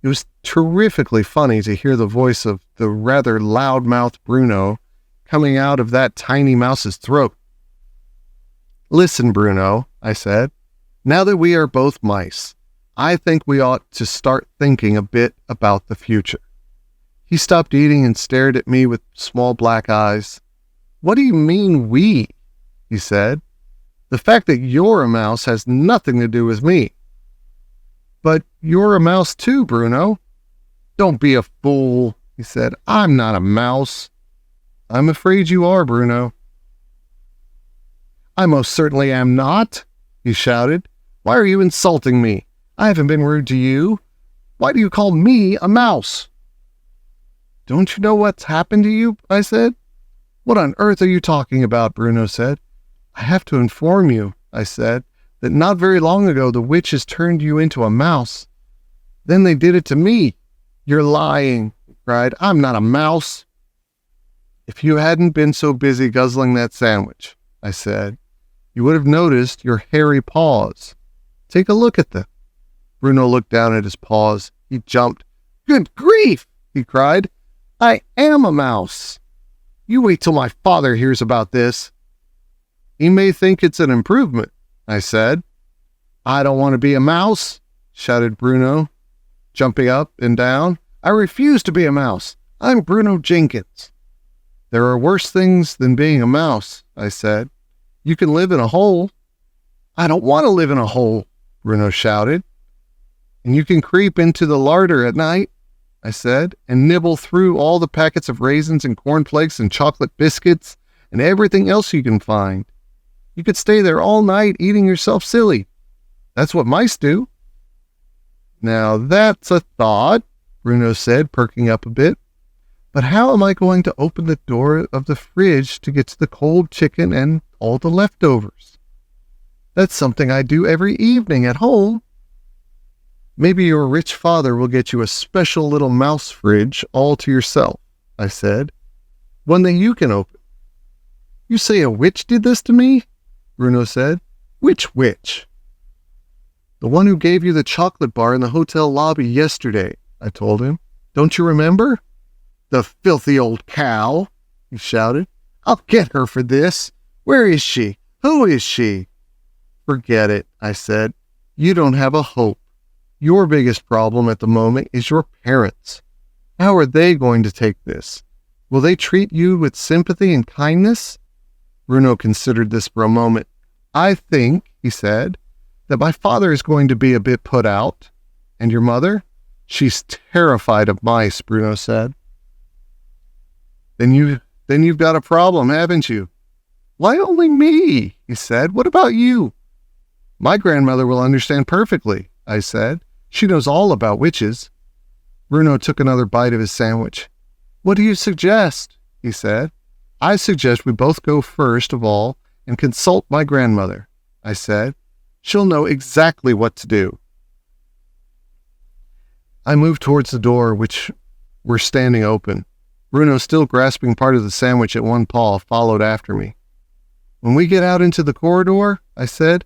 It was terrifically funny to hear the voice of the rather loud-mouthed Bruno coming out of that tiny mouse's throat. "Listen, Bruno," I said, "now that we are both mice, I think we ought to start thinking a bit about the future." He stopped eating and stared at me with small black eyes. "What do you mean, we?" he said. "The fact that you're a mouse has nothing to do with me." "But you're a mouse too, Bruno." "Don't be a fool," he said. "I'm not a mouse." "I'm afraid you are, Bruno." "I most certainly am not," he shouted. "Why are you insulting me? I haven't been rude to you. Why do you call me a mouse?" "Don't you know what's happened to you?" I said. "What on earth are you talking about?" Bruno said. "I have to inform you," I said, "that not very long ago the witches turned you into a mouse. Then they did it to me." "You're lying," he cried. "I'm not a mouse." "If you hadn't been so busy guzzling that sandwich," I said, "you would have noticed your hairy paws. Take a look at them." Bruno looked down at his paws. He jumped. "Good grief!" he cried. "I am a mouse. You wait till my father hears about this." "He may think it's an improvement," I said. "I don't want to be a mouse," shouted Bruno, jumping up and down. "I refuse to be a mouse. I'm Bruno Jenkins." "There are worse things than being a mouse," I said. "You can live in a hole." "I don't want to live in a hole," Bruno shouted. "And you can creep into the larder at night," I said, "and nibble through all the packets of raisins and cornflakes and chocolate biscuits and everything else you can find. You could stay there all night eating yourself silly. That's what mice do." "Now that's a thought," Bruno said, perking up a bit. "But how am I going to open the door of the fridge to get to the cold chicken and all the leftovers? That's something I do every evening at home." "Maybe your rich father will get you a special little mouse fridge all to yourself," I said. "One that you can open." "You say a witch did this to me?" Bruno said. "Which witch?" "The one who gave you the chocolate bar in the hotel lobby yesterday," I told him. "Don't you remember?" "The filthy old cow," he shouted. "I'll get her for this. Where is she? Who is she?" "Forget it," I said. "You don't have a hope. Your biggest problem at the moment is your parents. How are they going to take this? Will they treat you with sympathy and kindness?" Bruno considered this for a moment. "I think," he said, "that my father is going to be a bit put out. And your mother?" "She's terrified of mice," Bruno said. Then you've got a problem, haven't you?" "Why only me?" he said. "What about you?" "My grandmother will understand perfectly," I said. "She knows all about witches." Bruno took another bite of his sandwich. "What do you suggest?" he said. "I suggest we both go first of all and consult my grandmother," I said. "She'll know exactly what to do." I moved towards the door, which were standing open. Bruno, still grasping part of the sandwich at one paw, followed after me. "When we get out into the corridor," I said,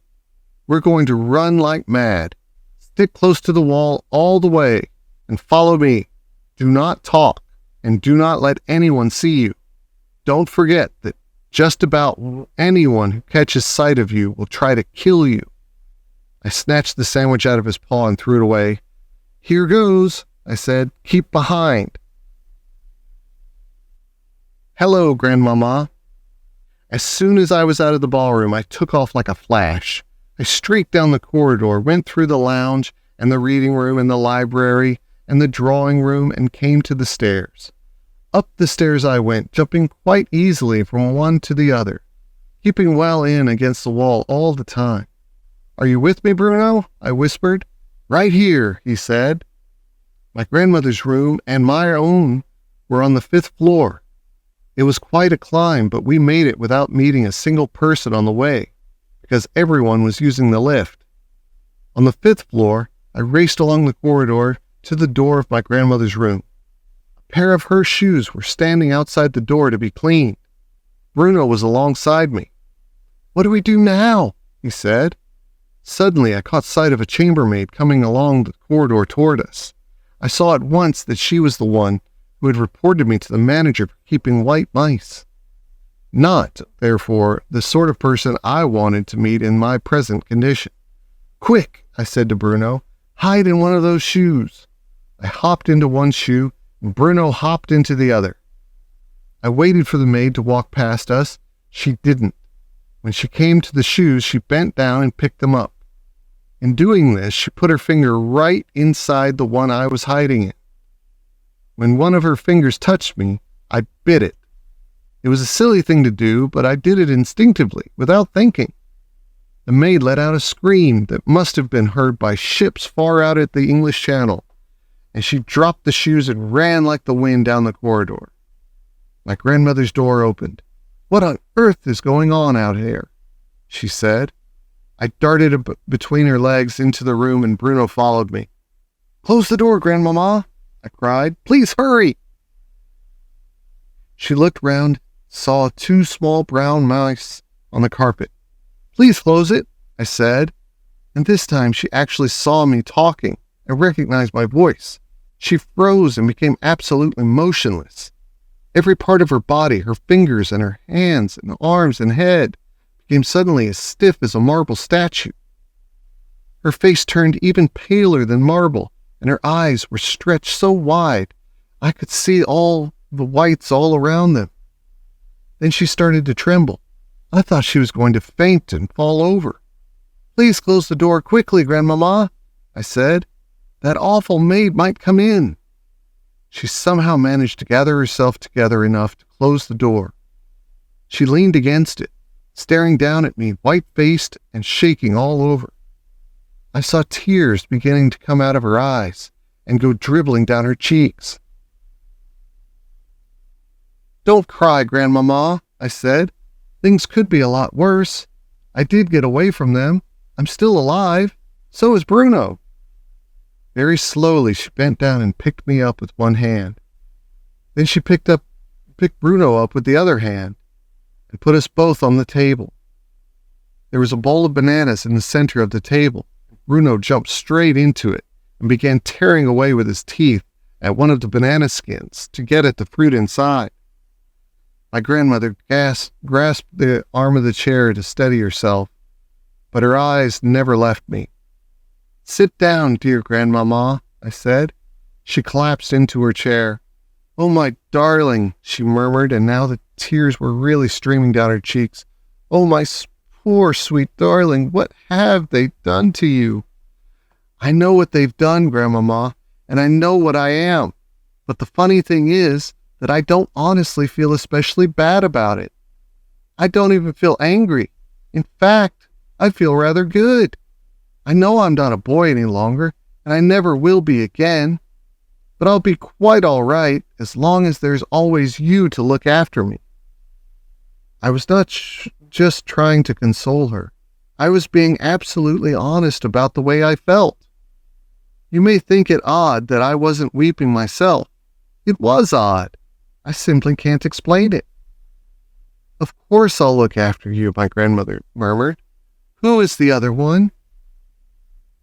"we're going to run like mad. Stick close to the wall all the way and follow me. Do not talk and do not let anyone see you. Don't forget that just about anyone who catches sight of you will try to kill you." I snatched the sandwich out of his paw and threw it away. "Here goes," I said. "Keep behind." "Hello, Grandmama." As soon as I was out of the ballroom, I took off like a flash. I streaked down the corridor, went through the lounge and the reading room and the library and the drawing room and came to the stairs. Up the stairs I went, jumping quite easily from one to the other, keeping well in against the wall all the time. "Are you with me, Bruno?" I whispered. "Right here," he said. My grandmother's room and my own were on the 5th floor. It was quite a climb, but we made it without meeting a single person on the way, because everyone was using the lift. On the 5th floor, I raced along the corridor to the door of my grandmother's room. A pair of her shoes were standing outside the door to be cleaned. Bruno was alongside me. "What do we do now?" he said. Suddenly, I caught sight of a chambermaid coming along the corridor toward us. I saw at once that she was the one who had reported me to the manager for keeping white mice. Not, therefore, the sort of person I wanted to meet in my present condition. "Quick," I said to Bruno, "hide in one of those shoes." I hopped into one shoe, and Bruno hopped into the other. I waited for the maid to walk past us. She didn't. When she came to the shoes, she bent down and picked them up. In doing this, she put her finger right inside the one I was hiding in. When one of her fingers touched me, I bit it. It was a silly thing to do, but I did it instinctively, without thinking. The maid let out a scream that must have been heard by ships far out at the English Channel, and she dropped the shoes and ran like the wind down the corridor. My grandmother's door opened. "What on earth is going on out here?" she said. I darted between her legs into the room, and Bruno followed me. "Close the door, Grandmama," I cried. "Please hurry." She looked round, saw 2 small brown mice on the carpet. "Please close it," I said, and this time she actually saw me talking and recognized my voice. She froze and became absolutely motionless. Every part of her body, her fingers and her hands and arms and head, became suddenly as stiff as a marble statue. Her face turned even paler than marble, and her eyes were stretched so wide I could see all the whites all around them. Then she started to tremble. I thought she was going to faint and fall over. "Please close the door quickly, Grandmama," I said. "That awful maid might come in." She somehow managed to gather herself together enough to close the door. She leaned against it, staring down at me, white-faced and shaking all over. I saw tears beginning to come out of her eyes and go dribbling down her cheeks. "Don't cry, Grandmama," I said. "Things could be a lot worse. I did get away from them. I'm still alive. So is Bruno." Very slowly, she bent down and picked me up with one hand. Then she picked Bruno up with the other hand and put us both on the table. There was a bowl of bananas in the center of the table. Bruno jumped straight into it and began tearing away with his teeth at one of the banana skins to get at the fruit inside. My grandmother grasped the arm of the chair to steady herself, but her eyes never left me. "Sit down, dear Grandmama," I said. She collapsed into her chair. "Oh, my darling," she murmured, and now the tears were really streaming down her cheeks. "Oh, my poor, sweet darling, what have they done to you?" "I know what they've done, Grandmama, and I know what I am. But the funny thing is that I don't honestly feel especially bad about it. I don't even feel angry. In fact, I feel rather good. I know I'm not a boy any longer, and I never will be again. But I'll be quite all right as long as there's always you to look after me." I was not just trying to console her. I was being absolutely honest about the way I felt. You may think it odd that I wasn't weeping myself. It was odd. I simply can't explain it. "Of course I'll look after you," my grandmother murmured. "Who is the other one?"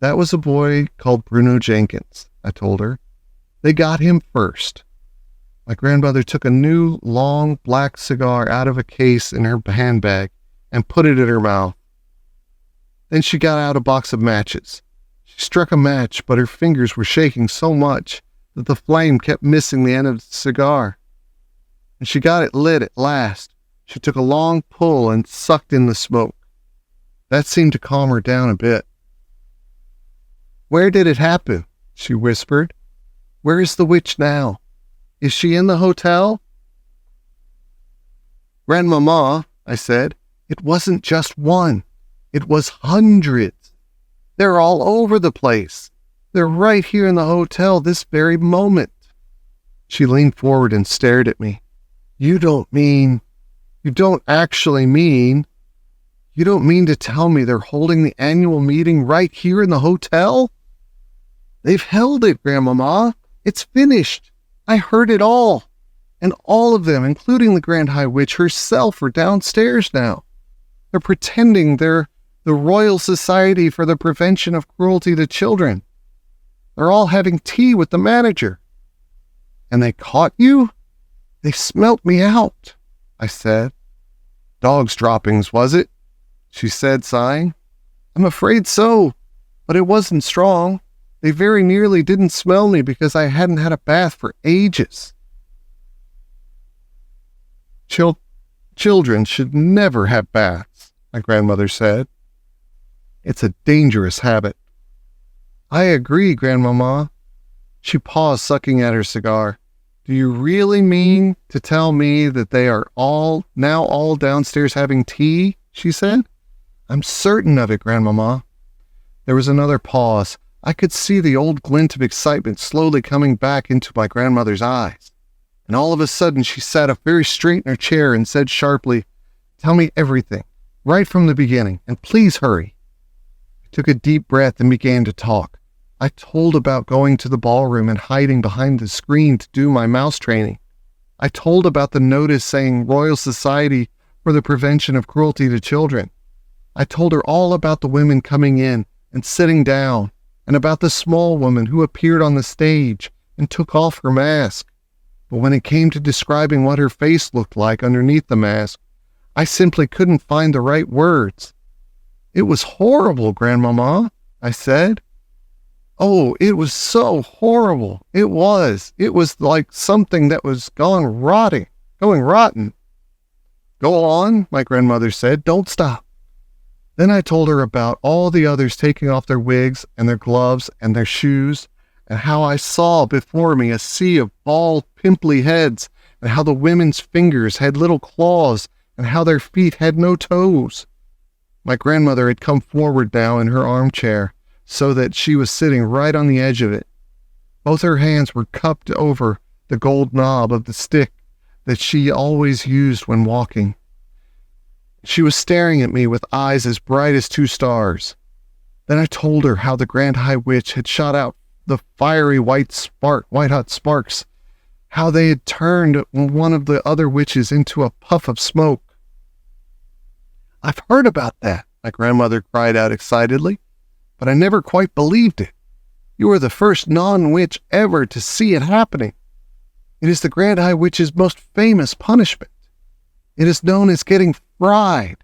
"That was a boy called Bruno Jenkins," I told her. "They got him first." My grandmother took a new, long, black cigar out of a case in her handbag and put it in her mouth. Then she got out a box of matches. She struck a match, but her fingers were shaking so much that the flame kept missing the end of the cigar. And she got it lit at last. She took a long pull and sucked in the smoke. That seemed to calm her down a bit. "Where did it happen?" she whispered. "Where is the witch now? Is she in the hotel?" "Grandmama," I said, "it wasn't just one. It was hundreds. They're all over the place. They're right here in the hotel this very moment." She leaned forward and stared at me. You don't actually mean to tell me they're holding the annual meeting right here in the hotel?" "They've held it, Grandmama. It's finished. I heard it all. And all of them, including the Grand High Witch herself, are downstairs now. They're pretending they're the Royal Society for the Prevention of Cruelty to Children. They're all having tea with the manager." "And they caught you?" "They smelt me out," I said. "Dog's droppings, was it?" she said, sighing. "I'm afraid so, but it wasn't strong. They very nearly didn't smell me because I hadn't had a bath for ages." Children should never have baths," my grandmother said. "It's a dangerous habit." "I agree, Grandmama." She paused, sucking at her cigar. "Do you really mean to tell me that they are all downstairs having tea?" she said. "I'm certain of it, Grandmama." There was another pause. I could see the old glint of excitement slowly coming back into my grandmother's eyes. And all of a sudden she sat up very straight in her chair and said sharply, "Tell me everything, right from the beginning, and please hurry." I took a deep breath and began to talk. I told about going to the ballroom and hiding behind the screen to do my mouse training. I told about the notice saying Royal Society for the Prevention of Cruelty to Children. I told her all about the women coming in and sitting down, and about the small woman who appeared on the stage and took off her mask. But when it came to describing what her face looked like underneath the mask, I simply couldn't find the right words. "It was horrible, Grandmama," I said. "Oh, it was so horrible. It was like something that was going rotten. "Go on," my grandmother said. "Don't stop." Then I told her about all the others taking off their wigs and their gloves and their shoes, and how I saw before me a sea of bald, pimply heads, and how the women's fingers had little claws, and how their feet had no toes. My grandmother had come forward now in her armchair, so that she was sitting right on the edge of it. Both her hands were cupped over the gold knob of the stick that she always used when walking. She was staring at me with eyes as bright as 2 stars. Then I told her how the Grand High Witch had shot out the fiery white-hot sparks, how they had turned one of the other witches into a puff of smoke. "I've heard about that," my grandmother cried out excitedly, "but I never quite believed it. You are the first non-witch ever to see it happening. It is the Grand High Witch's most famous punishment. It is known as getting fried,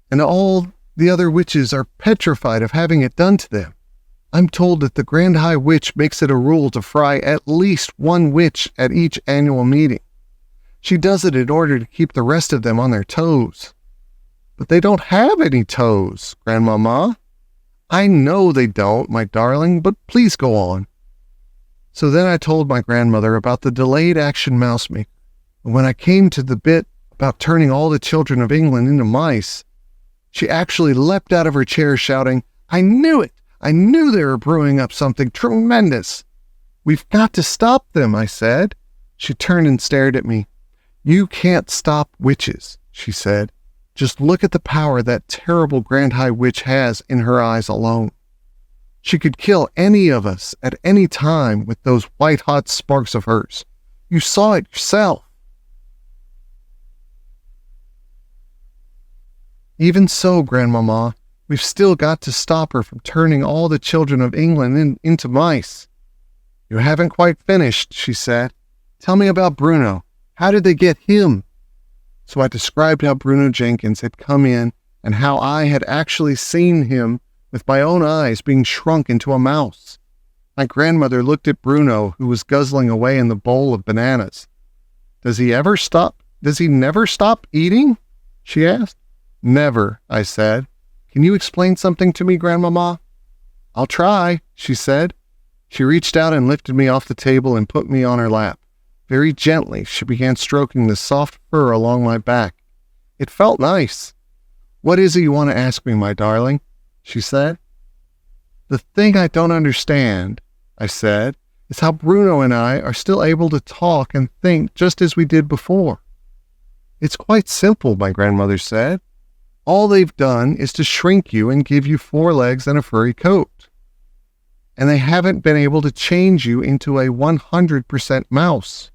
and all the other witches are petrified of having it done to them. I'm told that the Grand High Witch makes it a rule to fry at least 1 witch at each annual meeting. She does it in order to keep the rest of them on their toes." "But they don't have any toes, Grandmama." "I know they don't, my darling, but please go on." So then I told my grandmother about the delayed action mouse maker. And when I came to the bit about turning all the children of England into mice, she actually leapt out of her chair shouting, "I knew it! I knew they were brewing up something tremendous." "We've got to stop them," I said. She turned and stared at me. "You can't stop witches," she said. "Just look at the power that terrible Grand High Witch has in her eyes alone. She could kill any of us at any time with those white-hot sparks of hers. You saw it yourself." "Even so, Grandmama, we've still got to stop her from turning all the children of England into mice." "You haven't quite finished," she said. "Tell me about Bruno. How did they get him?" So I described how Bruno Jenkins had come in and how I had actually seen him with my own eyes being shrunk into a mouse. My grandmother looked at Bruno, who was guzzling away in the bowl of bananas. Does he never stop eating?" she asked. "Never," I said. "Can you explain something to me, Grandmama?" "I'll try," she said. She reached out and lifted me off the table and put me on her lap. Very gently, she began stroking the soft fur along my back. It felt nice. "What is it you want to ask me, my darling?" she said. The thing I don't understand, I said, is how Bruno and I are still able to talk and think just as we did before. It's quite simple, my grandmother said. All they've done is to shrink you and give you 4 legs and a furry coat. And they haven't been able to change you into a 100% mouse.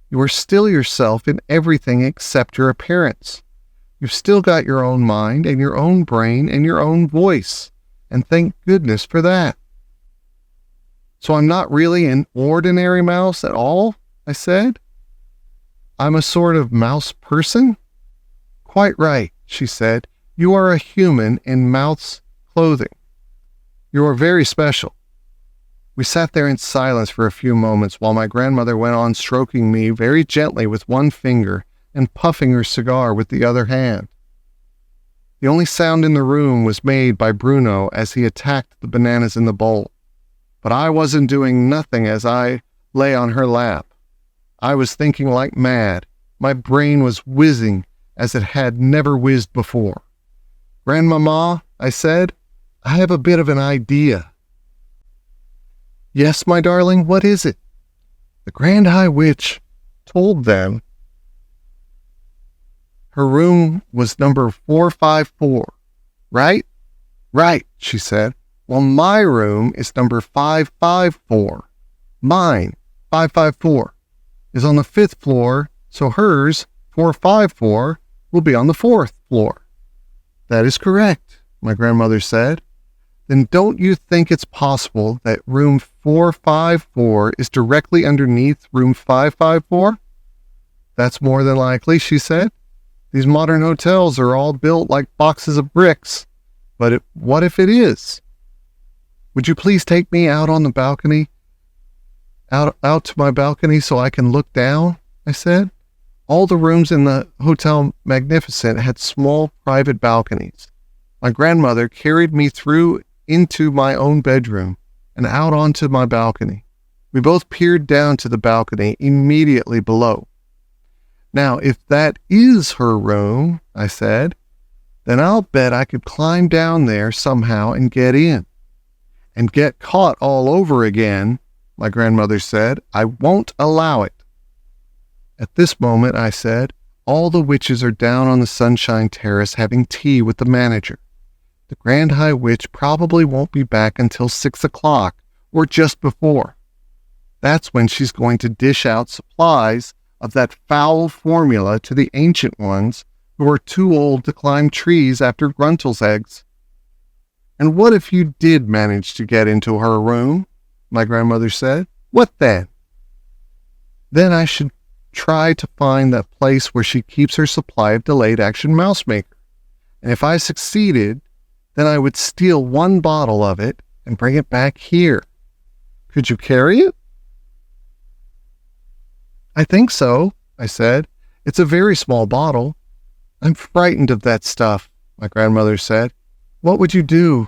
You are still yourself in everything except your appearance. You've still got your own mind and your own brain and your own voice, and thank goodness for that. So I'm not really an ordinary mouse at all, I said. I'm a sort of mouse person? Quite right, she said. You are a human in mouse clothing. You are very special. We sat there in silence for a few moments while my grandmother went on stroking me very gently with one finger and puffing her cigar with the other hand. The only sound in the room was made by Bruno as he attacked the bananas in the bowl. But I wasn't doing nothing as I lay on her lap. I was thinking like mad. My brain was whizzing as it had never whizzed before. Grandmama, I said, I have a bit of an idea. Yes, my darling, what is it? The Grand High Witch told them her room was number 454, right? Right, she said. Well, my room is number 554. Mine, 554, is on the 5th floor, so hers, 454, will be on the 4th floor. That is correct, my grandmother said. Then don't you think it's possible that room 454 is directly underneath room 554? That's more than likely, she said. These modern hotels are all built like boxes of bricks. But what if it is? Would you please take me out on the balcony, out to my balcony so I can look down? I said. All the rooms in the Hotel Magnificent had small private balconies. My grandmother carried me through into my own bedroom and out onto my balcony. We both peered down to the balcony immediately below. Now, if that is her room, I said, then I'll bet I could climb down there somehow and get in. And get caught all over again, my grandmother said. I won't allow it. At this moment, I said, all the witches are down on the Sunshine Terrace having tea with the manager. The Grand High Witch probably won't be back until 6 o'clock or just before. That's when she's going to dish out supplies of that foul formula to the ancient ones who are too old to climb trees after Gruntel's eggs. And what if you did manage to get into her room? My grandmother said. What then? Then I should try to find that place where she keeps her supply of delayed action mouse maker. And if I succeeded, then I would steal 1 bottle of it and bring it back here. Could you carry it? I think so, I said. It's a very small bottle. I'm frightened of that stuff, my grandmother said. What would you do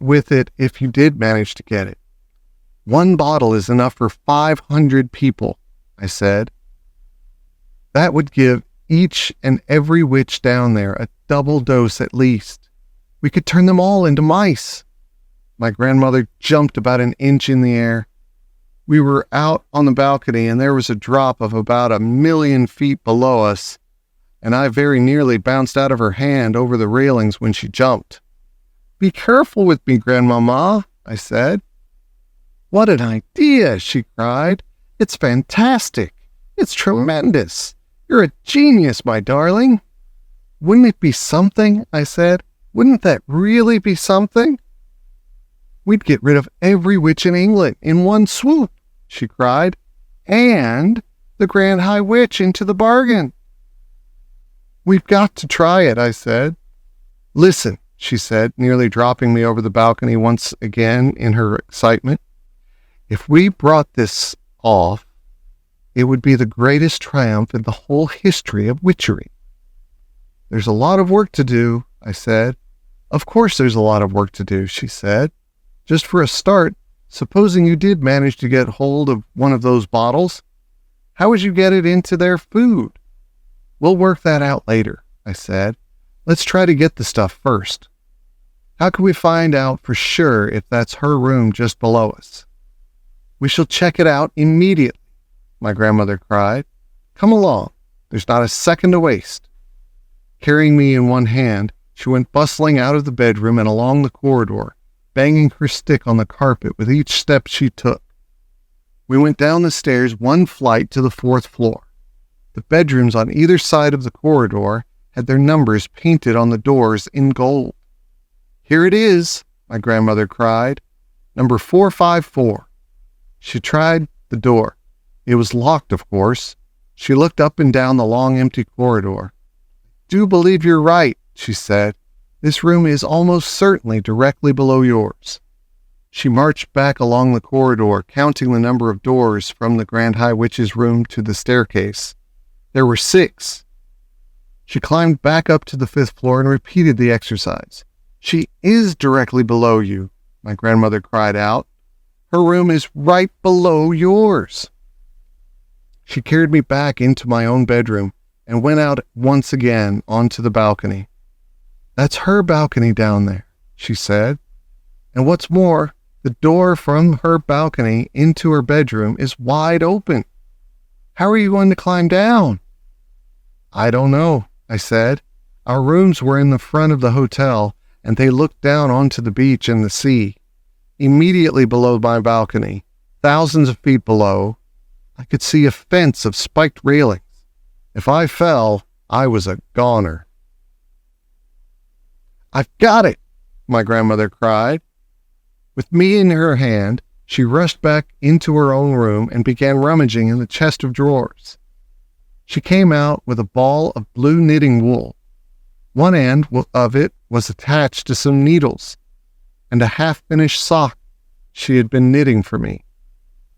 with it if you did manage to get it? 1 bottle is enough for 500 people, I said. That would give each and every witch down there a double dose at least. We could turn them all into mice. My grandmother jumped about an inch in the air. We were out on the balcony and there was a drop of about 1,000,000 feet below us, and I very nearly bounced out of her hand over the railings when she jumped. Be careful with me, Grandmama, I said. What an idea, she cried. It's fantastic. It's tremendous. You're a genius, my darling. Wouldn't it be something? I said. Wouldn't that really be something? We'd get rid of every witch in England in one swoop, she cried, and the Grand High Witch into the bargain. We've got to try it, I said. Listen, she said, nearly dropping me over the balcony once again in her excitement. If we brought this off, it would be the greatest triumph in the whole history of witchery. There's a lot of work to do, I said. Of course there's a lot of work to do, she said. Just for a start, supposing you did manage to get hold of one of those bottles, how would you get it into their food? We'll work that out later, I said. Let's try to get the stuff first. How can we find out for sure if that's her room just below us?" "We shall check it out immediately," my grandmother cried. "Come along. There's not a second to waste." Carrying me in one hand, she went bustling out of the bedroom and along the corridor, banging her stick on the carpet with each step she took. We went down the stairs one flight to the 4th floor. The bedrooms on either side of the corridor had their numbers painted on the doors in gold. "Here it is," my grandmother cried. "Number 454. She tried the door. It was locked, of course. She looked up and down the long empty corridor. "Do believe you're right," she said. "This room is almost certainly directly below yours." She marched back along the corridor, counting the number of doors from the Grand High Witch's room to the staircase. There were 6. She climbed back up to the 5th floor and repeated the exercise. "She is directly below you," my grandmother cried out. "Her room is right below yours." She carried me back into my own bedroom and went out once again onto the balcony. "That's her balcony down there," she said. "And what's more, the door from her balcony into her bedroom is wide open. How are you going to climb down?" "I don't know," I said. "Our rooms were in the front of the hotel, and they looked down onto the beach and the sea. Immediately below my balcony, thousands of feet below, I could see a fence of spiked railings. If I fell, I was a goner." "I've got it!" my grandmother cried. With me in her hand, she rushed back into her own room and began rummaging in the chest of drawers. She came out with a ball of blue knitting wool. One end of it was attached to some needles and a half-finished sock she had been knitting for me.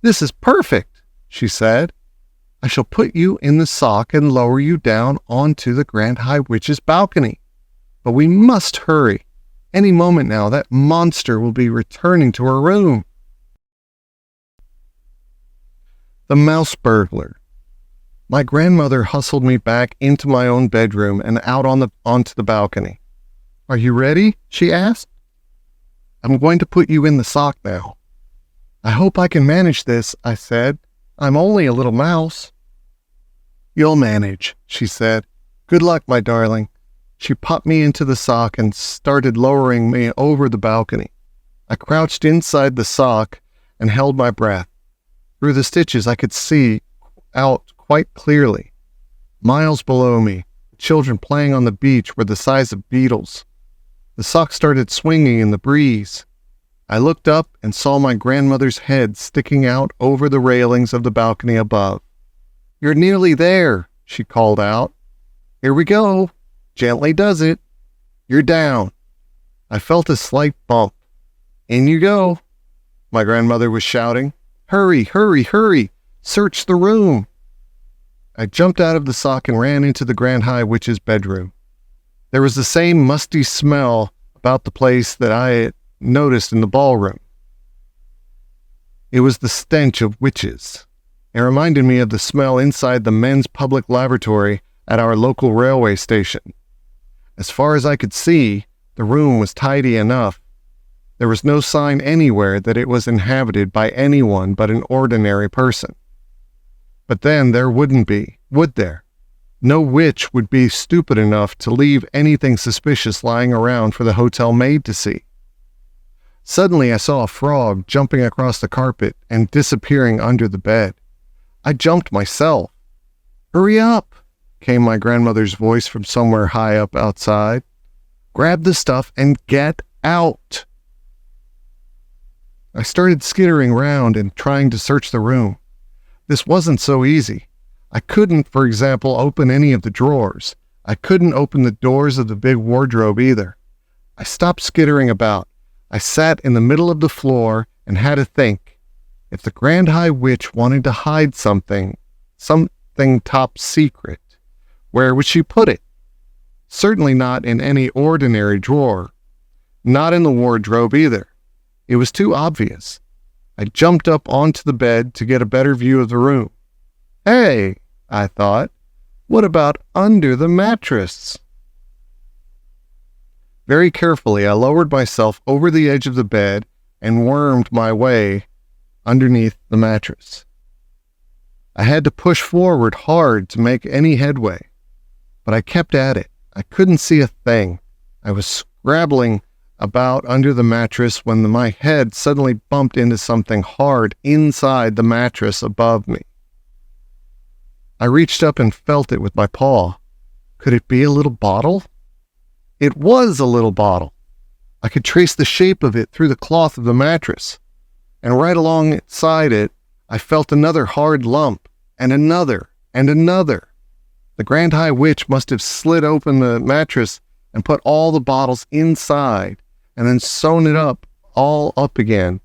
"This is perfect," she said. "I shall put you in the sock and lower you down onto the Grand High Witch's balcony. But we must hurry. Any moment now, that monster will be returning to her room." The Mouse Burglar. My grandmother hustled me back into my own bedroom and out onto the balcony. "Are you ready?" she asked. "I'm going to put you in the sock now." "I hope I can manage this," I said. "I'm only a little mouse." "You'll manage," she said. "Good luck, my darling." She popped me into the sock and started lowering me over the balcony. I crouched inside the sock and held my breath. Through the stitches I could see out quite clearly. Miles below me, children playing on the beach were the size of beetles. The sock started swinging in the breeze. I looked up and saw my grandmother's head sticking out over the railings of the balcony above. "You're nearly there," she called out. "Here we go. Gently does it. You're down." I felt a slight bump. "In you go," my grandmother was shouting. "Hurry, hurry, hurry! Search the room!" I jumped out of the sock and ran into the Grand High Witch's bedroom. There was the same musty smell about the place that I had noticed in the ballroom. It was the stench of witches. It reminded me of the smell inside the men's public lavatory at our local railway station. As far as I could see, the room was tidy enough. There was no sign anywhere that it was inhabited by anyone but an ordinary person. But then there wouldn't be, would there? No witch would be stupid enough to leave anything suspicious lying around for the hotel maid to see. Suddenly I saw a frog jumping across the carpet and disappearing under the bed. I jumped myself. "Hurry up," came my grandmother's voice from somewhere high up outside. "Grab the stuff and get out." I started skittering round and trying to search the room. This wasn't so easy. I couldn't, for example, open any of the drawers. I couldn't open the doors of the big wardrobe either. I stopped skittering about. I sat in the middle of the floor and had to think. If the Grand High Witch wanted to hide something top secret, where would she put it? Certainly not in any ordinary drawer. Not in the wardrobe either. It was too obvious. I jumped up onto the bed to get a better view of the room. "Hey," I thought, "what about under the mattress?" Very carefully, I lowered myself over the edge of the bed and wormed my way underneath the mattress. I had to push forward hard to make any headway, but I kept at it. I couldn't see a thing. I was scrabbling about under the mattress when my head suddenly bumped into something hard inside the mattress above me. I reached up and felt it with my paw. Could it be a little bottle? It was a little bottle. I could trace the shape of it through the cloth of the mattress, and right alongside it, I felt another hard lump, and another, and another. The Grand High Witch must have slid open the mattress and put all the bottles inside, and then sewn it all up again.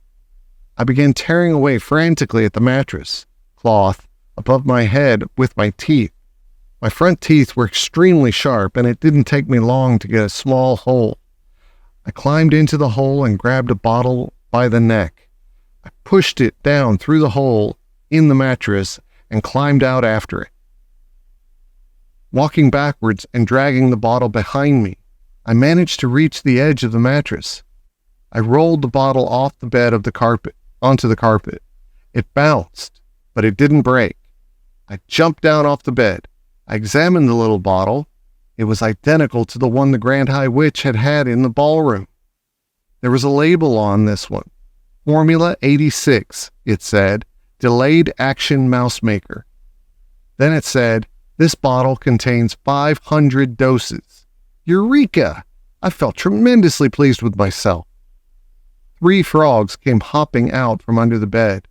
I began tearing away frantically at the mattress cloth above my head with my teeth. My front teeth were extremely sharp, and it didn't take me long to get a small hole. I climbed into the hole and grabbed a bottle by the neck. I pushed it down through the hole in the mattress and climbed out after it. Walking backwards and dragging the bottle behind me, I managed to reach the edge of the mattress. I rolled the bottle off the bed of the carpet onto the carpet. It bounced, but it didn't break. I jumped down off the bed. I examined the little bottle. It was identical to the one the Grand High Witch had in the ballroom. There was a label on this one. Formula 86, it said, Delayed Action Mouse Maker. Then it said, this bottle contains 500 doses. Eureka! I felt tremendously pleased with myself. 3 frogs came hopping out from under the bed.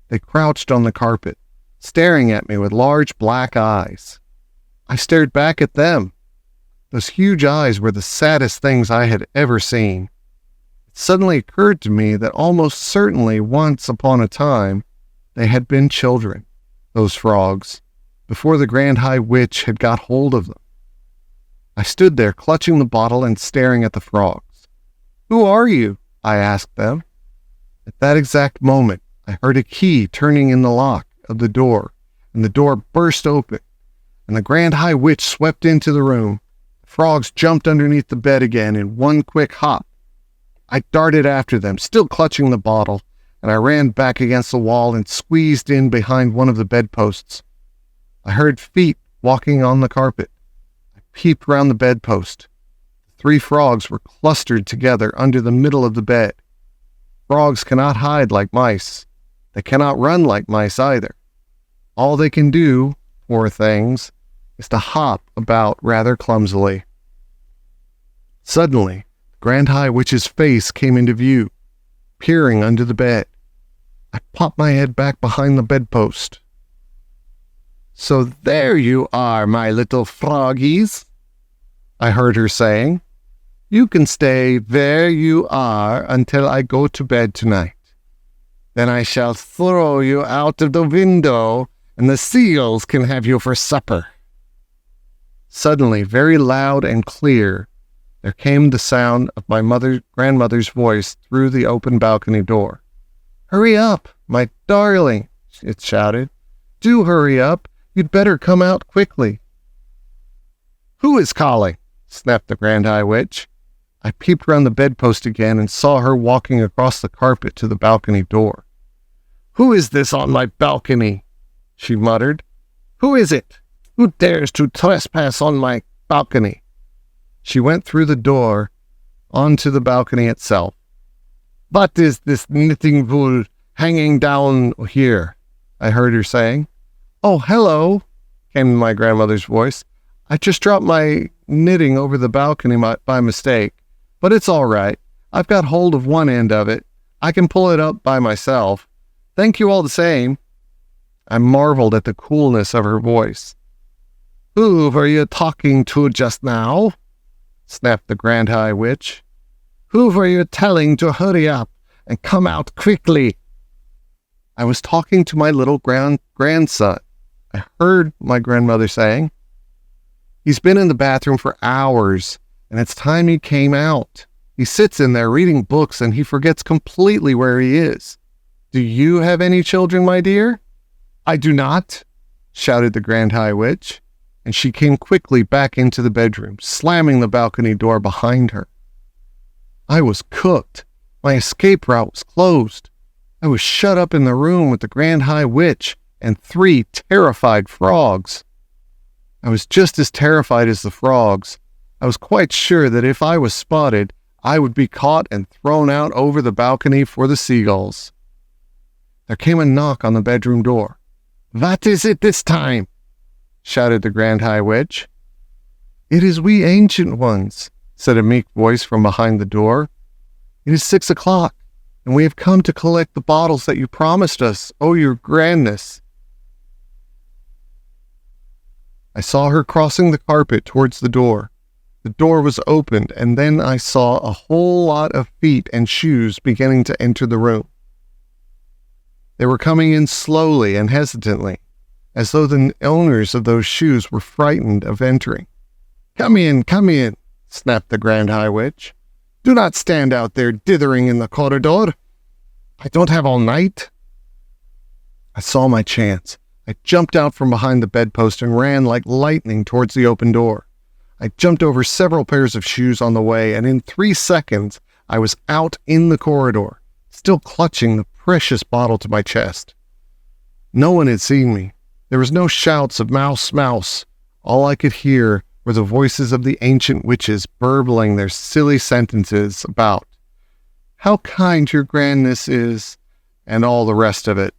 They crouched on the carpet, staring at me with large black eyes. I stared back at them. Those huge eyes were the saddest things I had ever seen. It suddenly occurred to me that almost certainly once upon a time they had been children, those frogs, before the Grand High Witch had got hold of them. I stood there clutching the bottle and staring at the frogs. Who are you? I asked them. At that exact moment, I heard a key turning in the lock of the door, and the door burst open, and the Grand High Witch swept into the room. The frogs jumped underneath the bed again in one quick hop. I darted after them, still clutching the bottle, and I ran back against the wall and squeezed in behind one of the bedposts. I heard feet walking on the carpet. I peeped round the bedpost. The 3 frogs were clustered together under the middle of the bed. Frogs cannot hide like mice. They cannot run like mice either. All they can do, poor things, is to hop about rather clumsily. Suddenly, the Grand High Witch's face came into view, peering under the bed. I popped my head back behind the bedpost. So there you are, my little froggies, I heard her saying. You can stay where you are until I go to bed tonight. Then I shall throw you out of the window, and the seals can have you for supper. Suddenly, very loud and clear, there came the sound of my grandmother's voice through the open balcony door. Hurry up, my darling, it shouted. Do hurry up. You'd better come out quickly. Who is calling? Snapped the Grand High Witch. I peeped round the bedpost again and saw her walking across the carpet to the balcony door. Who is this on my balcony? She muttered. Who is it? Who dares to trespass on my balcony? She went through the door onto the balcony itself. What is this knitting wool hanging down here? I heard her saying. Oh, hello, came my grandmother's voice. I just dropped my knitting over the balcony by mistake, but it's all right. I've got hold of one end of it. I can pull it up by myself. Thank you all the same. I marveled at the coolness of her voice. Who were you talking to just now? Snapped the Grand High Witch. Who were you telling to hurry up and come out quickly? I was talking to my little grandson. I heard my grandmother saying. He's been in the bathroom for hours, and it's time he came out. He sits in there reading books, and he forgets completely where he is. Do you have any children, my dear? I do not, shouted the Grand High Witch, and she came quickly back into the bedroom, slamming the balcony door behind her. I was cooked. My escape route was closed. I was shut up in the room with the Grand High Witch and 3 terrified frogs. I was just as terrified as the frogs. I was quite sure that if I was spotted, I would be caught and thrown out over the balcony for the seagulls. There came a knock on the bedroom door. "What is it this time?" shouted the Grand High Witch. "It is we ancient ones," said a meek voice from behind the door. "It is 6 o'clock, and we have come to collect the bottles that you promised us, oh your grandness." I saw her crossing the carpet towards the door. The door was opened, and then I saw a whole lot of feet and shoes beginning to enter the room. They were coming in slowly and hesitantly, as though the owners of those shoes were frightened of entering. Come in, snapped the Grand High Witch. "Do not stand out there dithering in the corridor. I don't have all night." I saw my chance. I jumped out from behind the bedpost and ran like lightning towards the open door. I jumped over several pairs of shoes on the way, and in 3 seconds I was out in the corridor, still clutching the precious bottle to my chest. No one had seen me. There was no shouts of "Mouse, mouse." All I could hear were the voices of the ancient witches burbling their silly sentences about "how kind your grandness is," and all the rest of it.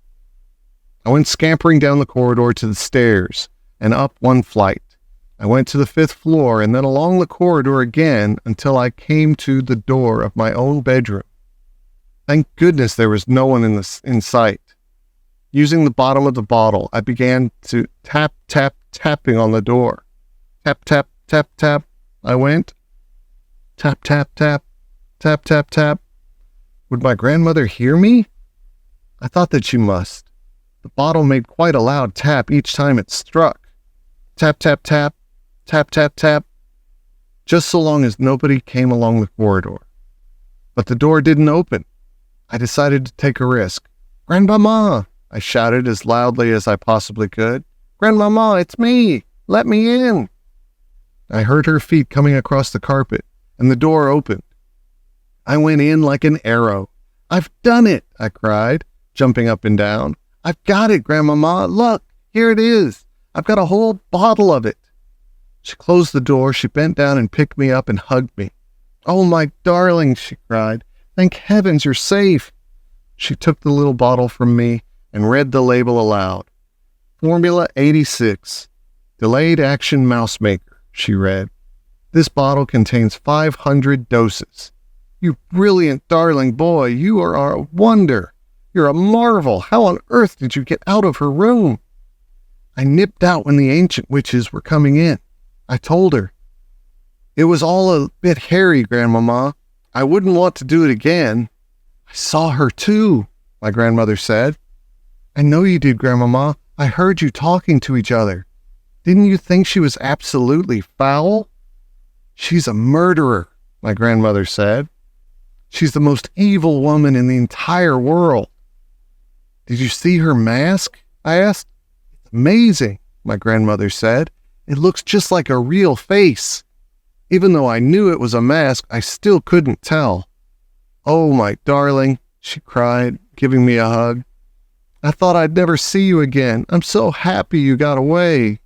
I went scampering down the corridor to the stairs and up 1 flight. I went to the 5th floor and then along the corridor again until I came to the door of my own bedroom. Thank goodness there was no one in sight. Using the bottom of the bottle, I began to tapping on the door. Tap, tap, tap, tap. I went. Tap, tap, tap, tap, tap, tap. Would my grandmother hear me? I thought that she must. The bottle made quite a loud tap each time it struck. Tap, tap, tap, tap, tap, tap. Just so long as nobody came along the corridor. But the door didn't open. I decided to take a risk. "Grandmama!" I shouted as loudly as I possibly could. "Grandmama, it's me! Let me in!" I heard her feet coming across the carpet, and the door opened. I went in like an arrow. "I've done it!" I cried, jumping up and down. "I've got it, Grandmama! Look, here it is! I've got a whole bottle of it!" She closed the door, she bent down and picked me up and hugged me. "Oh, my darling," she cried. "Thank heavens you're safe." She took the little bottle from me and read the label aloud. "Formula 86, Delayed Action Mouse Maker," she read. "This bottle contains 500 doses. You brilliant, darling boy, you are a wonder. You're a marvel. How on earth did you get out of her room?" I nipped out when the ancient witches were coming in. I told her. "It was all a bit hairy, Grandmama. I wouldn't want to do it again." "I saw her too," my grandmother said. "I know you did, Grandmama. I heard you talking to each other. Didn't you think she was absolutely foul?" "She's a murderer," my grandmother said. "She's the most evil woman in the entire world." "Did you see her mask?" I asked. "It's amazing," my grandmother said. "It looks just like a real face." Even though I knew it was a mask, I still couldn't tell. "Oh, my darling," she cried, giving me a hug. "I thought I'd never see you again. I'm so happy you got away."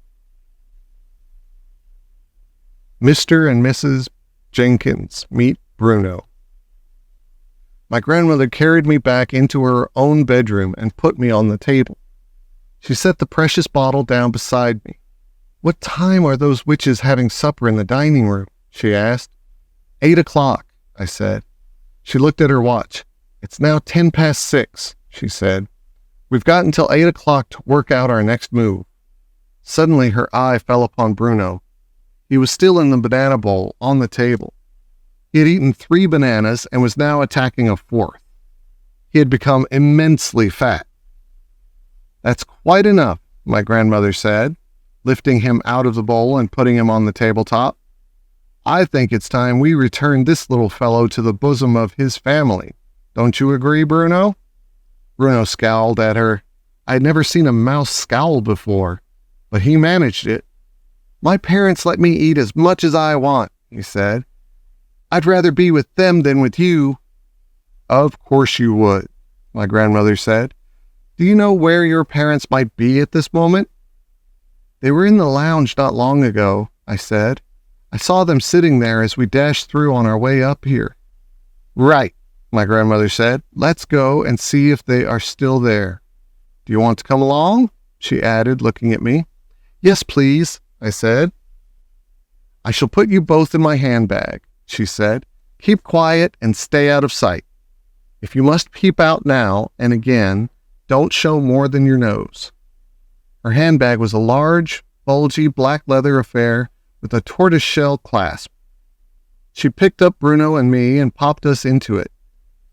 Mr. and Mrs. Jenkins meet Bruno. My grandmother carried me back into her own bedroom and put me on the table. She set the precious bottle down beside me. "What time are those witches having supper in the dining room?" she asked. 8 o'clock, I said. She looked at her watch. "It's now 6:10, she said. "We've got until 8 o'clock to work out our next move." Suddenly her eye fell upon Bruno. He was still in the banana bowl on the table. He had eaten 3 bananas and was now attacking a 4th. He had become immensely fat. "That's quite enough," my grandmother said, lifting him out of the bowl and putting him on the tabletop. "I think it's time we return this little fellow to the bosom of his family. Don't you agree, Bruno?" Bruno scowled at her. I had never seen a mouse scowl before, but he managed it. "My parents let me eat as much as I want," he said. I'd rather be with them than with you." "Of course you would," my grandmother said. "Do you know where your parents might be at this moment?" "They were in the lounge not long ago," I said. "I saw them sitting there as we dashed through on our way up here." "Right," my grandmother said. "Let's go and see if they are still there. Do you want to come along?" she added, looking at me. "Yes, please," I said. "I shall put you both in my handbag," she said. "Keep quiet and stay out of sight. If you must peep out now and again, don't show more than your nose." Her handbag was a large, bulgy black leather affair with a tortoiseshell clasp. She picked up Bruno and me and popped us into it.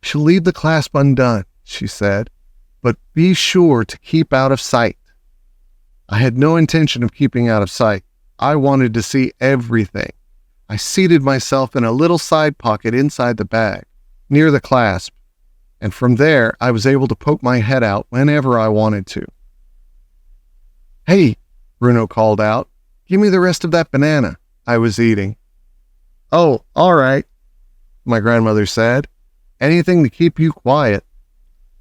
"She'll leave the clasp undone," she said, "but be sure to keep out of sight." I had no intention of keeping out of sight. I wanted to see everything. I seated myself in a little side pocket inside the bag, near the clasp, and from there I was able to poke my head out whenever I wanted to. "Hey," Bruno called out, "give me the rest of that banana I was eating." "Oh, all right," my grandmother said. "Anything to keep you quiet."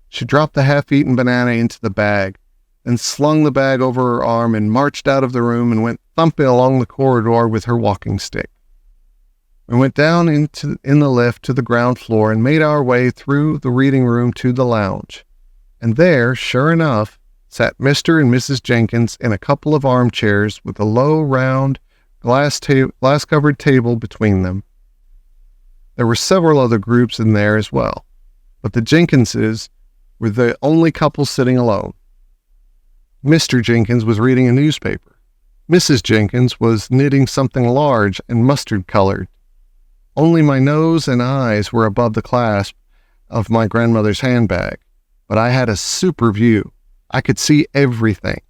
She dropped the half-eaten banana into the bag, then slung the bag over her arm and marched out of the room and went thumping along the corridor with her walking stick. We went down in the lift to the ground floor and made our way through the reading room to the lounge. And there, sure enough, sat Mr. and Mrs. Jenkins in a couple of armchairs with a low, round, glass-covered table between them. There were several other groups in there as well, but the Jenkinses were the only couple sitting alone. Mr. Jenkins was reading a newspaper. Mrs. Jenkins was knitting something large and mustard-colored. Only my nose and eyes were above the clasp of my grandmother's handbag, but I had a super view. I could see everything.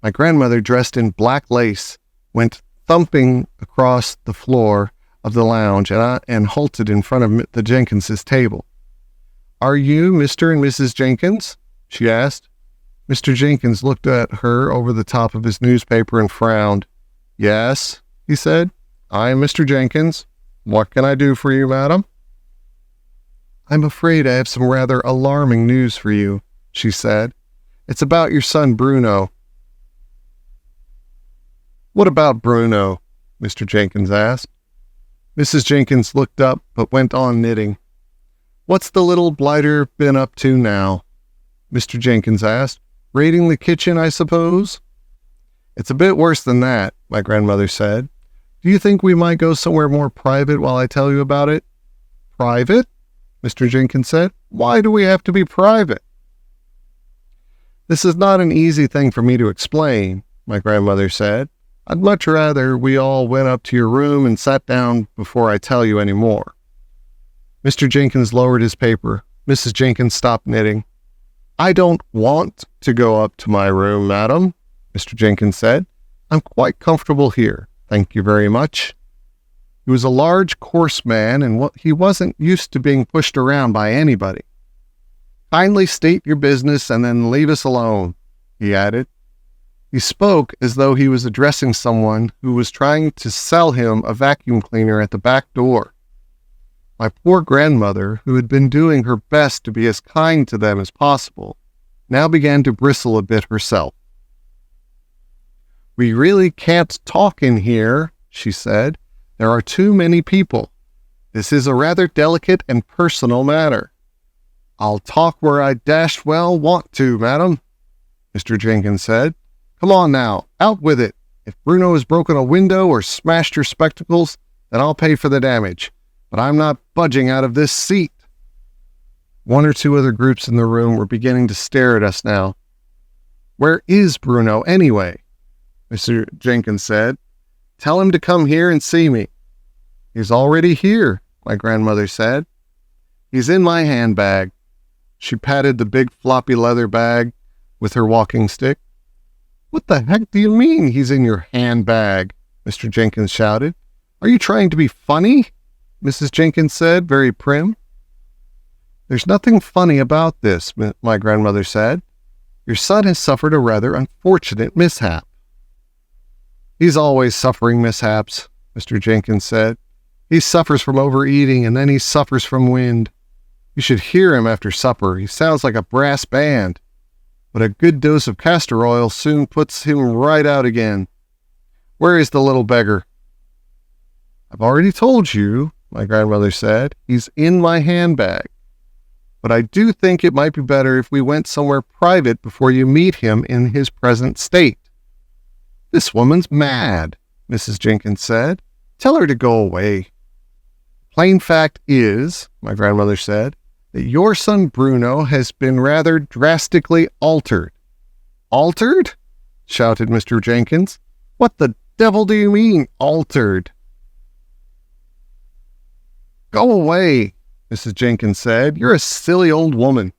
My grandmother, dressed in black lace, went thumping across the floor of the lounge and halted in front of the Jenkinses' table. "Are you Mr. and Mrs. Jenkins?" she asked. Mr. Jenkins looked at her over the top of his newspaper and frowned. "Yes," he said. "I am Mr. Jenkins. What can I do for you, madam?" "I'm afraid I have some rather alarming news for you," she said. "It's about your son Bruno." "What about Bruno?" Mr. Jenkins asked. Mrs. Jenkins looked up but went on knitting. "What's the little blighter been up to now?" Mr. Jenkins asked. "Raiding the kitchen, I suppose?" "It's a bit worse than that," my grandmother said. "Do you think we might go somewhere more private while I tell you about it?" "Private?" Mr. Jenkins said. "Why do we have to be private?" "This is not an easy thing for me to explain," my grandmother said. "I'd much rather we all went up to your room and sat down before I tell you any more." Mr. Jenkins lowered his paper. Mrs. Jenkins stopped knitting. "I don't want to go up to my room, madam," Mr. Jenkins said. "I'm quite comfortable here. Thank you very much." He was a large, coarse man, and he wasn't used to being pushed around by anybody. "Kindly state your business and then leave us alone," he added. He spoke as though he was addressing someone who was trying to sell him a vacuum cleaner at the back door. My poor grandmother, who had been doing her best to be as kind to them as possible, now began to bristle a bit herself. "We really can't talk in here," she said. "There are too many people. This is a rather delicate and personal matter." "I'll talk where I dashed well want to, madam," Mr. Jenkins said. "Come on now, out with it. If Bruno has broken a window or smashed your spectacles, then I'll pay for the damage. But I'm not budging out of this seat." One or two other groups in the room were beginning to stare at us now. "Where is Bruno, anyway?" Mr. Jenkins said. "Tell him to come here and see me." "He's already here," my grandmother said. "He's in my handbag." She patted the big floppy leather bag with her walking stick. "What the heck do you mean he's in your handbag?" Mr. Jenkins shouted. "Are you trying to be funny?" Mrs. Jenkins said, very prim. "There's nothing funny about this," my grandmother said. "Your son has suffered a rather unfortunate mishap." "He's always suffering mishaps," Mr. Jenkins said. He suffers from overeating, and then he suffers from wind. You should hear him after supper. He sounds like a brass band. But a good dose of castor oil soon puts him right out again. Where is the little beggar?" "I've already told you," my grandmother said. "He's in my handbag. But I do think it might be better if we went somewhere private before you meet him in his present state." "This woman's mad," Mrs. Jenkins said. "Tell her to go away." "Plain fact is," my grandmother said, "that your son Bruno has been rather drastically altered." "Altered?" shouted Mr. Jenkins. "What the devil do you mean, altered?" "Go away," Mrs. Jenkins said. "You're a silly old woman."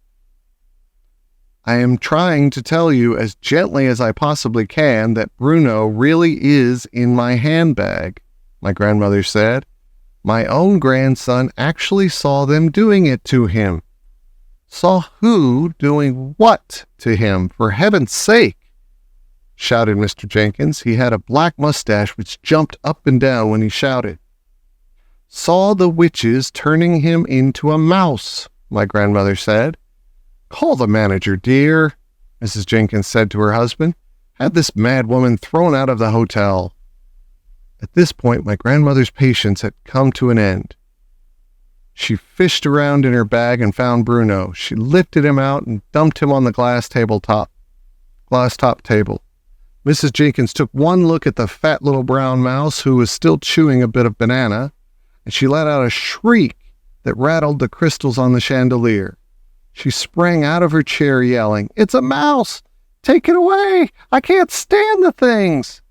"I am trying to tell you as gently as I possibly can that Bruno really is in my handbag," my grandmother said. "My own grandson actually saw them doing it to him." "Saw who doing what to him, for heaven's sake?" shouted Mr. Jenkins. He had a black mustache which jumped up and down when he shouted. "Saw the witches turning him into a mouse," my grandmother said. "Call the manager, dear," Mrs. Jenkins said to her husband. "Have this mad woman thrown out of the hotel." At this point, my grandmother's patience had come to an end. She fished around in her bag and found Bruno. She lifted him out and dumped him on the glass top table. Mrs. Jenkins took one look at the fat little brown mouse who was still chewing a bit of banana, and she let out a shriek that rattled the crystals on the chandelier. She sprang out of her chair yelling, "It's a mouse! Take it away! I can't stand the things!"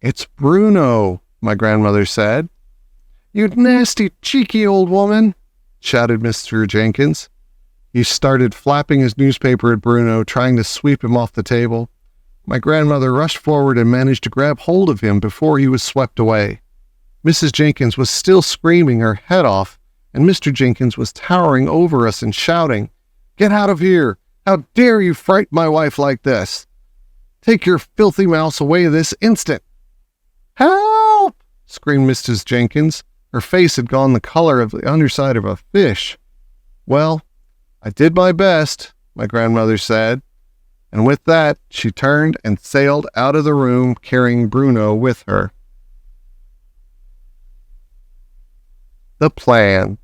"It's Bruno," my grandmother said. "You nasty, cheeky old woman," shouted Mr. Jenkins. He started flapping his newspaper at Bruno, trying to sweep him off the table. My grandmother rushed forward and managed to grab hold of him before he was swept away. Mrs. Jenkins was still screaming her head off, and Mr. Jenkins was towering over us and shouting, "Get out of here! How dare you frighten my wife like this? Take your filthy mouse away this instant!" "Help!" screamed Mrs. Jenkins. Her face had gone the color of the underside of a fish. "Well, I did my best," my grandmother said, and with that she turned and sailed out of the room, carrying Bruno with her. The plan.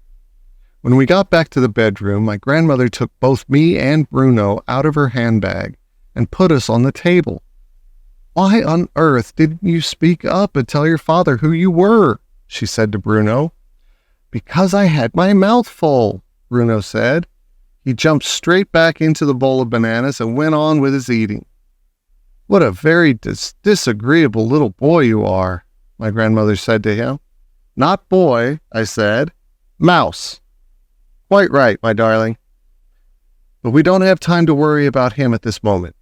When we got back to the bedroom, my grandmother took both me and Bruno out of her handbag and put us on the table. "Why on earth didn't you speak up and tell your father who you were?" she said to Bruno. "Because I had my mouth full," Bruno said. He jumped straight back into the bowl of bananas and went on with his eating. "What a very disagreeable little boy you are," my grandmother said to him. "Not boy," I said. "Mouse." "Quite right, my darling. But we don't have time to worry about him at this moment.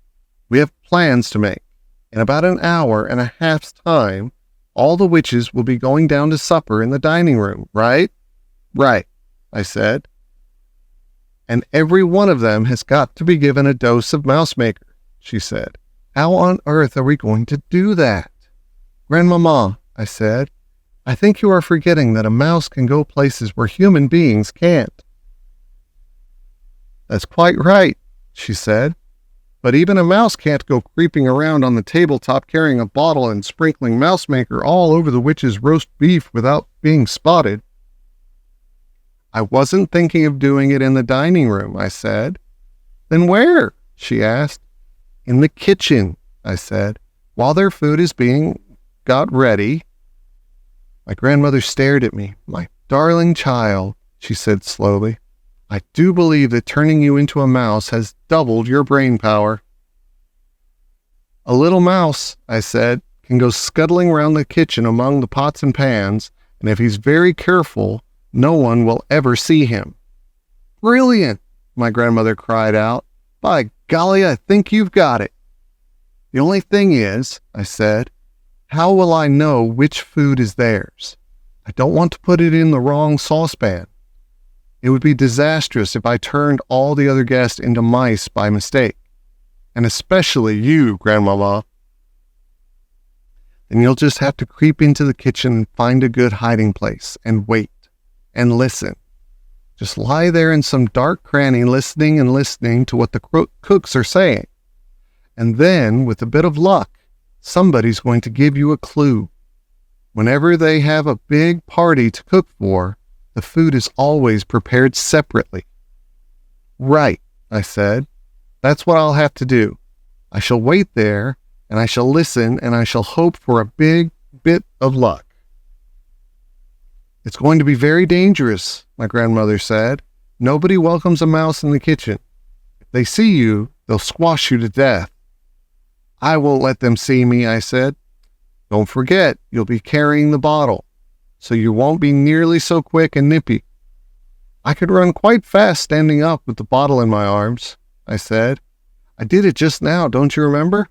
We have plans to make. In about an hour and a half's time, all the witches will be going down to supper in the dining room, right?" "Right," I said. "And every one of them has got to be given a dose of mousemaker," she said. "How on earth are we going to do that?" "Grandmama," I said, "I think you are forgetting that a mouse can go places where human beings can't." "That's quite right," she said. "But even a mouse can't go creeping around on the tabletop carrying a bottle and sprinkling mousemaker all over the witch's roast beef without being spotted." "I wasn't thinking of doing it in the dining room," I said. "Then where?" she asked. "In the kitchen," I said, "while their food is being got ready." My grandmother stared at me. "My darling child," she said slowly, "I do believe that turning you into a mouse has doubled your brain power." "A little mouse," I said, "can go scuttling around the kitchen among the pots and pans, and if he's very careful, no one will ever see him." "Brilliant!" my grandmother cried out. "By golly, I think you've got it." "The only thing is," I said, "how will I know which food is theirs? I don't want to put it in the wrong saucepan. It would be disastrous if I turned all the other guests into mice by mistake. And especially you, Grandmama." Then you'll just have to creep into the kitchen and find a good hiding place and wait and listen. Just lie there in some dark cranny listening and listening to what the cooks are saying. And then, with a bit of luck, somebody's going to give you a clue. Whenever they have a big party to cook for, the food is always prepared separately. Right, I said. That's what I'll have to do. I shall wait there, and I shall listen, and I shall hope for a big bit of luck. It's going to be very dangerous, my grandmother said. Nobody welcomes a mouse in the kitchen. If they see you, they'll squash you to death. I won't let them see me, I said. Don't forget, you'll be carrying the bottle, so you won't be nearly so quick and nippy. I could run quite fast standing up with the bottle in my arms, I said. I did it just now, don't you remember?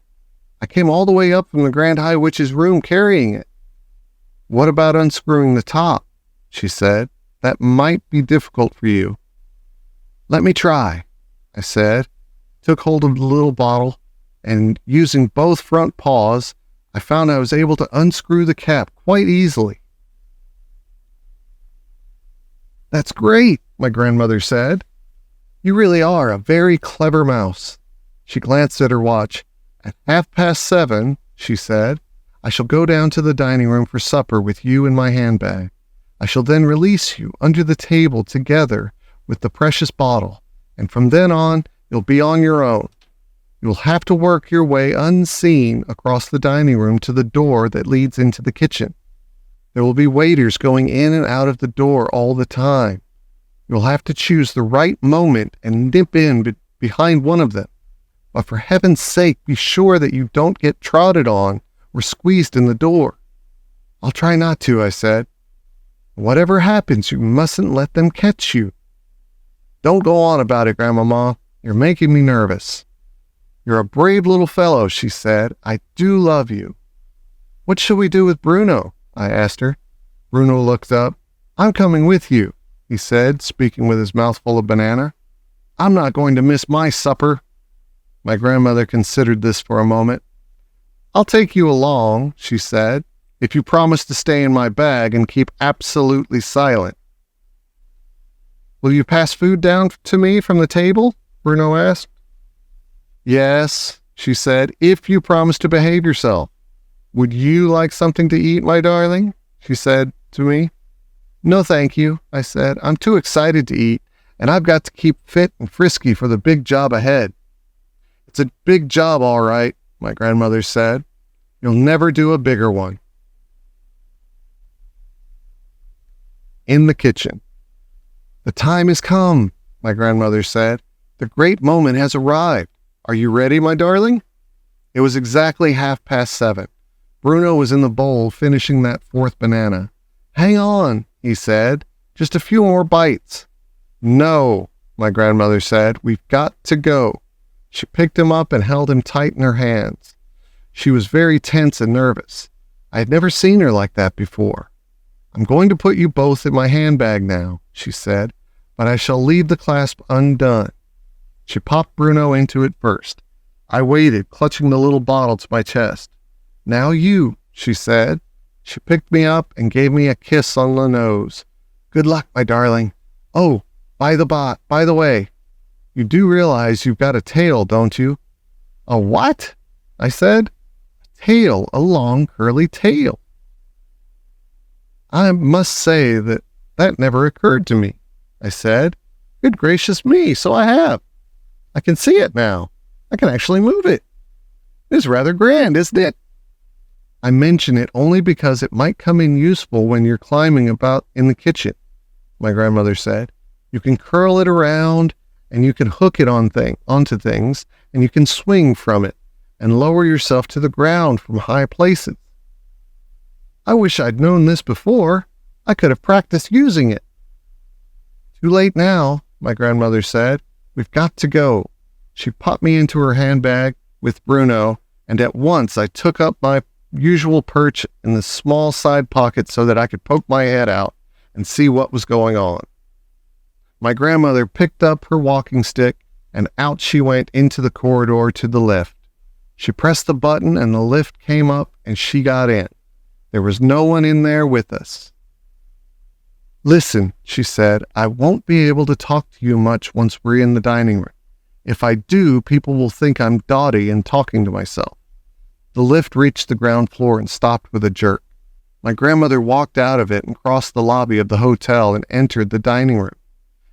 I came all the way up from the Grand High Witch's room carrying it. What about unscrewing the top? She said. That might be difficult for you. Let me try, I said, took hold of the little bottle, and using both front paws, I found I was able to unscrew the cap quite easily. That's great, my grandmother said. You really are a very clever mouse. She glanced at her watch. At 7:30, she said, I shall go down to the dining room for supper with you in my handbag. I shall then release you under the table together with the precious bottle, and from then on, you'll be on your own. You'll have to work your way unseen across the dining room to the door that leads into the kitchen. There will be waiters going in and out of the door all the time. You'll have to choose the right moment and nip in behind one of them. But for heaven's sake, be sure that you don't get trotted on or squeezed in the door. I'll try not to, I said. Whatever happens, you mustn't let them catch you. Don't go on about it, Grandmama. You're making me nervous. You're a brave little fellow, she said. I do love you. What shall we do with Bruno? I asked her. Bruno looked up. I'm coming with you, he said, speaking with his mouth full of banana. I'm not going to miss my supper. My grandmother considered this for a moment. I'll take you along, she said, if you promise to stay in my bag and keep absolutely silent. Will you pass food down to me from the table? Bruno asked. Yes, she said, if you promise to behave yourself. Would you like something to eat, my darling? She said to me. No, thank you, I said. I'm too excited to eat, and I've got to keep fit and frisky for the big job ahead. It's a big job, all right, my grandmother said. You'll never do a bigger one. In the kitchen. The time has come, my grandmother said. The great moment has arrived. Are you ready, my darling? It was exactly 7:30. Bruno was in the bowl finishing that fourth banana. Hang on, he said. Just a few more bites. No, my grandmother said. We've got to go. She picked him up and held him tight in her hands. She was very tense and nervous. I had never seen her like that before. I'm going to put you both in my handbag now, she said, but I shall leave the clasp undone. She popped Bruno into it first. I waited, clutching the little bottle to my chest. Now you, she said. She picked me up and gave me a kiss on the nose. Good luck, my darling. Oh, by the way, you do realize you've got a tail, don't you? A what? I said. A tail, a long curly tail. I must say that never occurred to me, I said. Good gracious me, so I have. I can see it now. I can actually move it. It's rather grand, isn't it? I mention it only because it might come in useful when you're climbing about in the kitchen, my grandmother said. You can curl it around, and you can hook it onto things, and you can swing from it, and lower yourself to the ground from high places. I wish I'd known this before. I could have practiced using it. Too late now, my grandmother said. We've got to go. She popped me into her handbag with Bruno, and at once I took up my usual perch in the small side pocket so that I could poke my head out and see what was going on. My grandmother picked up her walking stick, and out she went into the corridor to the lift. She pressed the button, and the lift came up and she got in. There was no one in there with us. "Listen," she said, "I won't be able to talk to you much once we're in the dining room. If I do, people will think I'm dotty and talking to myself." The lift reached the ground floor and stopped with a jerk. My grandmother walked out of it and crossed the lobby of the hotel and entered the dining room.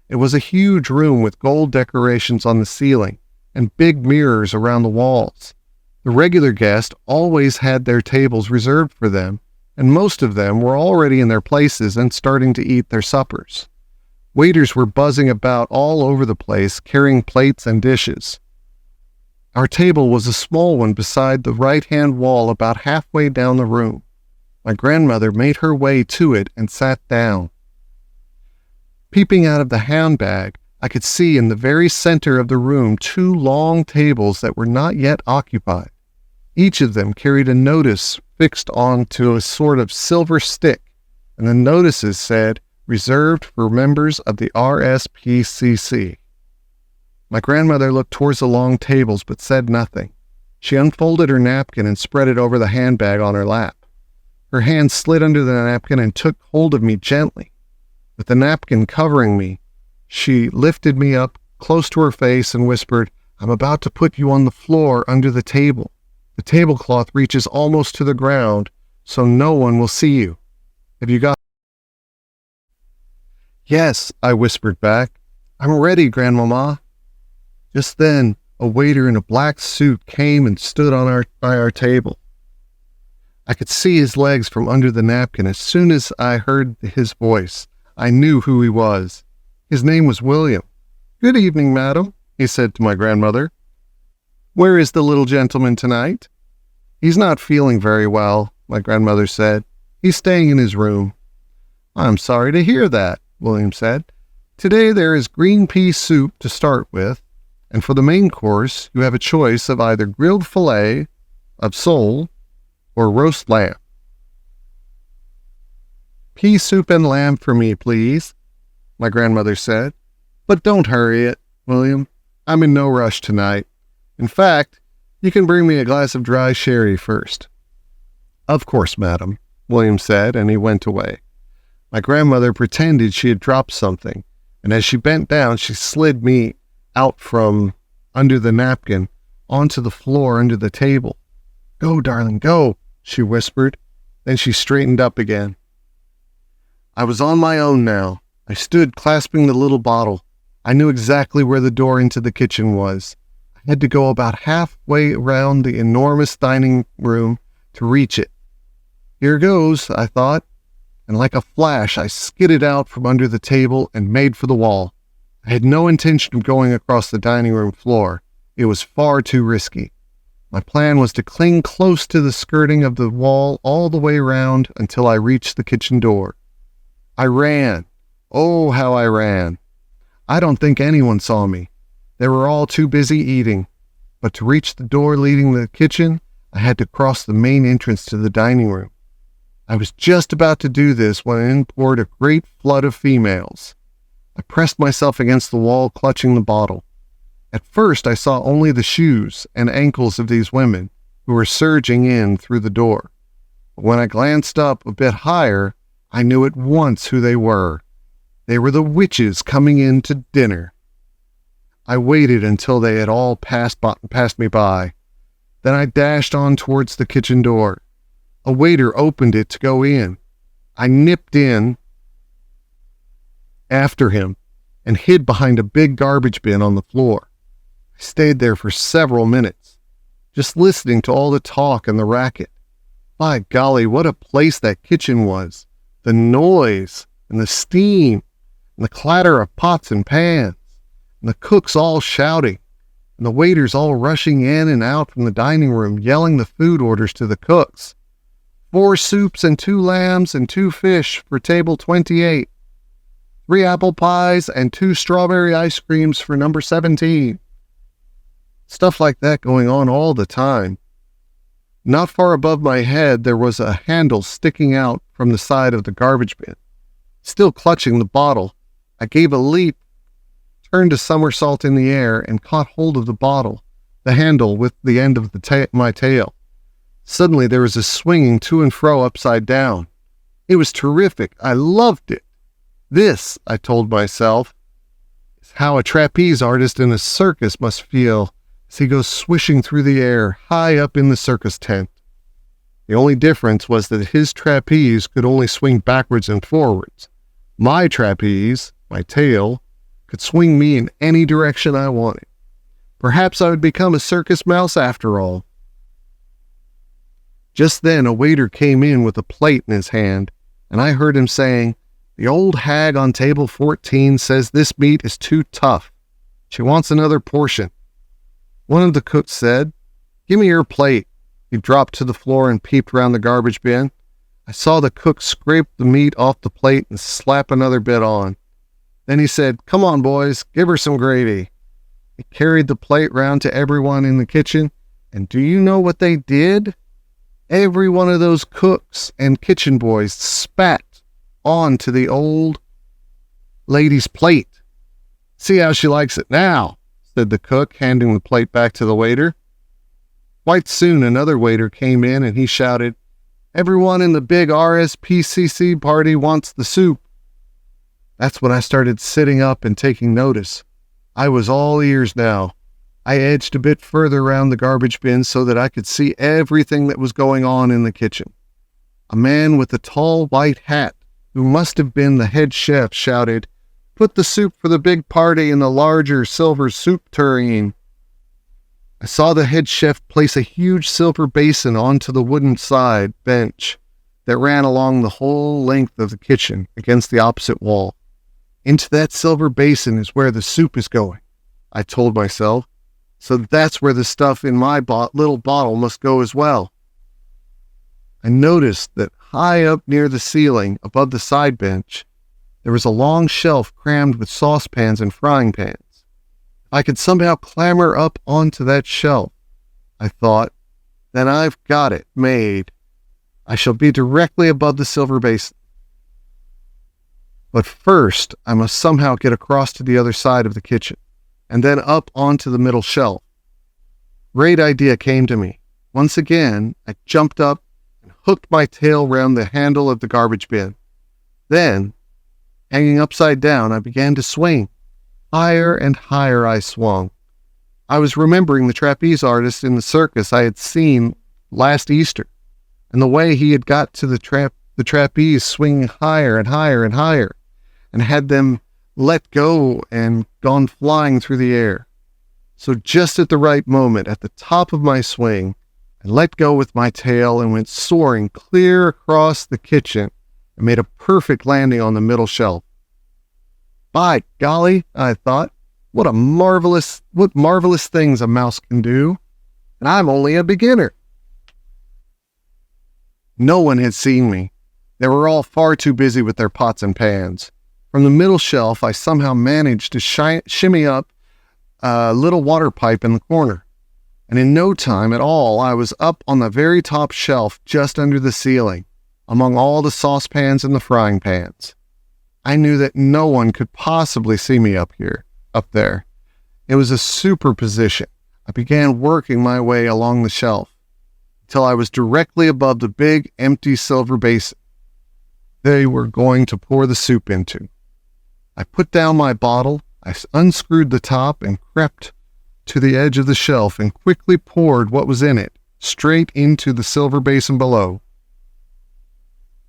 It was a huge room with gold decorations on the ceiling and big mirrors around the walls. The regular guests always had their tables reserved for them, and most of them were already in their places and starting to eat their suppers. Waiters were buzzing about all over the place, carrying plates and dishes. Our table was a small one beside the right-hand wall about halfway down the room. My grandmother made her way to it and sat down. Peeping out of the handbag, I could see in the very center of the room 2 long tables that were not yet occupied. Each of them carried a notice fixed onto a sort of silver stick, and the notices said, "Reserved for members of the RSPCC." My grandmother looked towards the long tables but said nothing. She unfolded her napkin and spread it over the handbag on her lap. Her hand slid under the napkin and took hold of me gently. With the napkin covering me, she lifted me up close to her face and whispered, "I'm about to put you on the floor under the table. The tablecloth reaches almost to the ground, so no one will see you. Have you got—" "Yes," I whispered back. "I'm ready, Grandmama." Just then, a waiter in a black suit came and stood by our table. I could see his legs from under the napkin. As soon as I heard his voice, I knew who he was. His name was William. "Good evening, madam," he said to my grandmother. "Where is the little gentleman tonight?" "He's not feeling very well," my grandmother said. "He's staying in his room." "I'm sorry to hear that," William said. "Today there is green pea soup to start with, and for the main course you have a choice of either grilled fillet of sole or roast lamb." "Pea soup and lamb for me, please," my grandmother said. "But don't hurry it, William. I'm in no rush tonight. In fact, you can bring me a glass of dry sherry first." "Of course, madam," William said, and he went away. My grandmother pretended she had dropped something, and as she bent down, she slid me out from under the napkin onto the floor under the table. "Go, darling, go," she whispered. Then she straightened up again. I was on my own now. I stood clasping the little bottle. I knew exactly where the door into the kitchen was. I had to go about halfway around the enormous dining room to reach it. "Here goes," I thought, and like a flash I skidded out from under the table and made for the wall. I had no intention of going across the dining room floor. It was far too risky. My plan was to cling close to the skirting of the wall all the way around until I reached the kitchen door. I ran. Oh, how I ran. I don't think anyone saw me. They were all too busy eating. But to reach the door leading to the kitchen, I had to cross the main entrance to the dining room. I was just about to do this when in poured a great flood of females. I pressed myself against the wall, clutching the bottle. At first, I saw only the shoes and ankles of these women who were surging in through the door. But when I glanced up a bit higher, I knew at once who they were. They were the witches coming in to dinner. I waited until they had all passed me by. Then I dashed on towards the kitchen door. A waiter opened it to go in. I nipped in after him and hid behind a big garbage bin on the floor. I stayed there for several minutes, just listening to all the talk and the racket. By golly, what a place that kitchen was. The noise and the steam and the clatter of pots and pans and the cooks all shouting and the waiters all rushing in and out from the dining room yelling the food orders to the cooks. 4 soups and 2 lambs and 2 fish for table 28. 3 apple pies and 2 strawberry ice creams for number 17. Stuff like that going on all the time. Not far above my head, there was a handle sticking out from the side of the garbage bin. Still clutching the bottle, I gave a leap, turned a somersault in the air, and caught hold of the bottle, the handle with the end of my tail. Suddenly there was a swinging to and fro upside down. It was terrific. I loved it. This, I told myself, is how a trapeze artist in a circus must feel as he goes swishing through the air high up in the circus tent. The only difference was that his trapeze could only swing backwards and forwards. My trapeze, my tail, could swing me in any direction I wanted. Perhaps I would become a circus mouse after all. Just then a waiter came in with a plate in his hand, and I heard him saying, "The old hag on table 14 says this meat is too tough. She wants another portion." One of the cooks said, "Give me your plate." He dropped to the floor and peeped around the garbage bin. I saw the cook scrape the meat off the plate and slap another bit on. Then he said, "Come on, boys, give her some gravy." He carried the plate round to everyone in the kitchen, and do you know what they did? Every one of those cooks and kitchen boys spat onto the old lady's plate. "See how she likes it now," said the cook, handing the plate back to the waiter. Quite soon another waiter came in and he shouted, "Everyone in the big RSPCC party wants the soup." That's when I started sitting up and taking notice. I was all ears now. I edged a bit further around the garbage bin so that I could see everything that was going on in the kitchen. A man with a tall white hat, who must have been the head chef, shouted, "Put the soup for the big party in the larger silver soup tureen." I saw the head chef place a huge silver basin onto the wooden side bench that ran along the whole length of the kitchen against the opposite wall. Into that silver basin is where the soup is going, I told myself. So that's where the stuff in my little bottle must go as well. I noticed that high up near the ceiling, above the side bench, there was a long shelf crammed with saucepans and frying pans. If I could somehow clamber up onto that shelf, I thought, then I've got it made. I shall be directly above the silver basin. But first, I must somehow get across to the other side of the kitchen, and then up onto the middle shelf. Great idea came to me. Once again, I jumped up and hooked my tail round the handle of the garbage bin. Then, hanging upside down, I began to swing. Higher and higher I swung. I was remembering the trapeze artist in the circus I had seen last Easter, and the way he had got to the trapeze swinging higher and higher and higher, and had them let go and gone flying through the air. So just at the right moment, at the top of my swing, I let go with my tail and went soaring clear across the kitchen and made a perfect landing on the middle shelf. By golly, I thought, what marvelous things a mouse can do, and I'm only a beginner. No one had seen me. They were all far too busy with their pots and pans. From the middle shelf, I somehow managed to shimmy up a little water pipe in the corner. And in no time at all, I was up on the very top shelf just under the ceiling, among all the saucepans and the frying pans. I knew that no one could possibly see me up there. It was a superposition. I began working my way along the shelf until I was directly above the big, empty silver basin they were going to pour the soup into. I put down my bottle, I unscrewed the top and crept to the edge of the shelf and quickly poured what was in it straight into the silver basin below.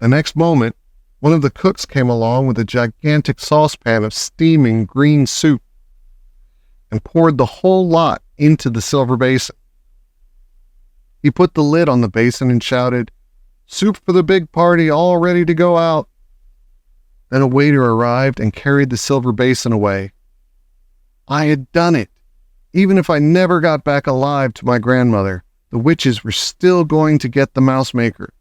The next moment, one of the cooks came along with a gigantic saucepan of steaming green soup and poured the whole lot into the silver basin. He put the lid on the basin and shouted, "Soup for the big party, all ready to go out." Then a waiter arrived and carried the silver basin away. I had done it. Even if I never got back alive to my grandmother, the witches were still going to get the mouse maker.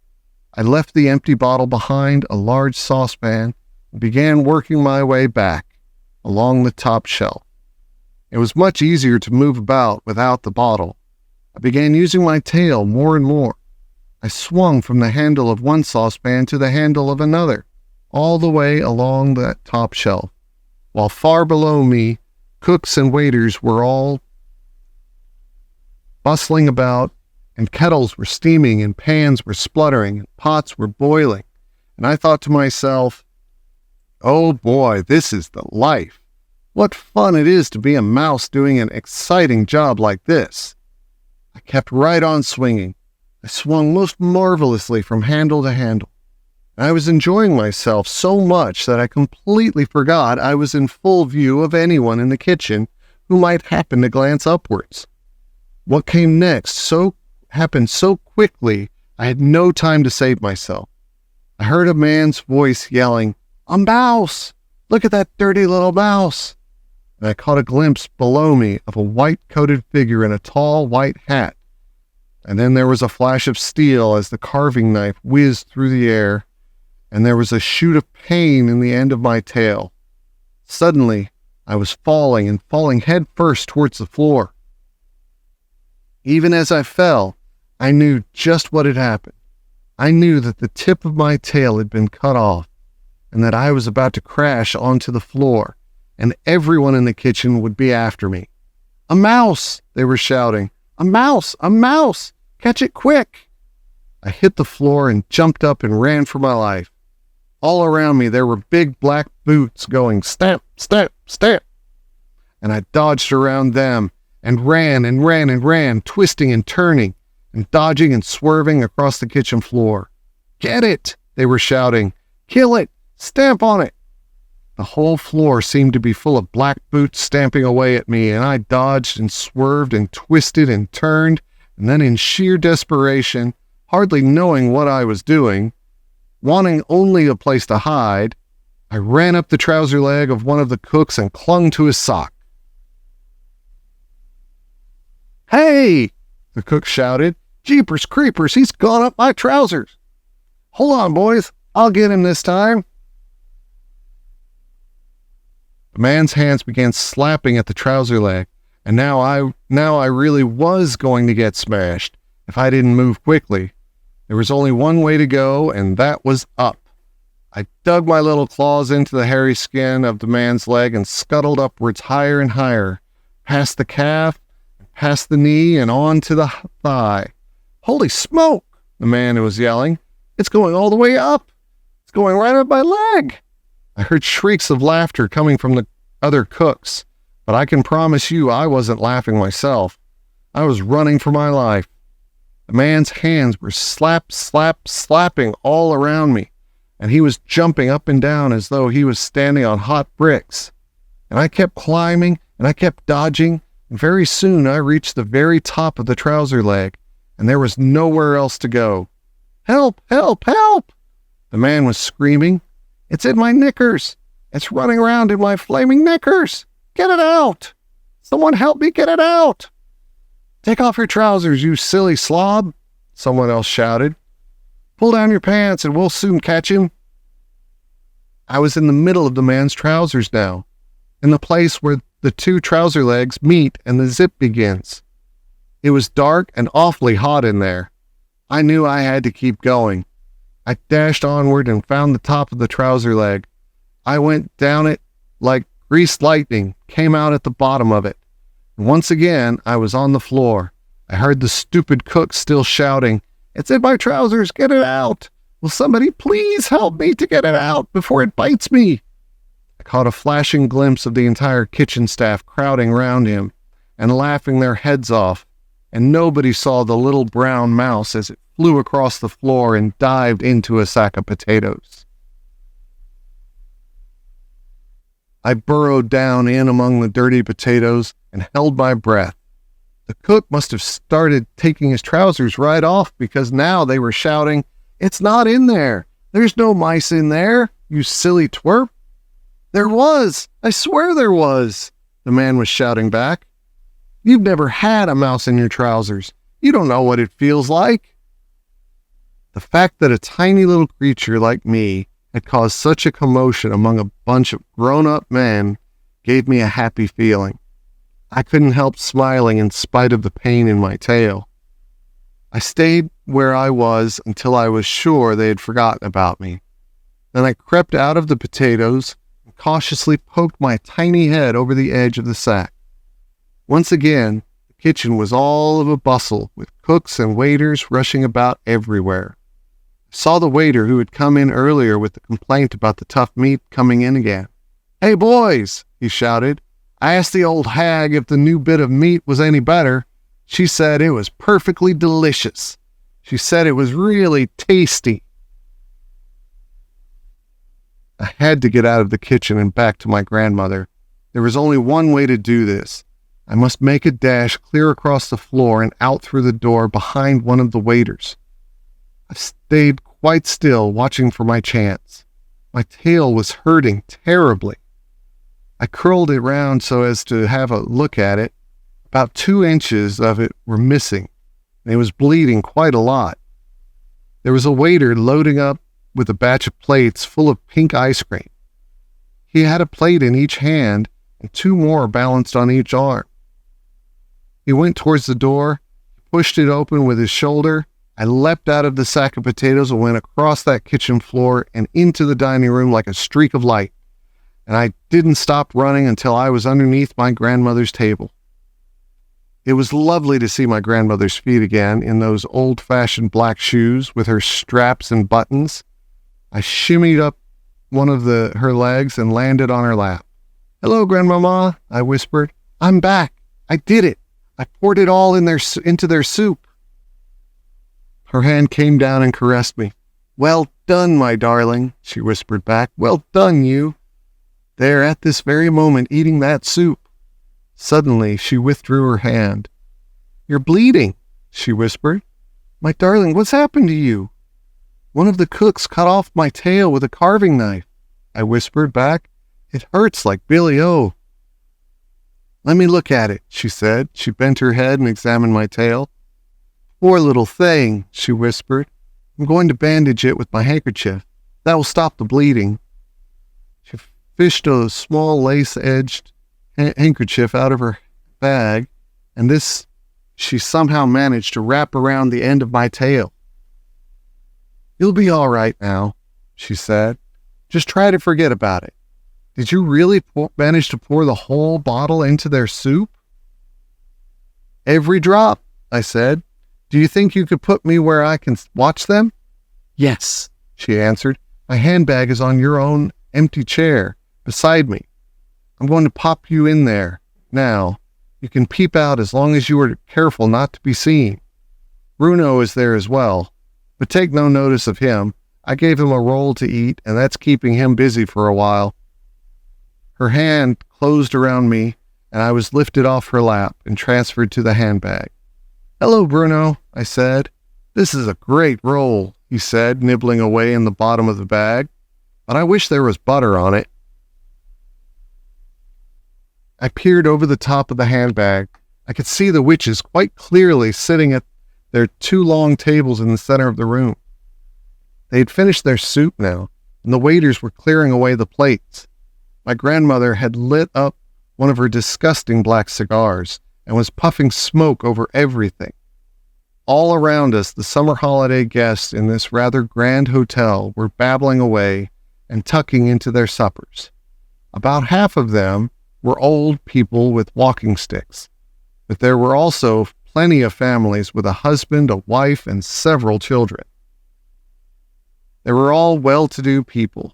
I left the empty bottle behind a large saucepan and began working my way back along the top shelf. It was much easier to move about without the bottle. I began using my tail more and more. I swung from the handle of one saucepan to the handle of another, all the way along that top shelf, while far below me, cooks and waiters were all bustling about and kettles were steaming, and pans were spluttering, and pots were boiling. And I thought to myself, oh boy, this is the life. What fun it is to be a mouse doing an exciting job like this. I kept right on swinging. I swung most marvelously from handle to handle. I was enjoying myself so much that I completely forgot I was in full view of anyone in the kitchen who might happen to glance upwards. What came next happened so quickly I had no time to save myself. I heard a man's voice yelling, "A mouse! Look at that dirty little mouse!" And I caught a glimpse below me of a white-coated figure in a tall white hat. And then there was a flash of steel as the carving knife whizzed through the air, and there was a shoot of pain in the end of my tail. Suddenly, I was falling head first towards the floor. Even as I fell, I knew just what had happened. I knew that the tip of my tail had been cut off, and that I was about to crash onto the floor, and everyone in the kitchen would be after me. "A mouse!" they were shouting. "A mouse! A mouse! Catch it quick!" I hit the floor and jumped up and ran for my life. All around me there were big black boots going stamp, stamp, stamp. And I dodged around them and ran, twisting and turning and dodging and swerving across the kitchen floor. "Get it!" they were shouting. "Kill it! Stamp on it!" The whole floor seemed to be full of black boots stamping away at me, and I dodged and swerved and twisted and turned, and then in sheer desperation, hardly knowing what I was doing, wanting only a place to hide, I ran up the trouser leg of one of the cooks and clung to his sock. "Hey!" the cook shouted. "Jeepers creepers, he's gone up my trousers! Hold on, boys, I'll get him this time." The man's hands began slapping at the trouser leg, and now I really was going to get smashed if I didn't move quickly. There was only one way to go, and that was up. I dug my little claws into the hairy skin of the man's leg and scuttled upwards higher and higher, past the calf, past the knee, and on to the thigh. "Holy smoke!" the man was yelling. "It's going all the way up! It's going right up my leg!" I heard shrieks of laughter coming from the other cooks, but I can promise you I wasn't laughing myself. I was running for my life. The man's hands were slapping all around me, and he was jumping up and down as though he was standing on hot bricks. And I kept climbing, and I kept dodging, and very soon I reached the very top of the trouser leg, and there was nowhere else to go. "Help! Help! Help!" the man was screaming. "It's in my knickers! It's running around in my flaming knickers! Get it out! Someone help me get it out!" "Take off your trousers, you silly slob!" someone else shouted. "Pull down your pants and we'll soon catch him." I was in the middle of the man's trousers now, in the place where the two trouser legs meet and the zip begins. It was dark and awfully hot in there. I knew I had to keep going. I dashed onward and found the top of the trouser leg. I went down it like greased lightning, came out at the bottom of it. And once again, I was on the floor. I heard the stupid cook still shouting, "It's in my trousers, get it out! Will somebody please help me to get it out before it bites me?" I caught a flashing glimpse of the entire kitchen staff crowding round him and laughing their heads off, and nobody saw the little brown mouse as it flew across the floor and dived into a sack of potatoes. I burrowed down in among the dirty potatoes and held my breath. The cook must have started taking his trousers right off, because now they were shouting, "It's not in there! There's no mice in there, you silly twerp!" "There was! I swear there was!" the man was shouting back. "You've never had a mouse in your trousers. You don't know what it feels like." The fact that a tiny little creature like me had caused such a commotion among a bunch of grown-up men gave me a happy feeling. I couldn't help smiling in spite of the pain in my tail. I stayed where I was until I was sure they had forgotten about me. Then I crept out of the potatoes and cautiously poked my tiny head over the edge of the sack. Once again, the kitchen was all of a bustle, with cooks and waiters rushing about everywhere. I saw the waiter who had come in earlier with the complaint about the tough meat coming in again. "Hey, boys," he shouted. "I asked the old hag if the new bit of meat was any better. She said it was perfectly delicious. She said it was really tasty." I had to get out of the kitchen and back to my grandmother. There was only one way to do this. I must make a dash clear across the floor and out through the door behind one of the waiters. I stayed quite still, watching for my chance. My tail was hurting terribly. I curled it round so as to have a look at it. About 2 inches of it were missing, and it was bleeding quite a lot. There was a waiter loading up with a batch of plates full of pink ice cream. He had a plate in each hand and 2 more balanced on each arm. He went towards the door, pushed it open with his shoulder. I leapt out of the sack of potatoes and went across that kitchen floor and into the dining room like a streak of light. And I didn't stop running until I was underneath my grandmother's table. It was lovely to see my grandmother's feet again in those old-fashioned black shoes with her straps and buttons. I shimmied up one of her legs and landed on her lap. "Hello, Grandmama," I whispered. "I'm back. I did it. I poured it all into their soup." Her hand came down and caressed me. "Well done, my darling," she whispered back. "Well done, you. They're at this very moment eating that soup." Suddenly, she withdrew her hand. "You're bleeding," she whispered. "My darling, what's happened to you?" "One of the cooks cut off my tail with a carving knife," I whispered back. "It hurts like Billy O." "Let me look at it," she said. She bent her head and examined my tail. "Poor little thing," she whispered. "I'm going to bandage it with my handkerchief. That will stop the bleeding." She fished a small lace-edged handkerchief out of her bag, and this she somehow managed to wrap around the end of my tail. "You'll be all right now," she said. "Just try to forget about it. Did you really manage to pour the whole bottle into their soup?" "Every drop," I said. "Do you think you could put me where I can watch them?" "Yes," she answered. "My handbag is on your own empty chair beside me. I'm going to pop you in there. Now, you can peep out as long as you are careful not to be seen. Bruno is there as well, but take no notice of him. I gave him a roll to eat, and that's keeping him busy for a while." Her hand closed around me, and I was lifted off her lap and transferred to the handbag. "Hello, Bruno," I said. "This is a great roll," he said, nibbling away in the bottom of the bag. "But I wish there was butter on it." I peered over the top of the handbag. I could see the witches quite clearly sitting at their 2 long tables in the center of the room. They had finished their soup now, and the waiters were clearing away the plates. My grandmother had lit up one of her disgusting black cigars and was puffing smoke over everything. All around us, the summer holiday guests in this rather grand hotel were babbling away and tucking into their suppers. About half of them were old people with walking sticks, but there were also plenty of families with a husband, a wife, and several children. They were all well-to-do people.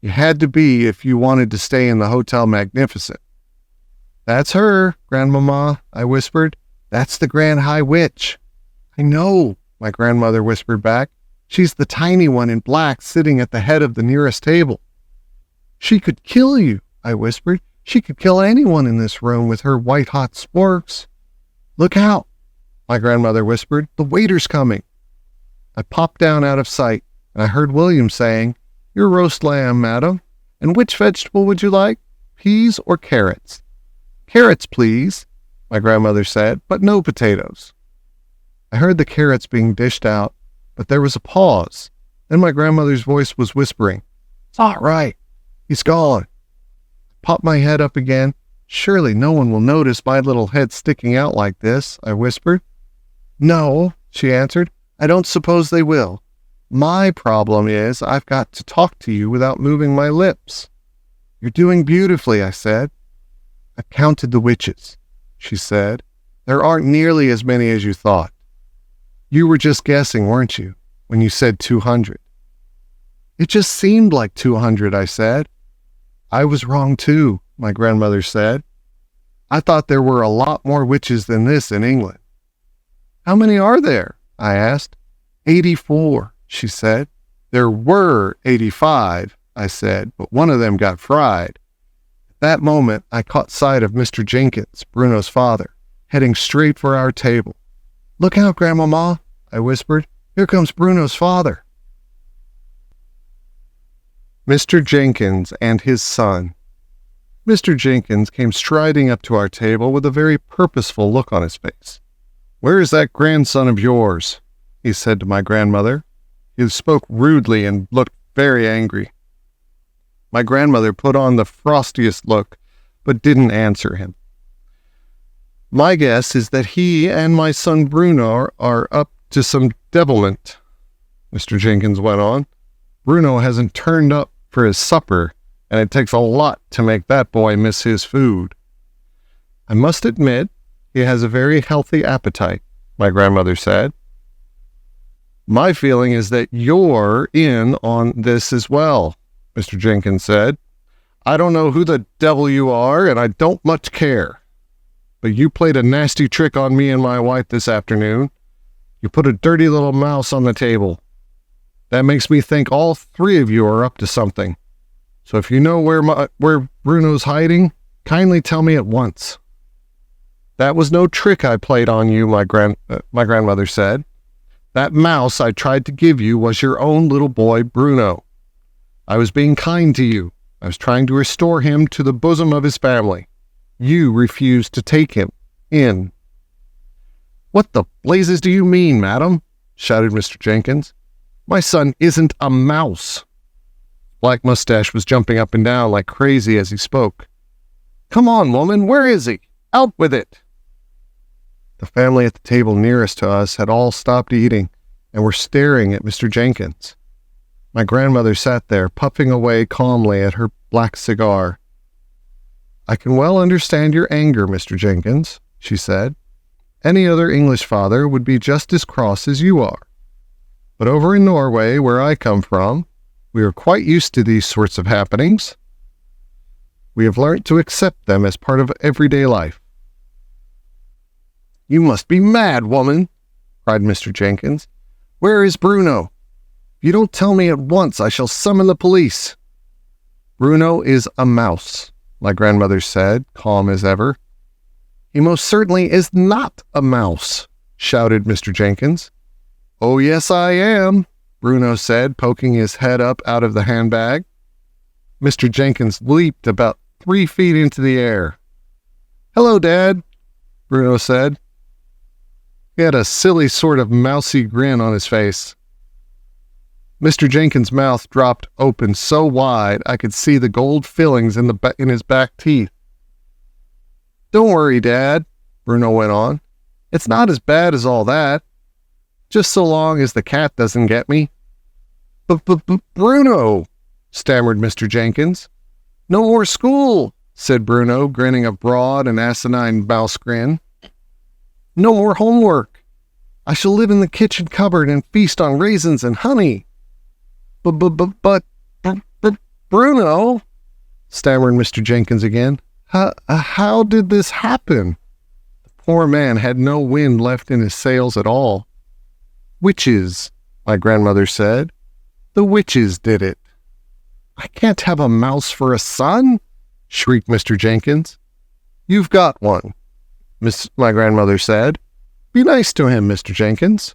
You had to be if you wanted to stay in the Hotel Magnificent. "That's her, Grandmama," I whispered. "That's the Grand High Witch." "I know," my grandmother whispered back. "She's the tiny one in black sitting at the head of the nearest table." "She could kill you," I whispered. "She could kill anyone in this room with her white-hot sporks." "Look out," my grandmother whispered. "The waiter's coming." I popped down out of sight, and I heard William saying, "Your roast lamb, madam. And which vegetable would you like? Peas or carrots?" "Carrots, please," my grandmother said, "but no potatoes." I heard the carrots being dished out, but there was a pause. Then my grandmother's voice was whispering, "It's all right. He's gone." I popped my head up again. "Surely no one will notice my little head sticking out like this," I whispered. "No," she answered. "I don't suppose they will. My problem is I've got to talk to you without moving my lips." "You're doing beautifully," I said. "I've counted the witches," she said. There aren't nearly as many as you thought. You were just guessing, weren't you, when you said 200? It just seemed like 200, I said. I was wrong too, my grandmother said. I thought there were a lot more witches than this in England. How many are there? I asked. 84, she said. There were 85, I said, but one of them got fried. At that moment, I caught sight of Mr. Jenkins, Bruno's father, heading straight for our table. Look out, Grandmama, I whispered. Here comes Bruno's father. Mr. Jenkins and his son. Mr. Jenkins came striding up to our table with a very purposeful look on his face. Where is that grandson of yours? He said to my grandmother. He spoke rudely and looked very angry. My grandmother put on the frostiest look, but didn't answer him. My guess is that he and my son Bruno are up to some devilment, Mr. Jenkins went on. Bruno hasn't turned up for his supper, and it takes a lot to make that boy miss his food. I must admit, he has a very healthy appetite, my grandmother said. My feeling is that you're in on this as well, Mr. Jenkins said. I don't know who the devil you are, and I don't much care. But you played a nasty trick on me and my wife this afternoon. You put a dirty little mouse on the table. That makes me think all three of you are up to something. So if you know where Bruno's hiding, kindly tell me at once. That was no trick I played on you, my grandmother said. That mouse I tried to give you was your own little boy, Bruno. I was being kind to you. I was trying to restore him to the bosom of his family. You refused to take him in. What the blazes do you mean, madam? Shouted Mr. Jenkins. My son isn't a mouse. Black Mustache was jumping up and down like crazy as he spoke. Come on, woman, where is he? Out with it. The family at the table nearest to us had all stopped eating and were staring at Mr. Jenkins. My grandmother sat there, puffing away calmly at her black cigar. I can well understand your anger, Mr. Jenkins, she said. Any other English father would be just as cross as you are. But over in Norway, where I come from, we are quite used to these sorts of happenings. We have learnt to accept them as part of everyday life. You must be mad, woman, cried Mr. Jenkins. Where is Bruno? If you don't tell me at once, I shall summon the police. Bruno is a mouse, my grandmother said, calm as ever. He most certainly is not a mouse, shouted Mr. Jenkins. Oh, yes, I am, Bruno said, poking his head up out of the handbag. Mr. Jenkins leaped about 3 feet into the air. Hello, Dad, Bruno said. He had a silly sort of mousy grin on his face. Mr. Jenkins' mouth dropped open so wide I could see the gold fillings in his back teeth. Don't worry, Dad, Bruno went on. It's not as bad as all that. Just so long as the cat doesn't get me. But Bruno, stammered Mr. Jenkins. No more school, said Bruno, grinning a broad and asinine mouse grin. No more homework. I shall live in the kitchen cupboard and feast on raisins and honey. But Bruno, stammered Mr. Jenkins again. How did this happen? The poor man had no wind left in his sails at all. Witches, my grandmother said. The witches did it. I can't have a mouse for a son, shrieked Mr. Jenkins. You've got one, my grandmother said. Be nice to him, Mr. Jenkins.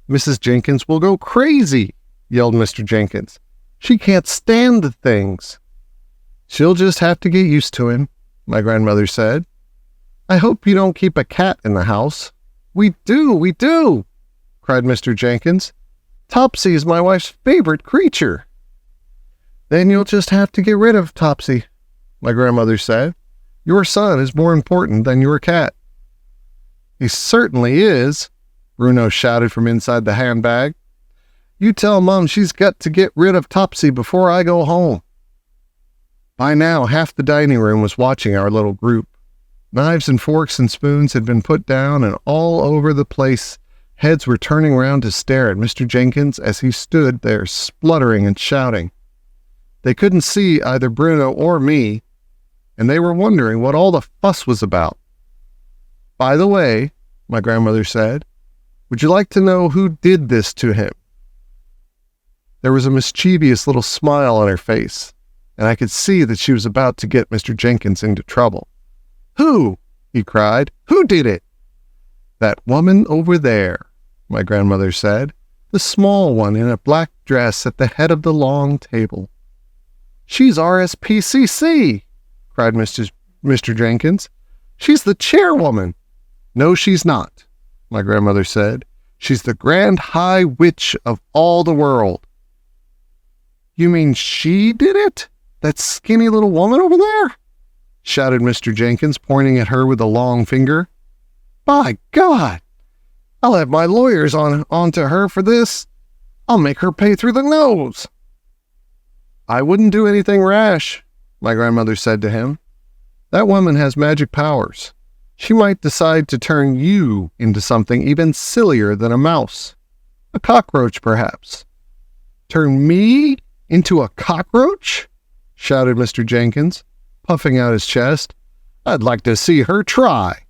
Mrs. Jenkins will go crazy, yelled Mr. Jenkins. She can't stand the things. She'll just have to get used to him, my grandmother said. I hope you don't keep a cat in the house. We do, cried Mr. Jenkins. Topsy is my wife's favorite creature. Then you'll just have to get rid of Topsy, my grandmother said. Your son is more important than your cat. He certainly is, Bruno shouted from inside the handbag. You tell Mom she's got to get rid of Topsy before I go home. By now, half the dining room was watching our little group. Knives and forks and spoons had been put down, and all over the place, heads were turning round to stare at Mr. Jenkins as he stood there spluttering and shouting. They couldn't see either Bruno or me, and they were wondering what all the fuss was about. "By the way," my grandmother said, "would you like to know who did this to him?" There was a mischievous little smile on her face, and I could see that she was about to get Mr. Jenkins into trouble. "Who?" he cried. "Who did it?" "That woman over there," my grandmother said, "the small one in a black dress at the head of the long table." "She's RSPCC!" cried Mr. Jenkins. "She's the chairwoman." "No, she's not," my grandmother said. "She's the Grand High Witch of all the world." "You mean she did it? That skinny little woman over there?" shouted Mr. Jenkins, pointing at her with a long finger. "By God! I'll have my lawyers on to her for this. I'll make her pay through the nose." "I wouldn't do anything rash," my grandmother said to him. "That woman has magic powers. She might decide to turn you into something even sillier than a mouse. A cockroach, perhaps." "Turn me into a cockroach?" shouted Mr. Jenkins, puffing out his chest. "I'd like to see her try."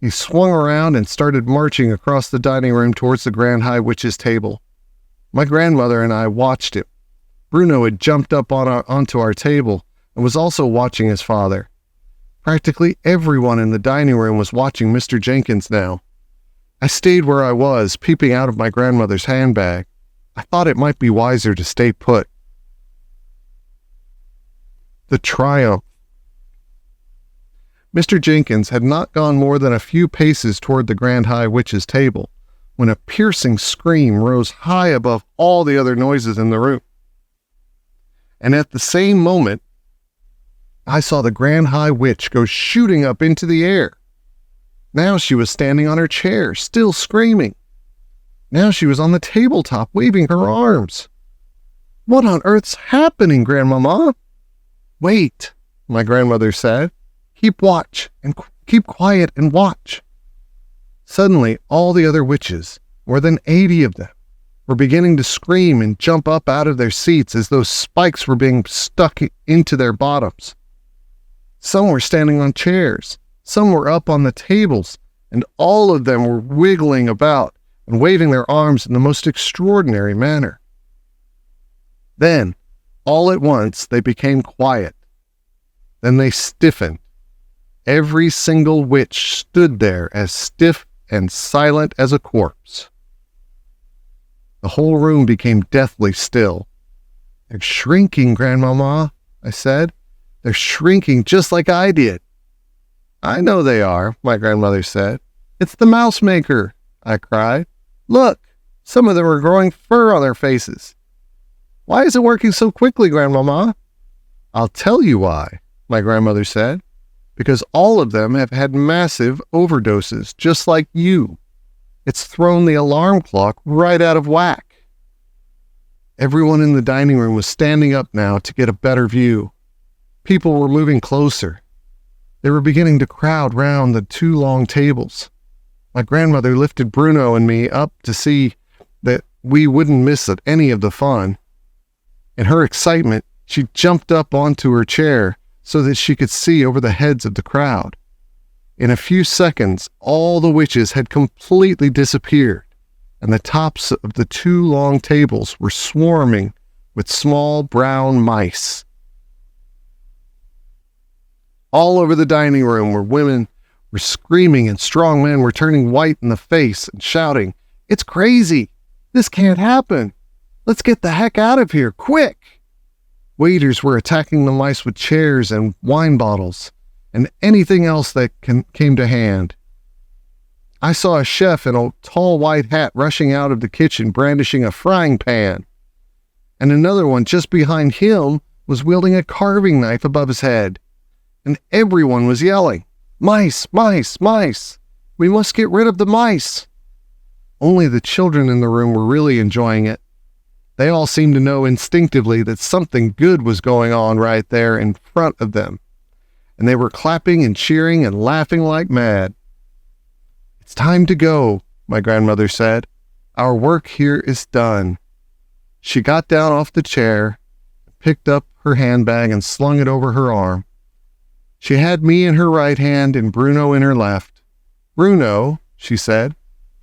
He swung around and started marching across the dining room towards the Grand High Witch's table. My grandmother and I watched him. Bruno had jumped up onto our table and was also watching his father. Practically everyone in the dining room was watching Mr. Jenkins now. I stayed where I was, peeping out of my grandmother's handbag. I thought it might be wiser to stay put. The triumph. Mr. Jenkins had not gone more than a few paces toward the Grand High Witch's table when a piercing scream rose high above all the other noises in the room. And at the same moment, I saw the Grand High Witch go shooting up into the air. Now she was standing on her chair, still screaming. Now she was on the tabletop, waving her arms. "What on earth's happening, Grandmama?" "Wait," my grandmother said. "Keep watch, and keep quiet and watch." Suddenly, all the other witches, more than 80 of them, were beginning to scream and jump up out of their seats as though spikes were being stuck into their bottoms. Some were standing on chairs, some were up on the tables, and all of them were wiggling about and waving their arms in the most extraordinary manner. Then, all at once, they became quiet. Then they stiffened. Every single witch stood there as stiff and silent as a corpse. The whole room became deathly still. "They're shrinking, Grandmama," I said. "They're shrinking just like I did." "I know they are," my grandmother said. "It's the mouse maker," I cried. "Look, some of them are growing fur on their faces." "Why is it working so quickly, Grandmama?" "I'll tell you why," my grandmother said. "Because all of them have had massive overdoses, just like you. It's thrown the alarm clock right out of whack." Everyone in the dining room was standing up now to get a better view. People were moving closer. They were beginning to crowd round the two long tables. My grandmother lifted Bruno and me up to see that we wouldn't miss any of the fun. In her excitement, she jumped up onto her chair so that she could see over the heads of the crowd. In a few seconds, all the witches had completely disappeared, and the tops of the two long tables were swarming with small brown mice. All over the dining room where women were screaming and strong men were turning white in the face and shouting, "It's crazy! This can't happen! Let's get the heck out of here, quick!" Waiters were attacking the mice with chairs and wine bottles, and anything else that came to hand. I saw a chef in a tall white hat rushing out of the kitchen brandishing a frying pan, and another one just behind him was wielding a carving knife above his head, and everyone was yelling, "Mice, mice, mice! We must get rid of the mice!" Only the children in the room were really enjoying it. They all seemed to know instinctively that something good was going on right there in front of them, and they were clapping and cheering and laughing like mad. "It's time to go," my grandmother said. "Our work here is done." She got down off the chair, picked up her handbag, and slung it over her arm. She had me in her right hand and Bruno in her left. "Bruno," she said,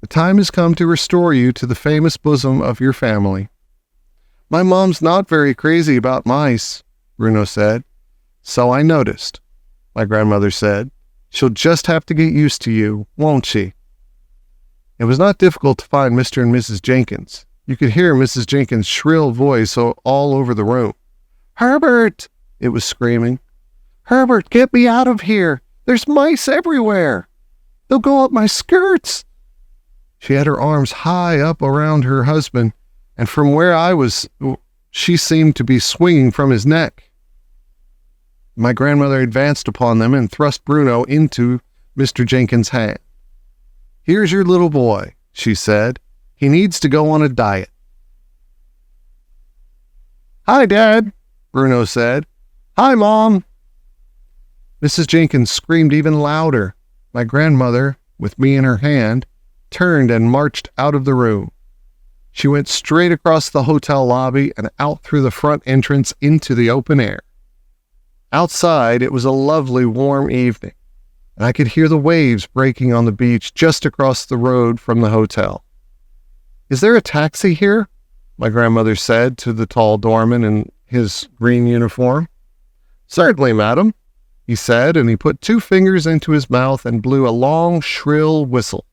"the time has come to restore you to the famous bosom of your family." "My mom's not very crazy about mice," Bruno said. "So I noticed," my grandmother said. "She'll just have to get used to you, won't she?" It was not difficult to find Mr. and Mrs. Jenkins. You could hear Mrs. Jenkins' shrill voice all over the room. "Herbert!" it was screaming. "Herbert, get me out of here! There's mice everywhere! They'll go up my skirts!" She had her arms high up around her husband, and from where I was, she seemed to be swinging from his neck. My grandmother advanced upon them and thrust Bruno into Mr. Jenkins' hand. "Here's your little boy," she said. "He needs to go on a diet." "Hi, Dad," Bruno said. "Hi, Mom." Mrs. Jenkins screamed even louder. My grandmother, with me in her hand, turned and marched out of the room. She went straight across the hotel lobby and out through the front entrance into the open air. Outside, it was a lovely warm evening, and I could hear the waves breaking on the beach just across the road from the hotel. "Is there a taxi here?" my grandmother said to the tall doorman in his green uniform. "Certainly, madam," he said, and he put 2 fingers into his mouth and blew a long, shrill whistle.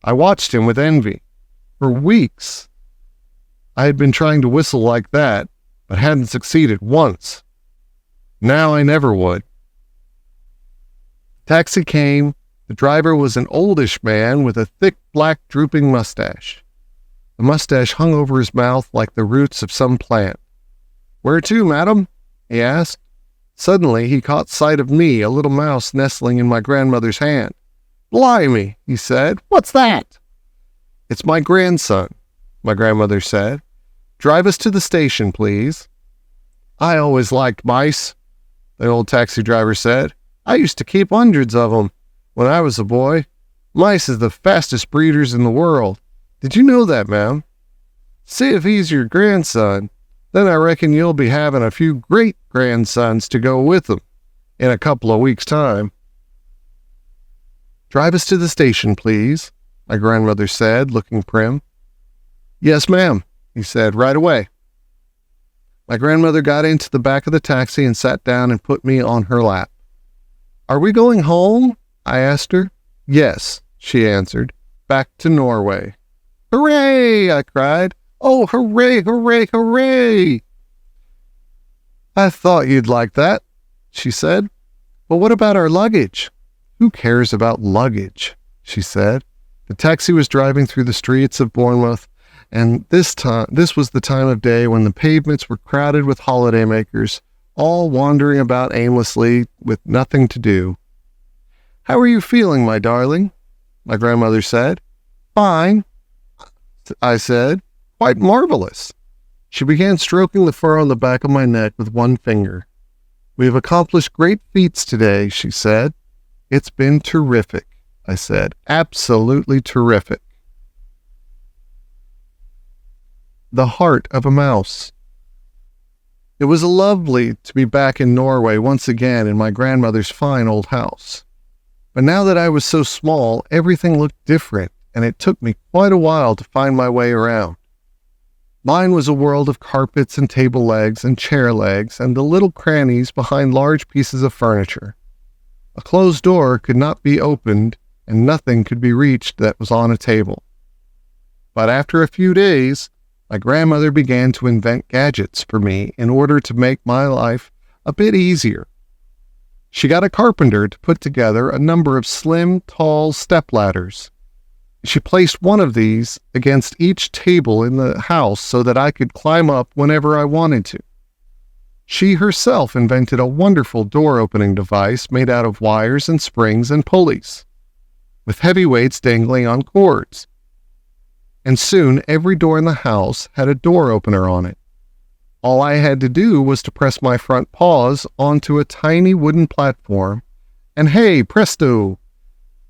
I watched him with envy. For weeks, I had been trying to whistle like that, but hadn't succeeded once. Now I never would. Taxi came. The driver was an oldish man with a thick, black, drooping mustache. The mustache hung over his mouth like the roots of some plant. "Where to, madam?" he asked. Suddenly, he caught sight of me, a little mouse nestling in my grandmother's hand. "Blimey," he said. "What's that?" "It's my grandson," my grandmother said. "Drive us to the station, please." "I always liked mice," the old taxi driver said. "I used to keep hundreds of them when I was a boy. Mice is the fastest breeders in the world. Did you know that, ma'am? See if he's your grandson. Then I reckon you'll be having a few great-grandsons to go with them in a couple of weeks' time." "Drive us to the station, please," my grandmother said, looking prim. "Yes, ma'am," he said, "right away." My grandmother got into the back of the taxi and sat down and put me on her lap. "Are we going home?" I asked her. "Yes," she answered, "back to Norway." "Hooray!" I cried. "Oh, hooray, hooray, hooray!" "I thought you'd like that," she said. "But what about our luggage?" "Who cares about luggage?" she said. The taxi was driving through the streets of Bournemouth, and this was the time of day when the pavements were crowded with holidaymakers, all wandering about aimlessly with nothing to do. "How are you feeling, my darling?" my grandmother said. "Fine," I said. "Quite marvelous." She began stroking the fur on the back of my neck with one finger. "We have accomplished great feats today," she said. "It's been terrific," I said. "Absolutely terrific." The Heart of a Mouse. It was lovely to be back in Norway once again in my grandmother's fine old house. But now that I was so small, everything looked different, and it took me quite a while to find my way around. Mine was a world of carpets and table legs and chair legs and the little crannies behind large pieces of furniture. A closed door could not be opened, and nothing could be reached that was on a table. But after a few days, my grandmother began to invent gadgets for me in order to make my life a bit easier. She got a carpenter to put together a number of slim, tall stepladders. She placed one of these against each table in the house so that I could climb up whenever I wanted to. She herself invented a wonderful door-opening device made out of wires and springs and pulleys, with heavy weights dangling on cords. and soon every door in the house had a door opener on it. All I had to do was to press my front paws onto a tiny wooden platform, and hey, presto!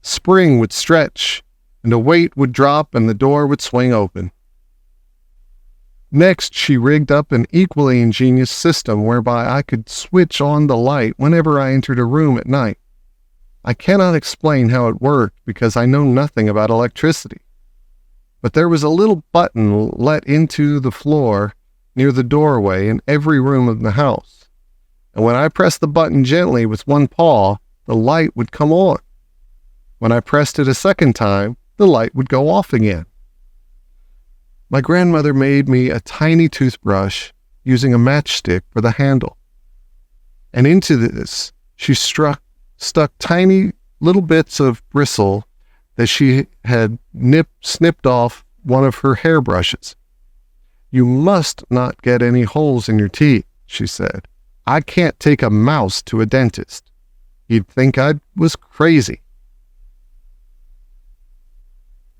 Spring would stretch, and a weight would drop, and the door would swing open. Next, she rigged up an equally ingenious system whereby I could switch on the light whenever I entered a room at night. I cannot explain how it worked because I know nothing about electricity. But there was a little button let into the floor near the doorway in every room of the house. And when I pressed the button gently with one paw, the light would come on. When I pressed it a second time, the light would go off again. My grandmother made me a tiny toothbrush using a matchstick for the handle. And into this, she stuck tiny little bits of bristle that she had snipped off one of her hairbrushes. "You must not get any holes in your teeth," she said. "I can't take a mouse to a dentist. He'd think I was crazy."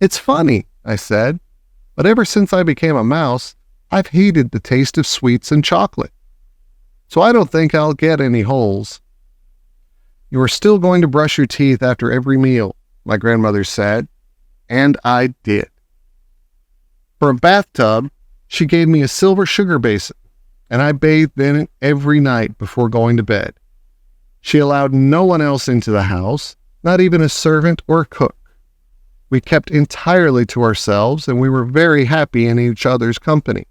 "It's funny," I said, "but ever since I became a mouse, I've hated the taste of sweets and chocolate. So I don't think I'll get any holes." "You are still going to brush your teeth after every meal," my grandmother said, and I did. For a bathtub, she gave me a silver sugar basin, and I bathed in it every night before going to bed. She allowed no one else into the house, not even a servant or a cook. We kept entirely to ourselves, and we were very happy in each other's company.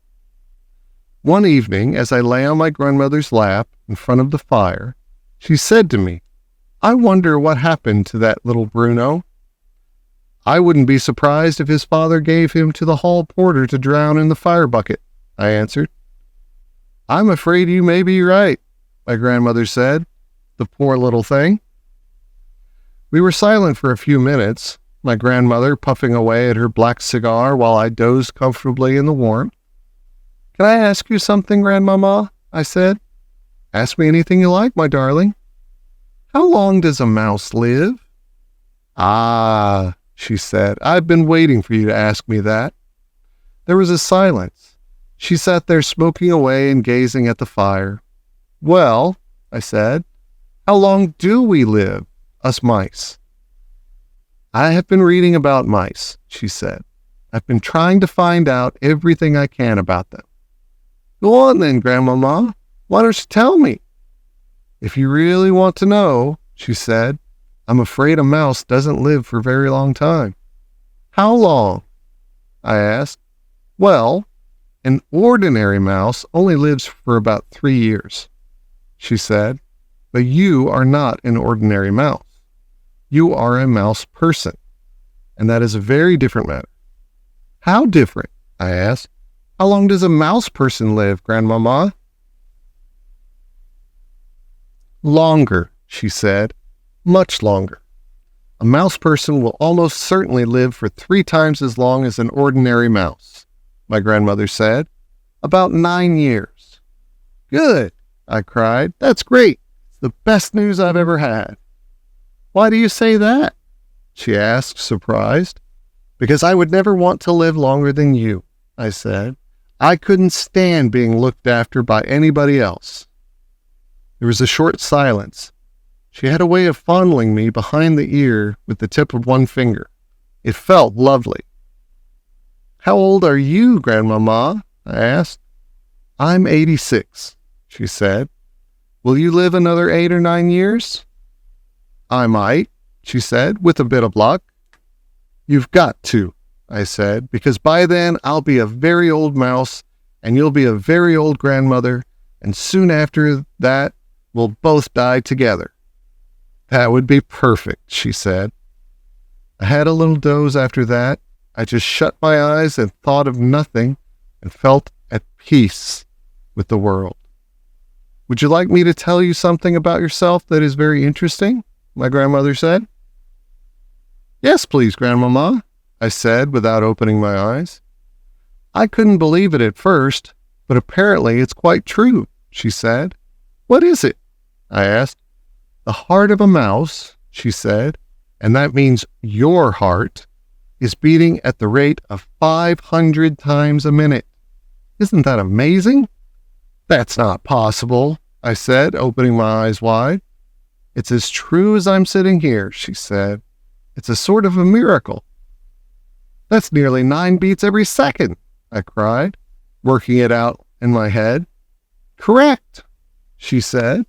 One evening, as I lay on my grandmother's lap in front of the fire, she said to me, "I wonder what happened to that little Bruno." "I wouldn't be surprised if his father gave him to the hall porter to drown in the fire bucket," I answered. "I'm afraid you may be right," my grandmother said. "The poor little thing." We were silent for a few minutes, my grandmother puffing away at her black cigar while I dozed comfortably in the warmth. "Can I ask you something, Grandmama?" I said. "Ask me anything you like, my darling." "How long does a mouse live?" "Ah," she said, "I've been waiting for you to ask me that." There was a silence. She sat there smoking away and gazing at the fire. "Well," I said, "how long do we live, us mice?" "I have been reading about mice," she said. "I've been trying to find out everything I can about them." "Go on then, Grandmama. Why don't you tell me?" "If you really want to know," she said, "I'm afraid a mouse doesn't live for a very long time." "How long?" I asked. "Well, an ordinary mouse only lives for about 3 years," she said, "but you are not an ordinary mouse. You are a mouse person, and that is a very different matter." "How different?" I asked. "How long does a mouse person live, Grandmama?" "Longer," she said, "much longer. A mouse person will almost certainly live for 3 times as long as an ordinary mouse," my grandmother said. "About 9 years. "Good," I cried. "That's great. It's the best news I've ever had." "Why do you say that?" she asked, surprised. "Because I would never want to live longer than you," I said. "I couldn't stand being looked after by anybody else." There was a short silence. She had a way of fondling me behind the ear with the tip of one finger. It felt lovely. "How old are you, Grandmama?" I asked. "I'm 86, she said. "Will you live another 8 or 9 years?" "I might," she said, "with a bit of luck." "You've got to," I said, "because by then I'll be a very old mouse, and you'll be a very old grandmother, and soon after that we'll both die together." "That would be perfect," she said. I had a little doze after that. I just shut my eyes and thought of nothing and felt at peace with the world. "Would you like me to tell you something about yourself that is very interesting?" my grandmother said. "Yes, please, Grandmama," I said without opening my eyes. "I couldn't believe it at first, but apparently it's quite true," she said. "What is it?" I asked. "The heart of a mouse," she said, "and that means your heart, is beating at the rate of 500 times a minute. Isn't that amazing? That's not possible, I said, opening my eyes wide. It's as true as I'm sitting here, she said. It's a sort of a miracle. That's nearly 9 beats every second, I cried, working it out in my head. Correct, she said.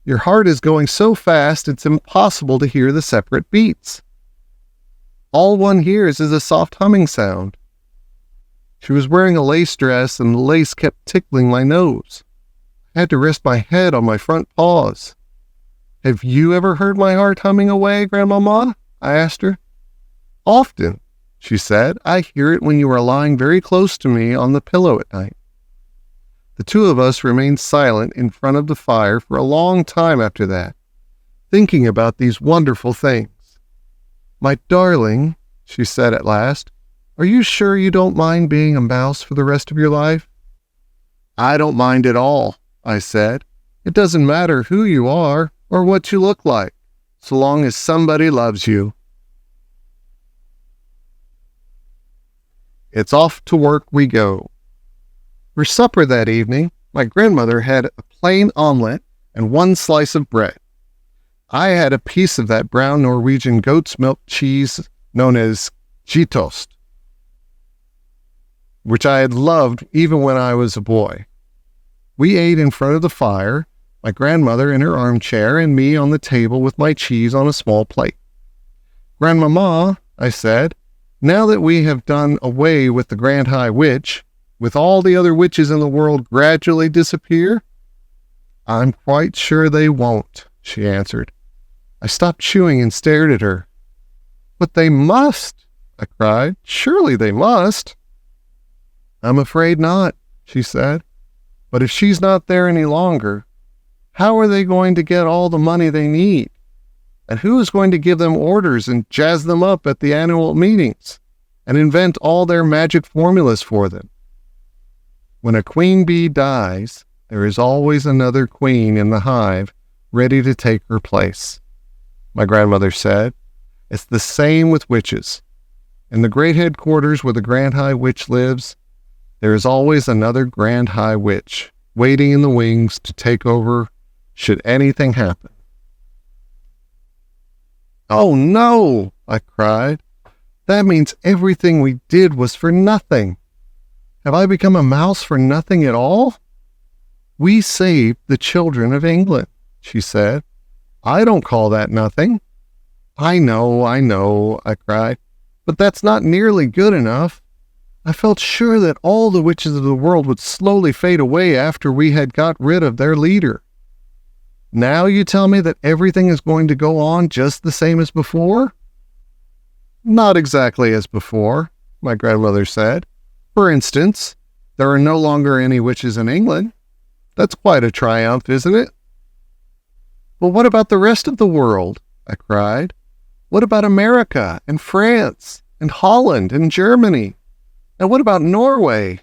Your heart is going so fast it's impossible to hear the separate beats. All one hears is a soft humming sound. She was wearing a lace dress and the lace kept tickling my nose. I had to rest my head on my front paws. Have you ever heard my heart humming away, Grandmama? I asked her. Often, she said. I hear it when you are lying very close to me on the pillow at night. The two of us remained silent in front of the fire for a long time after that, thinking about these wonderful things. My darling, she said at last, are you sure you don't mind being a mouse for the rest of your life? I don't mind at all, I said. It doesn't matter who you are or what you look like, so long as somebody loves you. It's off to work we go. For supper that evening, my grandmother had a plain omelette and 1 slice of bread. I had a piece of that brown Norwegian goat's milk cheese known as geitost, which I had loved even when I was a boy. We ate in front of the fire, my grandmother in her armchair and me on the table with my cheese on a small plate. Grandmama, I said, now that we have done away with the Grand High Witch, will all the other witches in the world gradually disappear? I'm quite sure they won't, she answered. I stopped chewing and stared at her. But they must, I cried. Surely they must. I'm afraid not, she said. But if she's not there any longer, how are they going to get all the money they need? And who is going to give them orders and jazz them up at the annual meetings and invent all their magic formulas for them? When a queen bee dies, there is always another queen in the hive ready to take her place. My grandmother said, it's the same with witches. In the great headquarters where the Grand High Witch lives, there is always another Grand High Witch waiting in the wings to take over should anything happen. Oh no, I cried. That means everything we did was for nothing. Have I become a mouse for nothing at all? We saved the children of England, she said. I don't call that nothing. I know, I cried. But that's not nearly good enough. I felt sure that all the witches of the world would slowly fade away after we had got rid of their leader. Now you tell me that everything is going to go on just the same as before? Not exactly as before, my grandmother said. For instance, there are no longer any witches in England. That's quite a triumph, isn't it? But what about the rest of the world? I cried. What about America and France and Holland and Germany? And what about Norway?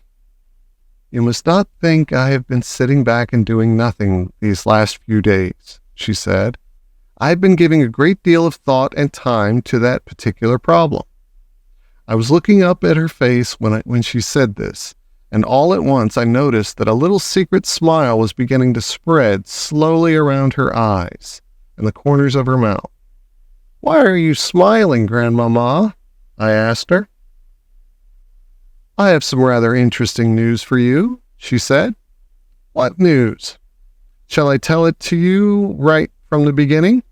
You must not think I have been sitting back and doing nothing these last few days, she said. I've been giving a great deal of thought and time to that particular problem. I was looking up at her face when she said this, and all at once I noticed that a little secret smile was beginning to spread slowly around her eyes and the corners of her mouth. Why are you smiling, Grandmama? I asked her. I have some rather interesting news for you, she said. What news? Shall I tell it to you right from the beginning?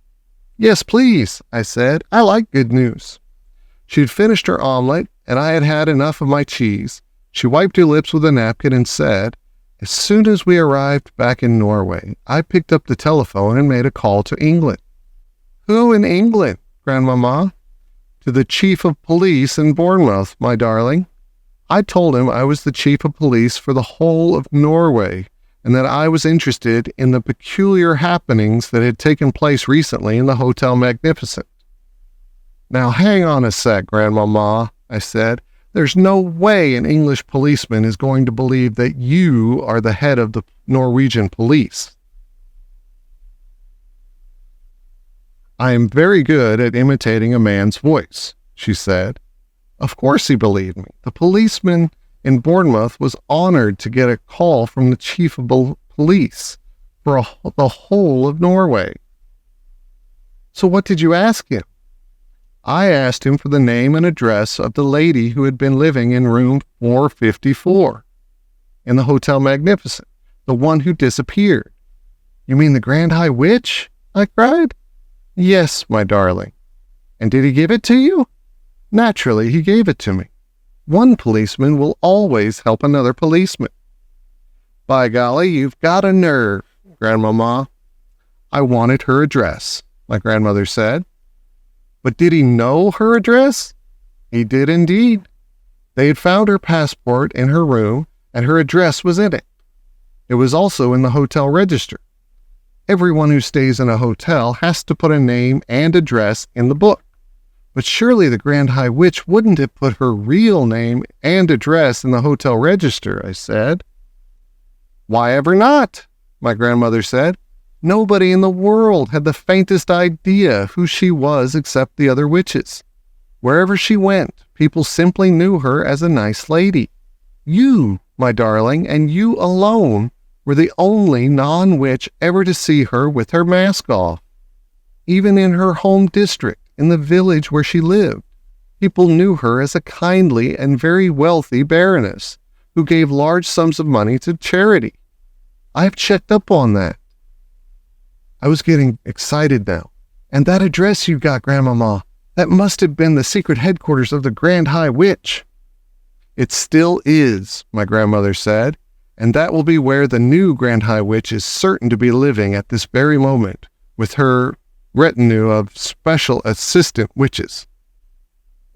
Yes, please, I said. I like good news. She had finished her omelet, and I had had enough of my cheese. She wiped her lips with a napkin and said, as soon as we arrived back in Norway, I picked up the telephone and made a call to England. Who in England, Grandmama? To the chief of police in Bournemouth, my darling. I told him I was the chief of police for the whole of Norway, and that I was interested in the peculiar happenings that had taken place recently in the Hotel Magnificent. Now hang on a sec, Grandmama, I said. There's no way an English policeman is going to believe that you are the head of the Norwegian police. I am very good at imitating a man's voice, she said. Of course he believed me. The policeman in Bournemouth was honored to get a call from the chief of police for the whole of Norway. So what did you ask him? I asked him for the name and address of the lady who had been living in room 454 in the Hotel Magnificent, the one who disappeared. You mean the Grand High Witch? I cried. Yes, my darling. And did he give it to you? Naturally, he gave it to me. One policeman will always help another policeman. By golly, you've got a nerve, Grandmama. I wanted her address, my grandmother said. But did he know her address? He did indeed. They had found her passport in her room, and her address was in it. It was also in the hotel register. Everyone who stays in a hotel has to put a name and address in the book. But surely the Grand High Witch wouldn't have put her real name and address in the hotel register, I said. Why ever not? My grandmother said. Nobody in the world had the faintest idea who she was except the other witches. Wherever she went, people simply knew her as a nice lady. You, my darling, and you alone were the only non-witch ever to see her with her mask off. Even in her home district, in the village where she lived, people knew her as a kindly and very wealthy baroness who gave large sums of money to charity. I've checked up on that. I was getting excited now. And that address you got, Grandmama, that must have been the secret headquarters of the Grand High Witch. It still is, my grandmother said, and that will be where the new Grand High Witch is certain to be living at this very moment, with her retinue of special assistant witches.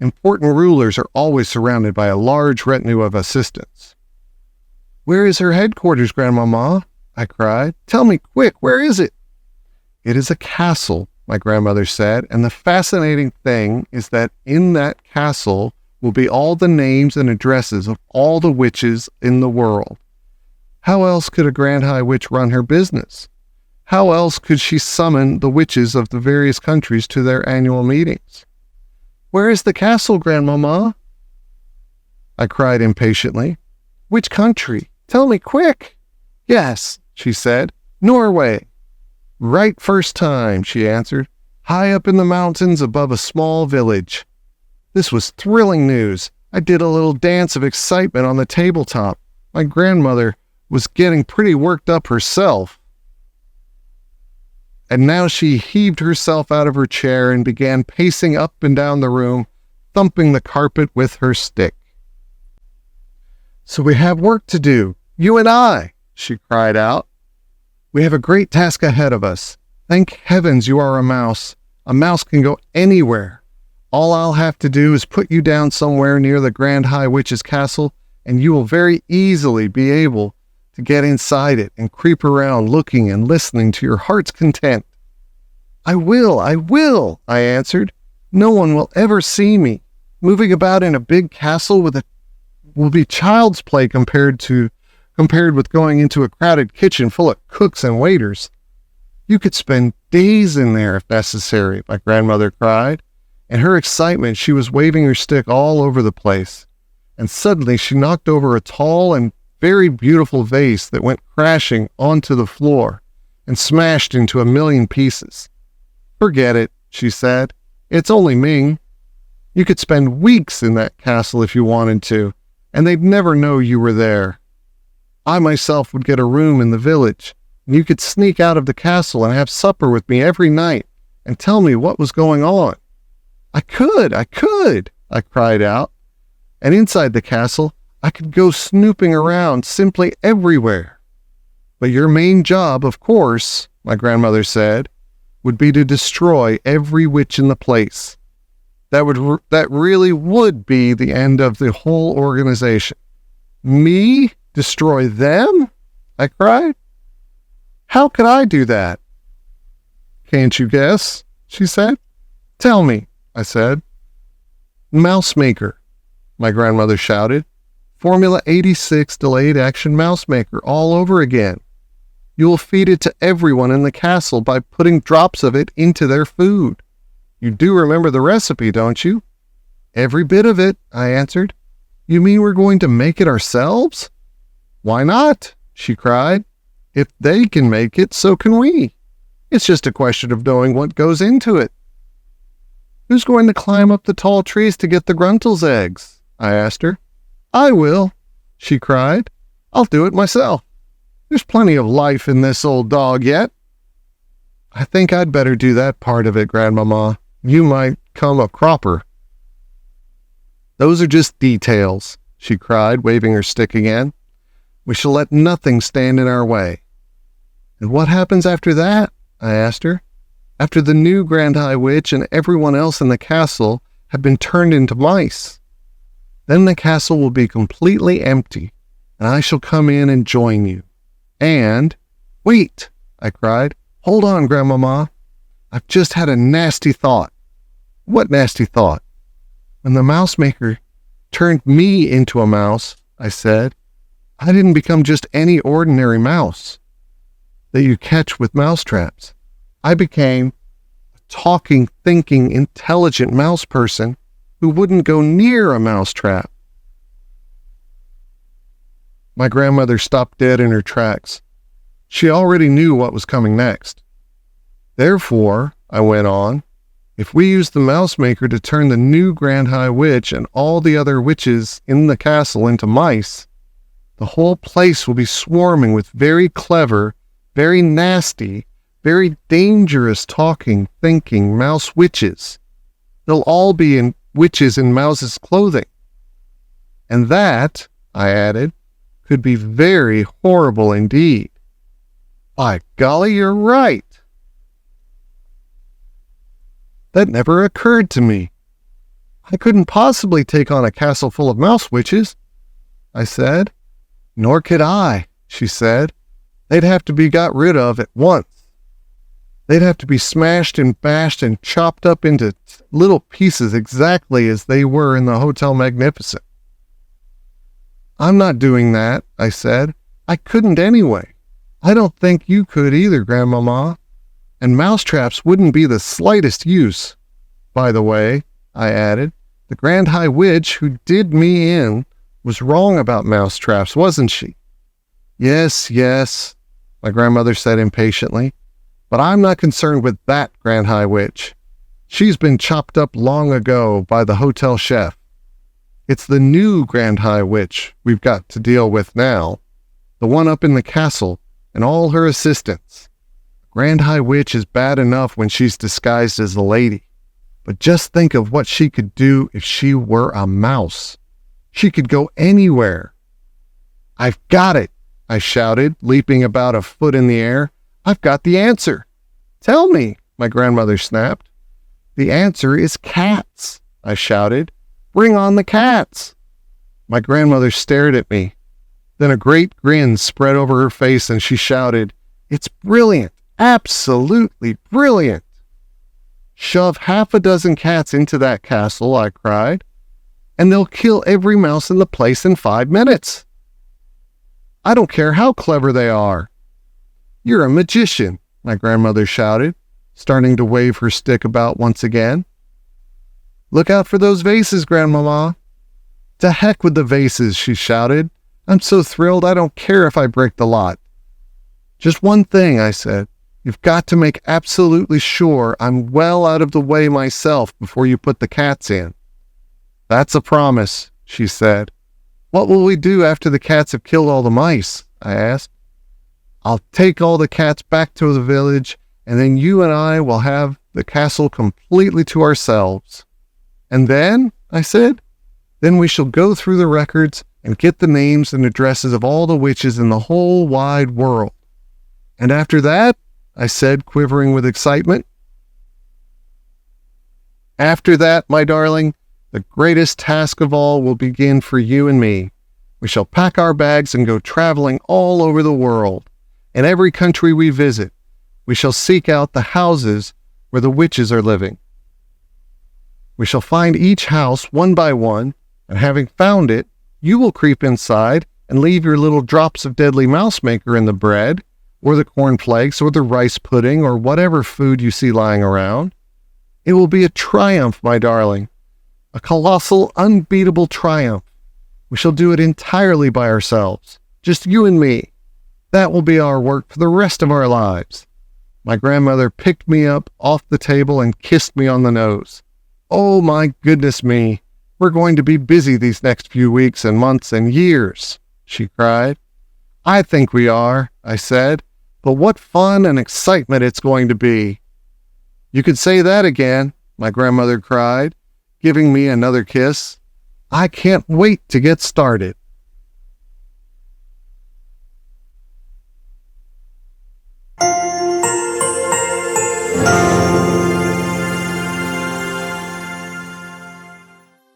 Important rulers are always surrounded by a large retinue of assistants. Where is her headquarters, Grandmama? I cried. Tell me quick, where is it? It is a castle, my grandmother said, and the fascinating thing is that in that castle will be all the names and addresses of all the witches in the world. How else could a Grand High Witch run her business? How else could she summon the witches of the various countries to their annual meetings? Where is the castle, Grandmama? I cried impatiently. Which country? Tell me quick. Yes, she said, Norway. Right first time, she answered, high up in the mountains above a small village. This was thrilling news. I did a little dance of excitement on the tabletop. My grandmother was getting pretty worked up herself. And now she heaved herself out of her chair and began pacing up and down the room, thumping the carpet with her stick. So we have work to do, you and I, she cried out. We have a great task ahead of us. Thank heavens you are a mouse. A mouse can go anywhere. All I'll have to do is put you down somewhere near the Grand High Witch's castle, and you will very easily be able to get inside it and creep around looking and listening to your heart's content. I will, I answered. No one will ever see me. Moving about in a big castle will be child's play compared with going into a crowded kitchen full of cooks and waiters. You could spend days in there if necessary, my grandmother cried. In her excitement, she was waving her stick all over the place. And suddenly she knocked over a tall and very beautiful vase that went crashing onto the floor and smashed into a million pieces. Forget it, she said. It's only Ming. You could spend weeks in that castle if you wanted to, and they'd never know you were there. I myself would get a room in the village, and you could sneak out of the castle and have supper with me every night and tell me what was going on. I could, I cried out. And inside the castle, I could go snooping around simply everywhere. But your main job, of course, my grandmother said, would be to destroy every witch in the place. That really would be the end of the whole organization. Me? Destroy them? I cried. How could I do that? Can't you guess? She said. Tell me, I said. Mouse maker, my grandmother shouted. Formula 86 delayed action mouse maker all over again. You will feed it to everyone in the castle by putting drops of it into their food. You do remember the recipe, don't you? Every bit of it, I answered. You mean we're going to make it ourselves? Why not? She cried. If they can make it, so can we. It's just a question of knowing what goes into it. Who's going to climb up the tall trees to get the Gruntel's eggs? I asked her. I will, she cried. I'll do it myself. There's plenty of life in this old dog yet. I think I'd better do that part of it, Grandmama. You might come a cropper. Those are just details, she cried, waving her stick again. We shall let nothing stand in our way. And what happens after that? I asked her. After the new Grand High Witch and everyone else in the castle have been turned into mice. Then the castle will be completely empty, and I shall come in and join you. And, wait, I cried. Hold on, Grandmama. I've just had a nasty thought. What nasty thought? When the mouse maker turned me into a mouse, I said, I didn't become just any ordinary mouse that you catch with mouse traps. I became a talking, thinking, intelligent mouse person who wouldn't go near a mouse trap. My grandmother stopped dead in her tracks. She already knew what was coming next. Therefore, I went on, if we use the mouse maker to turn the new Grand High Witch and all the other witches in the castle into mice, the whole place will be swarming with very clever, very nasty, very dangerous talking, thinking mouse witches. They'll all be in witches in mouses' clothing. And that, I added, could be very horrible indeed. By golly, you're right. That never occurred to me. I couldn't possibly take on a castle full of mouse witches, I said. Nor could I, she said. They'd have to be got rid of at once. They'd have to be smashed and bashed and chopped up into little pieces exactly as they were in the Hotel Magnificent. I'm not doing that, I said. I couldn't anyway. I don't think you could either, Grandmama. And mousetraps wouldn't be the slightest use. By the way, I added, the Grand High Witch who did me in was wrong about mousetraps, wasn't she? Yes, yes, my grandmother said impatiently. But I'm not concerned with that Grand High Witch. She's been chopped up long ago by the hotel chef. It's the new Grand High Witch we've got to deal with now, the one up in the castle and all her assistants. Grand High Witch is bad enough when she's disguised as a lady, but just think of what she could do if she were a mouse. She could go anywhere. I've got it, I shouted, leaping about a foot in the air. I've got the answer. Tell me, my grandmother snapped. The answer is cats, I shouted. Bring on the cats. My grandmother stared at me. Then a great grin spread over her face and she shouted, It's brilliant. Absolutely brilliant. Shove half a dozen cats into that castle, I cried, and they'll kill every mouse in the place in 5 minutes. I don't care how clever they are. You're a magician, my grandmother shouted, starting to wave her stick about once again. Look out for those vases, Grandmama. To heck with the vases, she shouted. I'm so thrilled I don't care if I break the lot. Just one thing, I said. You've got to make absolutely sure I'm well out of the way myself before you put the cats in. That's a promise, she said. What will we do after the cats have killed all the mice? I asked. I'll take all the cats back to the village, and then you and I will have the castle completely to ourselves. And then, I said, then we shall go through the records and get the names and addresses of all the witches in the whole wide world. And after that, I said, quivering with excitement. After that, my darling, the greatest task of all will begin for you and me. We shall pack our bags and go traveling all over the world. In every country we visit, we shall seek out the houses where the witches are living. We shall find each house one by one, and having found it, you will creep inside and leave your little drops of deadly mouse maker in the bread, or the cornflakes, or the rice pudding, or whatever food you see lying around. It will be a triumph, my darling. A colossal, unbeatable triumph. We shall do it entirely by ourselves. Just you and me. That will be our work for the rest of our lives." My grandmother picked me up off the table and kissed me on the nose. "Oh my goodness me, we're going to be busy these next few weeks and months and years," she cried. "I think we are," I said, "but what fun and excitement it's going to be." "You could say that again," my grandmother cried, giving me another kiss. "I can't wait to get started."